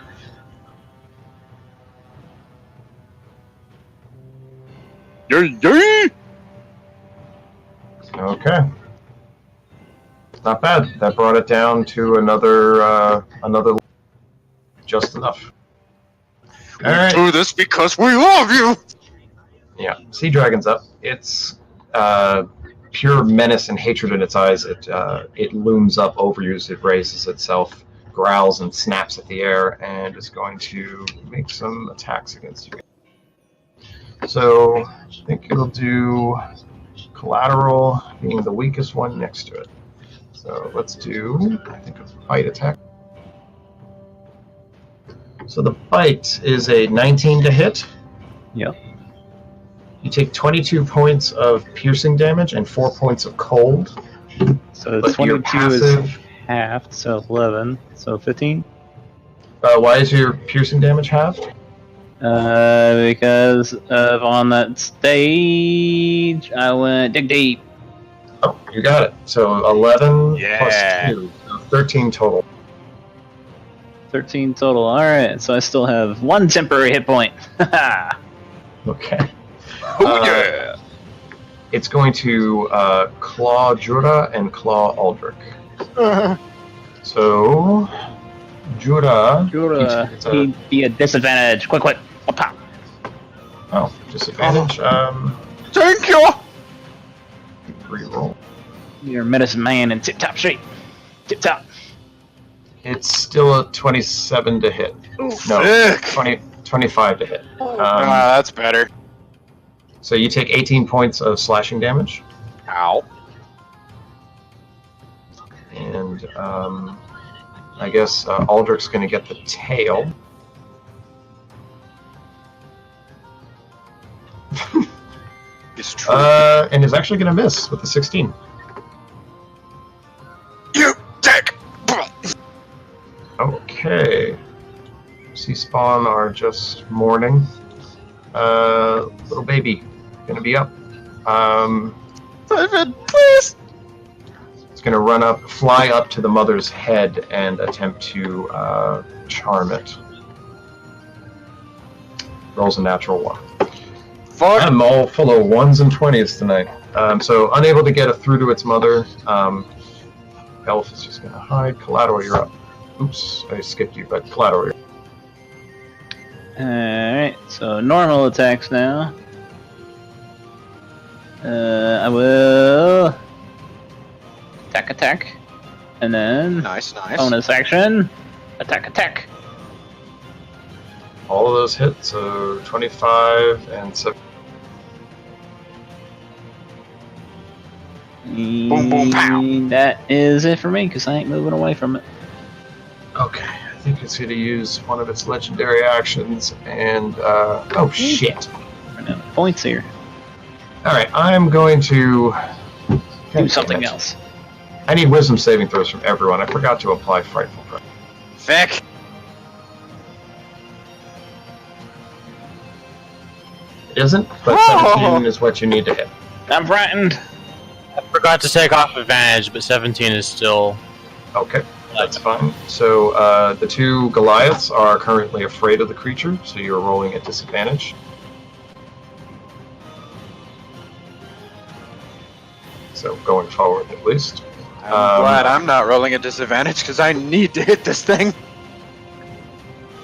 Yay! Okay. Not bad. That brought it down to another just enough. We All right. do this because we love you! Yeah. Sea Dragon's up. It's pure menace and hatred in its eyes. It looms up over you as it raises itself, growls and snaps at the air, and is going to make some attacks against you. So I think it'll do collateral, being the weakest one next to it. So let's do, I think, a bite attack. So the bite is a 19 to hit. Yep. You take 22 points of piercing damage and 4 points of cold. So But your 22 is passive. halved, so 11, so 15. Why is your piercing damage halved? Because of on that stage, I went dig deep. Oh, you got it. So 11 Yeah. plus 2, so 13 total. 13 total. Alright, so I still have 1 temporary hit point. Haha. Okay. Oh yeah! It's going to claw Jura and claw Aldrich. So, Jura. Jura, it's a- he'd be a disadvantage. Quick, quick. Oh, pop. Oh, disadvantage. Thank you! Reroll. You're medicine man in tip top shape. Tip top. It's still a 27 to hit. No, Sick! 25 to hit. That's better. So you take 18 points of slashing damage, Ow. and I guess Aldrich's going to get the tail. It's true. And is actually going to miss with the 16. You dick! Okay. Sea Spawn are just mourning. Little baby, gonna be up. David, please! It's gonna run up, fly up to the mother's head, and attempt to charm it. Rolls a natural 1. Fuck! I'm all full of 1s and 20s tonight. So unable to get through to its mother. Elf is just going to hide. Collateral, you're up. Oops, I skipped you, but Collateral, you're up. Alright, so normal attacks now. I will attack, and then Nice. bonus action, attack. All of those hit, so 25 and 7. Boom, boom, pow. That is it for me because I ain't moving away from it. Okay, I think it's going to use one of its legendary actions, and oh shit! Running out of points here. All right, I'm going to Do something else. I need wisdom saving throws from everyone. I forgot to apply frightful pressure. Vic! It isn't, but 17 is what you need to hit. I'm frightened. I forgot to take off advantage, but 17 is still. Okay, that's fine. So the two Goliaths are currently afraid of the creature, so you're rolling at disadvantage. So going forward, at least. I'm glad I'm not rolling a disadvantage because I need to hit this thing.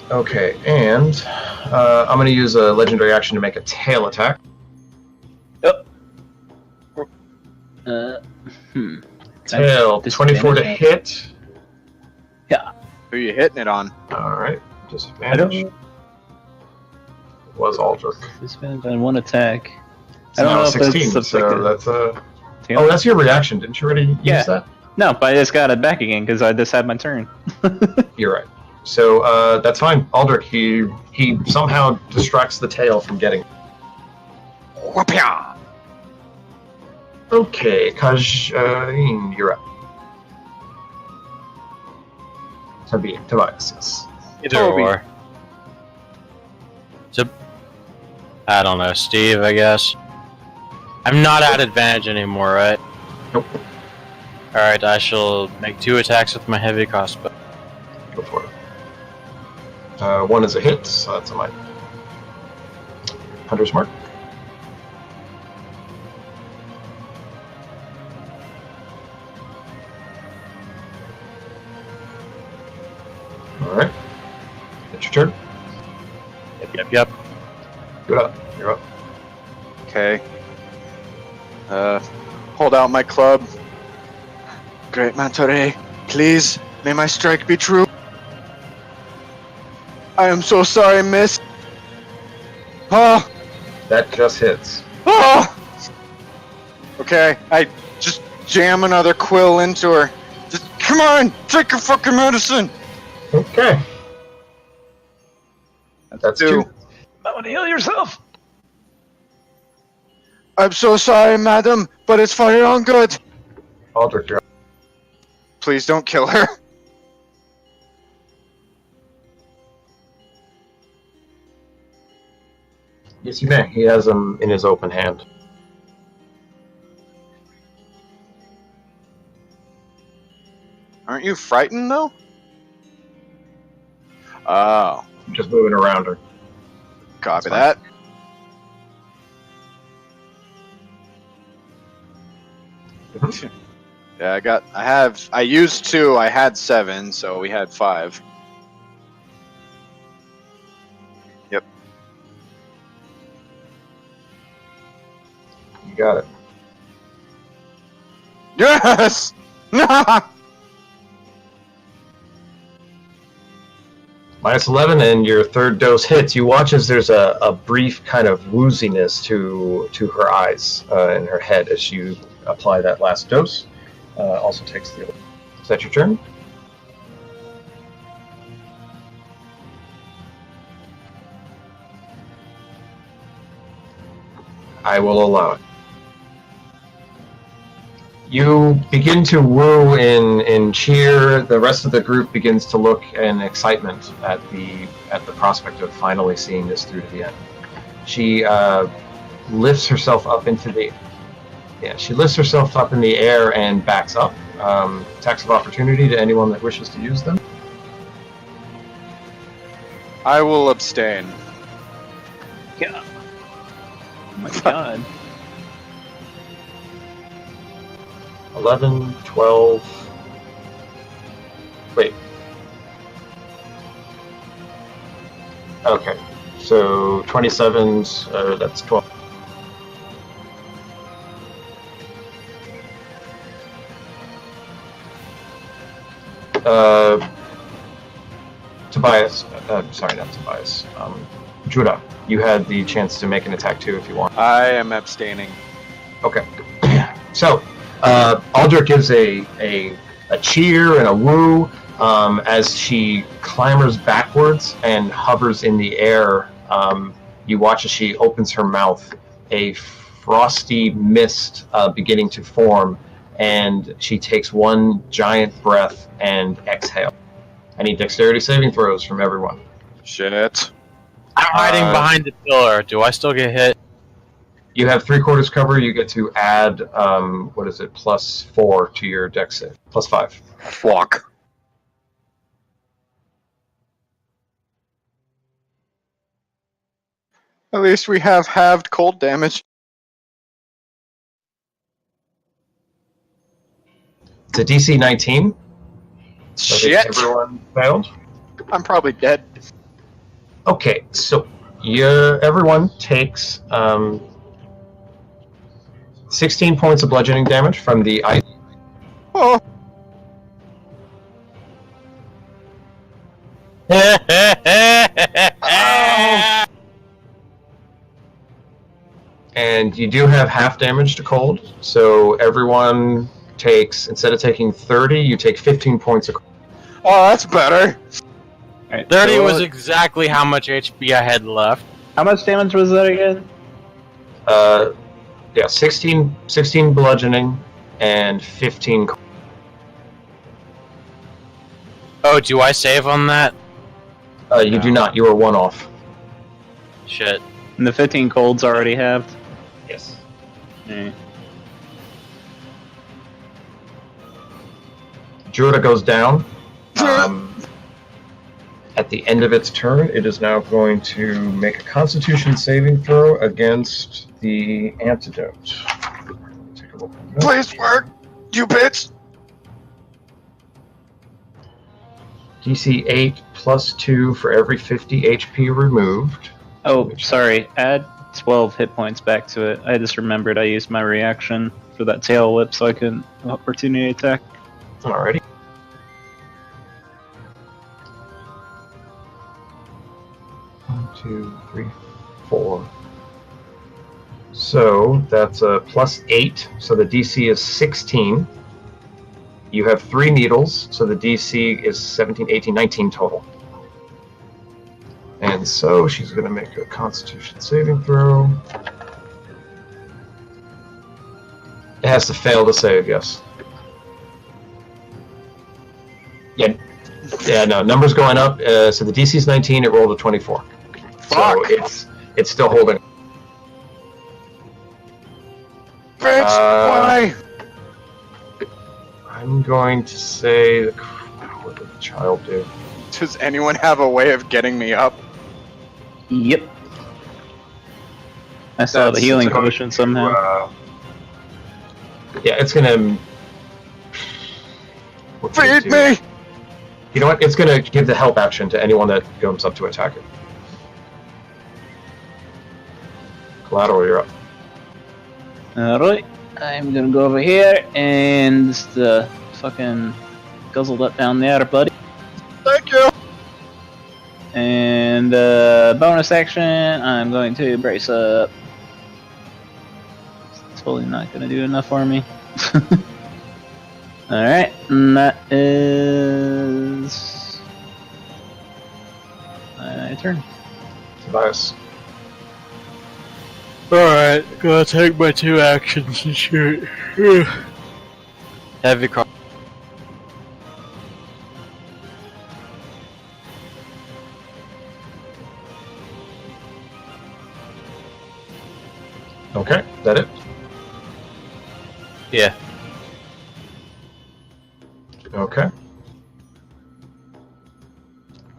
Okay, and I'm going to use a legendary action to make a tail attack. Tail, 24 to hit. Yeah. Who are you hitting it on? Alright, disadvantage. Was Aldrich. Disadvantage on one attack. So I don't now know if 16, that's so that's Oh, that's your reaction. Didn't you already use that? No, but I just got it back again because I just had my turn. You're right. So that's fine. Aldrich, he somehow distracts the tail from getting. Whoopia! Okay, Kajin, you're up. Tobias, yes. Either Toby. or. So, I don't know, Steve, I guess. I'm not at advantage anymore, right? Nope. Alright, I shall make 2 attacks with my heavy crossbow. Go for it. One is a hit, so that's a mine. Hunter's Mark. Alright. It's your turn. Yep. You're up. You're up. Okay. Hold out my club. Great Mantore, please, may my strike be true. I am so sorry, miss. Oh! That just hits. Oh! Okay, I just jam another quill into her. Just, come on, take your fucking medicine! Okay. That's 2. I want to heal yourself. I'm so sorry, madam, but it's for your own good. Aldrich, you're up. Please don't kill her. Yes, you may. He has them in his open hand. Aren't you frightened, though? Oh, I'm just moving around her. copy That's that. Yeah, I used 2, I had 7, so we had 5. Yep. You got it. Yes! Minus 11, and your third dose hits. You watch as there's a brief kind of wooziness to her eyes and her head as you apply that last dose. Also takes the. Is that your turn? I will allow it. You begin to woo in cheer. The rest of the group begins to look in excitement at the prospect of finally seeing this through to the end. She lifts herself up into the. Yeah, she lifts herself up in the air and backs up. Attacks of opportunity to anyone that wishes to use them. I will abstain. Yeah. Oh my god. 11, 12. Wait. Okay. So 27, that's 12. Tobias, sorry, not Tobias. Judah, you had the chance to make an attack too if you want. I am abstaining. Okay. So, Aldrich gives a cheer and a woo as she clambers backwards and hovers in the air. You watch as she opens her mouth, a frosty mist beginning to form, and she takes one giant breath and exhale. I need dexterity saving throws from everyone. Shit. I'm hiding behind the pillar. Do I still get hit? You have 3/4 cover. You get to add, +4 to your dex save. +5. Fuck. At least we have halved cold damage. It's a DC 19. So Shit. everyone failed. I'm probably dead. Okay, so everyone takes 16 points of bludgeoning damage from the ice. Oh. And you do have half damage to cold, so everyone takes, instead of taking 30, you take 15 points of cold. Oh, that's better. Alright, 30 so was exactly how much HP I had left. how much damage was that again? Yeah, 16 bludgeoning and 15 cold. Oh, do I save on that? You do not, you are one off. Shit. And the 15 colds already halved. Yes. Alright. Judah goes down. At the end of its turn, it is now going to make a Constitution saving throw against the antidote. Take a look at that. Please work, you bitch. DC 8 +2 for every 50 HP removed. Oh, sorry. Add 12 hit points back to it. I just remembered I used my reaction for that tail whip so I can opportunity attack. Alrighty. One, 2, 3, 4. So that's a +8. So the DC is 16. You have 3 needles, so the DC is 17, 18, 19 total. And so she's going to make a Constitution saving throw. It has to fail to save, yes. Yeah, no, numbers going up. So the DC is 19, it rolled a 24. Fuck. So it's still holding. Bitch, why? I'm going to say, what did the child do? Does anyone have a way of getting me up? Yep. I saw the That's healing going potion to, somehow. Yeah, it's gonna. What can it Feed do? me! You know what? It's gonna give the help action to anyone that comes up to attack it. Collateral, you're up. Alright. I'm gonna go over here and just fucking guzzle that down there, buddy. Thank you! And bonus action, I'm going to brace up. It's totally not gonna do enough for me. Alright, and that is my turn. Tobias. Alright, gonna take my 2 actions and shoot. Heavy cross. Okay, is that it? Yeah. Okay.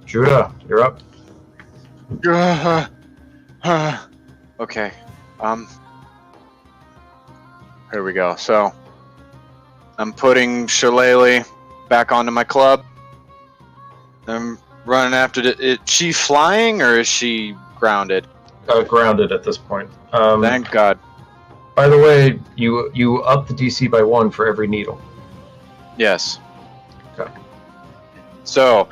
Judah, you're up. Okay. Here we go. So, I'm putting Shillelagh back onto my club. I'm running after it. Is she flying or is she grounded? Grounded at this point. Thank God. By the way, you up the DC by 1 for every needle. Yes. Okay. So,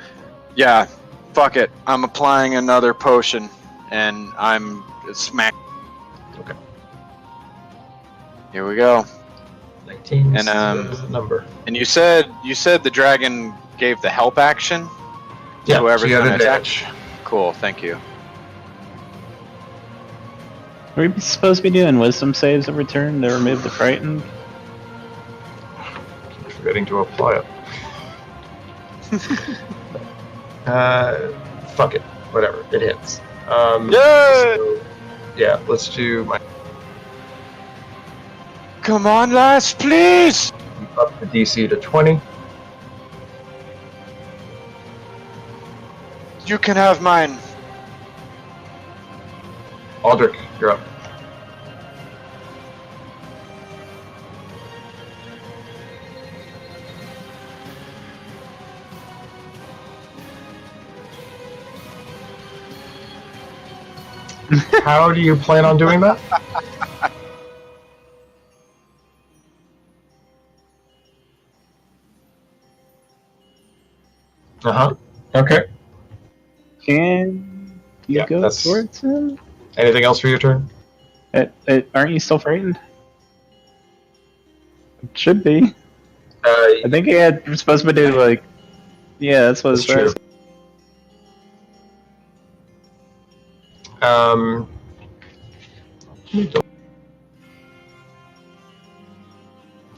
yeah, fuck it. I'm applying another potion, and I'm smack. Okay. Here we go. 19 And, is the number. And you said the dragon gave the help action to Yeah, whoever's so you have going to attack. advantage. Cool, thank you. Are we supposed to be doing wisdom saves every turn to remove the frightened? Keep forgetting to apply it. Fuck it. Whatever. It hits. Yay! So, yeah, let's do my Come on, lass, please! up the DC to 20. You can have mine. Aldrich, you're up. How do you plan on doing that? Uh-huh. Okay. Can you Yeah, go that's- towards him? Anything else for your turn? Aren't you still frightened? It should be. I think you're supposed to do like. Yeah, that's what That's it says. true. Um,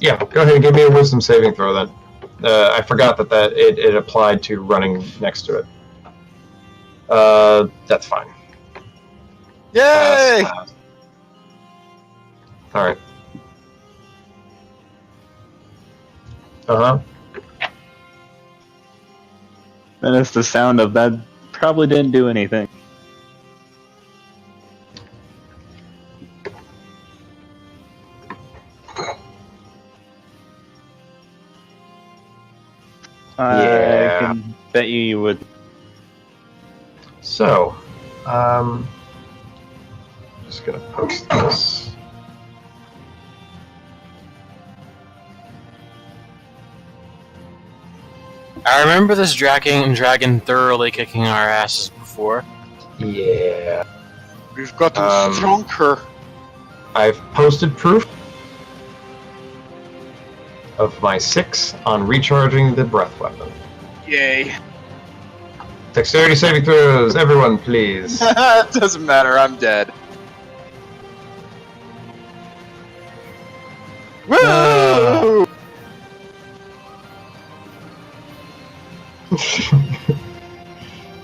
yeah, go ahead and give me a wisdom saving throw then. I forgot that it applied to running next to it. That's fine. Yay! All right. Uh huh. And it's the sound of that. Probably didn't do anything. Yeah. I can bet you would. So, just gonna post this. I remember this dragon thoroughly kicking our asses before. Yeah. We've got to Um, strong her. I've posted proof of my 6 on recharging the breath weapon. Yay. Dexterity saving throws, everyone, please. It doesn't matter, I'm dead. Woo!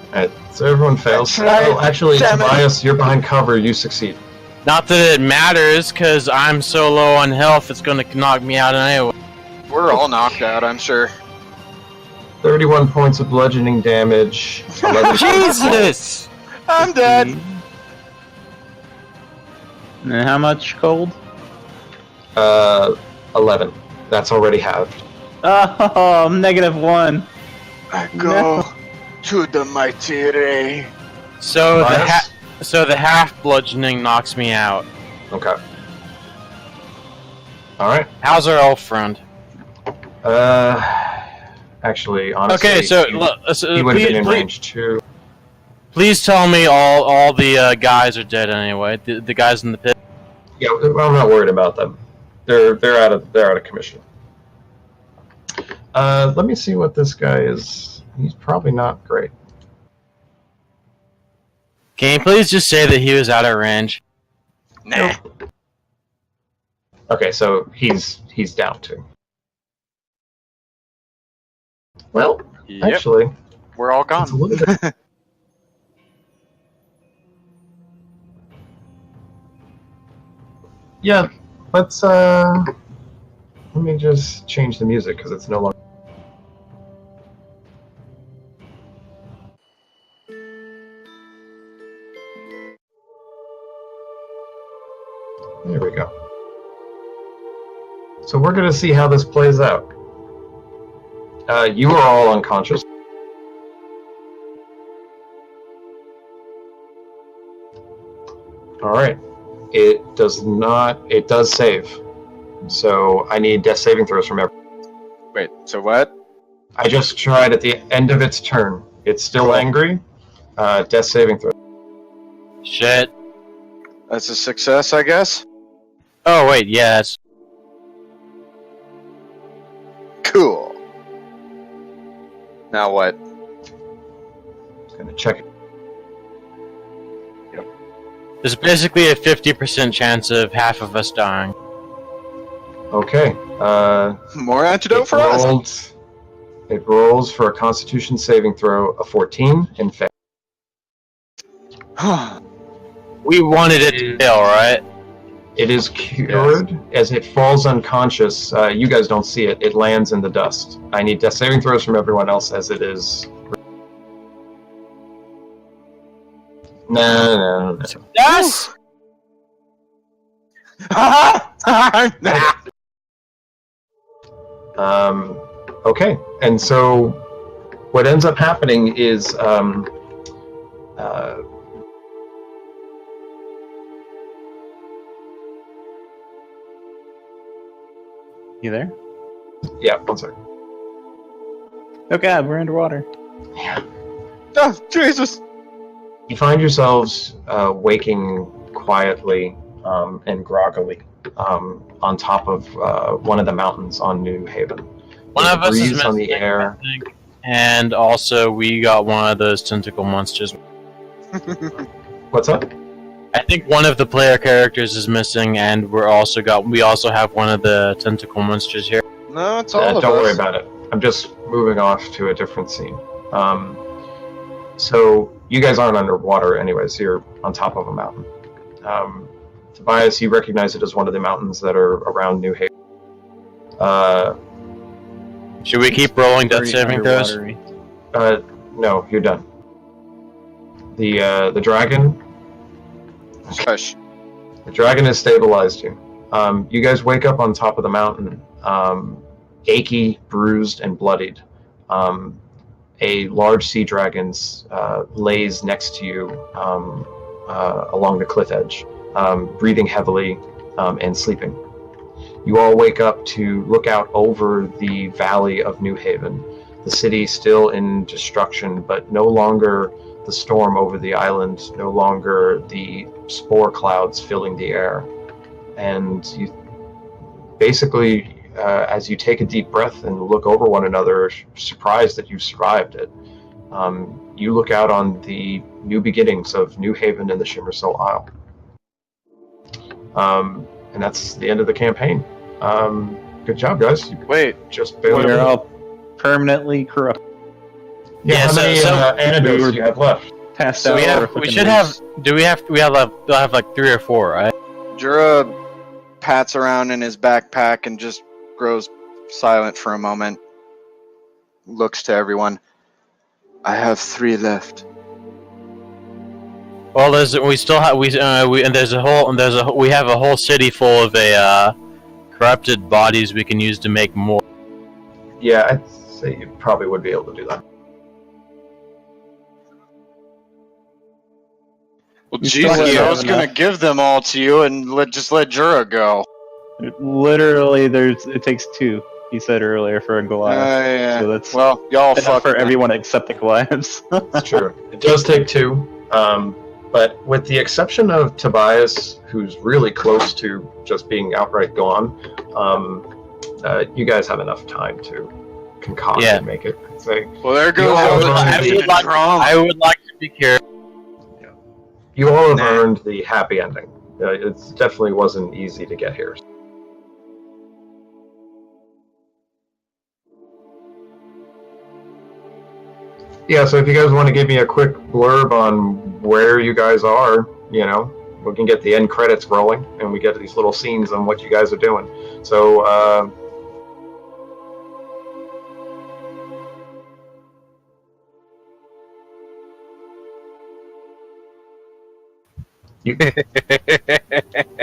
Alright, so everyone fails. That's right. Oh, actually, Damn it. Tobias, you're behind cover, you succeed. Not that it matters, because I'm so low on health, it's gonna knock me out anyway. We're all knocked out, I'm sure. 31 points of bludgeoning damage. 11 Jesus! I'm dead. And how much cold? 11. That's already halved. Oh, I'm -1. I go to the mighty ray. So Tobias? the half bludgeoning knocks me out. Okay. Alright. How's our elf friend? Actually, honestly, Okay, so, he would have been in range too. please tell me all the guys are dead anyway. The guys in the pit. Yeah, well, I'm not worried about them. They're out of commission. Let me see what this guy is. He's probably not great. Can you please just say that he was out of range? Nah. Okay, so he's down too. Well, Yep, actually, we're all it's a gone. little bit. Yeah, let's let me just change the music because it's no longer. There we go. So we're going to see how this plays out. You are all unconscious. All right. It does not. It does save. So I need death saving throws from everyone. Wait, so what? I just tried at the end of its turn. It's still Cool. angry. Death saving throw. Shit. That's a success, I guess? Oh wait, yes. Cool. Now what? Just gonna check it. There's basically a 50% chance of half of us dying. Okay. More antidote for us? It rolls for a Constitution saving throw of 14 and fails. We wanted it to fail, right? It is cured. As it falls unconscious, you guys don't see it. It lands in the dust. I need death saving throws from everyone else as it is. No. Yes! Okay, and so what ends up happening is You there? yeah, one second. Oh god, we're underwater. Oh, Jesus! You find yourselves waking quietly and groggily on top of one of the mountains on New Haven. One There's of a us is breeze on the missing, air. I think. And also, we got one of those tentacle monsters. What's up? I think one of the player characters is missing, and we also have one of the tentacle monsters here. No, it's all of us. Don't worry about it. I'm just moving off to a different scene. So you guys aren't underwater anyways. You're on top of a mountain. Tobias, you recognize it as one of the mountains that are around New Haven. Should we keep rolling death saving throws? No, you're done. The dragon. Shush. The dragon has stabilized you. You guys wake up on top of the mountain, achy, bruised, and bloodied. A large sea dragon lays next to you along the cliff edge, breathing heavily and sleeping. You all wake up to look out over the valley of New Haven, the city still in destruction, but no longer the storm over the island, no longer the spore clouds filling the air. And you basically, as you take a deep breath and look over one another, surprised that you survived it, you look out on the new beginnings of New Haven and the Shimmersell Isle. And that's the end of the campaign. Good job, guys. Wait, Just barely. We're all permanently corrupt. Yeah, how many antidotes do you have left? Passed So out. we over have. We fucking should leaves. have. We'll have like 3 or 4, right? Jura pats around in his backpack and just grows silent for a moment. Looks to everyone. I have 3 left. Well, we have a whole city full of corrupted bodies we can use to make more. Yeah, I'd say you probably would be able to do that. Well, You Jesus, still I have was gonna enough. give them all to you and let Jura go. Literally, it takes 2. He said earlier for a Goliath. Yeah. So that's Well, y'all enough fuck for everyone except the Goliaths. It's true. It does take 2. But with the exception of Tobias, who's really close to just being outright gone, you guys have enough time to concoct and make it. Well, there goes all all the learned tension the and drama. I would like to be careful. You all have Nah. earned the happy ending. It definitely wasn't easy to get here. Yeah, so if you guys want to give me a quick blurb on where you guys are, we can get the end credits rolling, and we get these little scenes on what you guys are doing. So,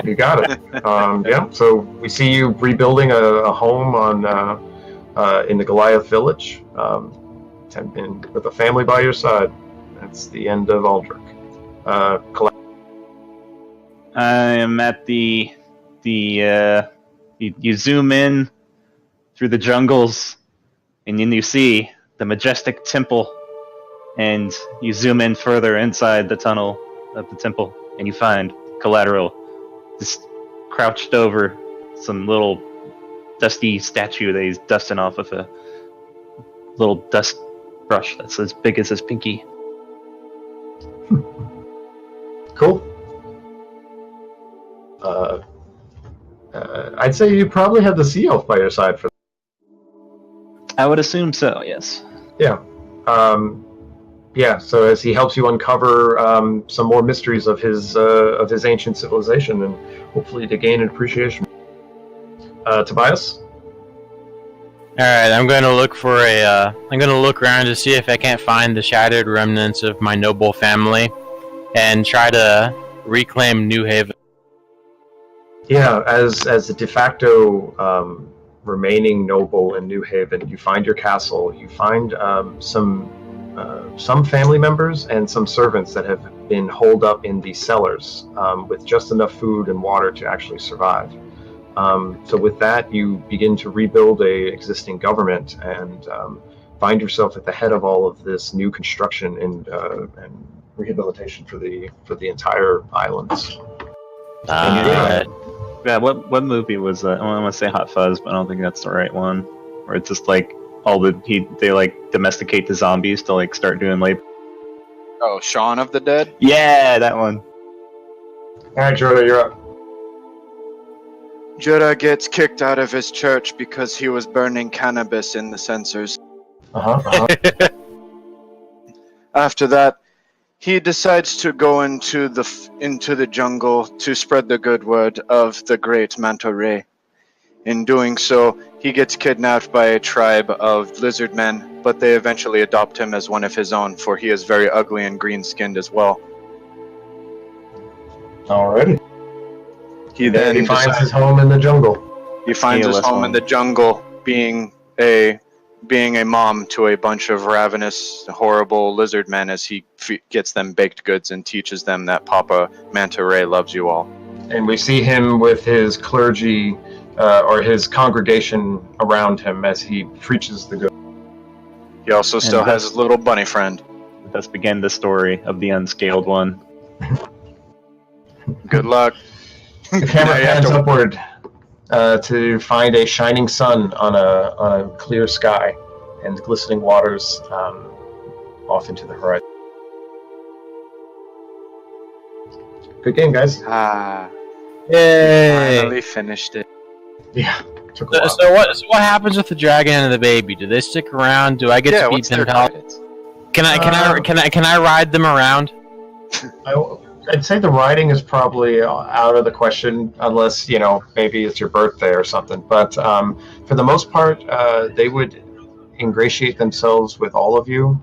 You got it. Yeah. So we see you rebuilding a home in the Goliath village, and with a family by your side. That's the end of Aldrich. I am at you zoom in through the jungles, and then you see the majestic temple, and you zoom in further inside the tunnel of the temple, and you find Collateral just crouched over some little dusty statue that he's dusting off with a little dust brush that's as big as his pinky. Cool. I'd say you probably have the sea elf by your side for. I would assume so, yes. Yeah. Yeah. So as he helps you uncover some more mysteries of his ancient civilization, and hopefully to gain an appreciation. Tobias. All right, I'm going to look for I'm going to look around to see if I can't find the shattered remnants of my noble family, and try to reclaim New Haven. Yeah, as the de facto remaining noble in New Haven, you find your castle. You find some family members and some servants that have been holed up in the cellars with just enough food and water to actually survive. So with that, you begin to rebuild a existing government and find yourself at the head of all of this new construction and rehabilitation for the entire islands. Yeah, what movie was that? I want to say Hot Fuzz, but I don't think that's the right one. Where it's just like they like domesticate the zombies to like start doing labor. Oh, Shaun of the Dead? Yeah, that one. All right, Jordan, you're up. Judah gets kicked out of his church because he was burning cannabis in the censers. After that, he decides to go into the jungle to spread the good word of the great Manta Ray. In doing so, he gets kidnapped by a tribe of lizard men, but they eventually adopt him as one of his own, for he is very ugly and green-skinned as well. Alrighty. He then finds his home in the jungle. He finds his home in the jungle, being a mom to a bunch of ravenous, horrible lizard men as he gets them baked goods and teaches them that Papa Manta Ray loves you all. And we see him with his clergy or his congregation around him as he preaches the good. He also still has his little bunny friend. Thus began the story of the unscaled one. Good luck. The camera pans upward to find a shining sun on a clear sky and glistening waters off into the horizon. Good game, guys. Yay! Finally finished it. Yeah, took a while. So what happens with the dragon and the baby? Do they stick around? Do I get to be pimped out? Can I ride them around? I'd say the riding is probably out of the question, unless, maybe it's your birthday or something. But for the most part, they would ingratiate themselves with all of you.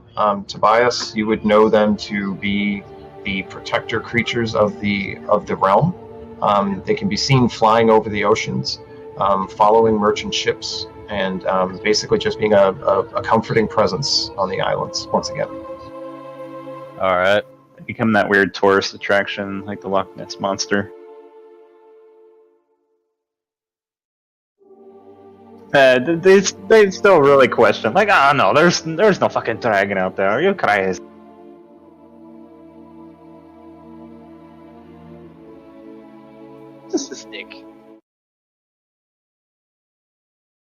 Tobias, you would know them to be the protector creatures of the realm. They can be seen flying over the oceans, following merchant ships, and basically just being a comforting presence on the islands once again. All right. Become that weird tourist attraction like the Loch Ness Monster. They still really question, like, no, there's no fucking dragon out there. Are you crazy? Just a stick.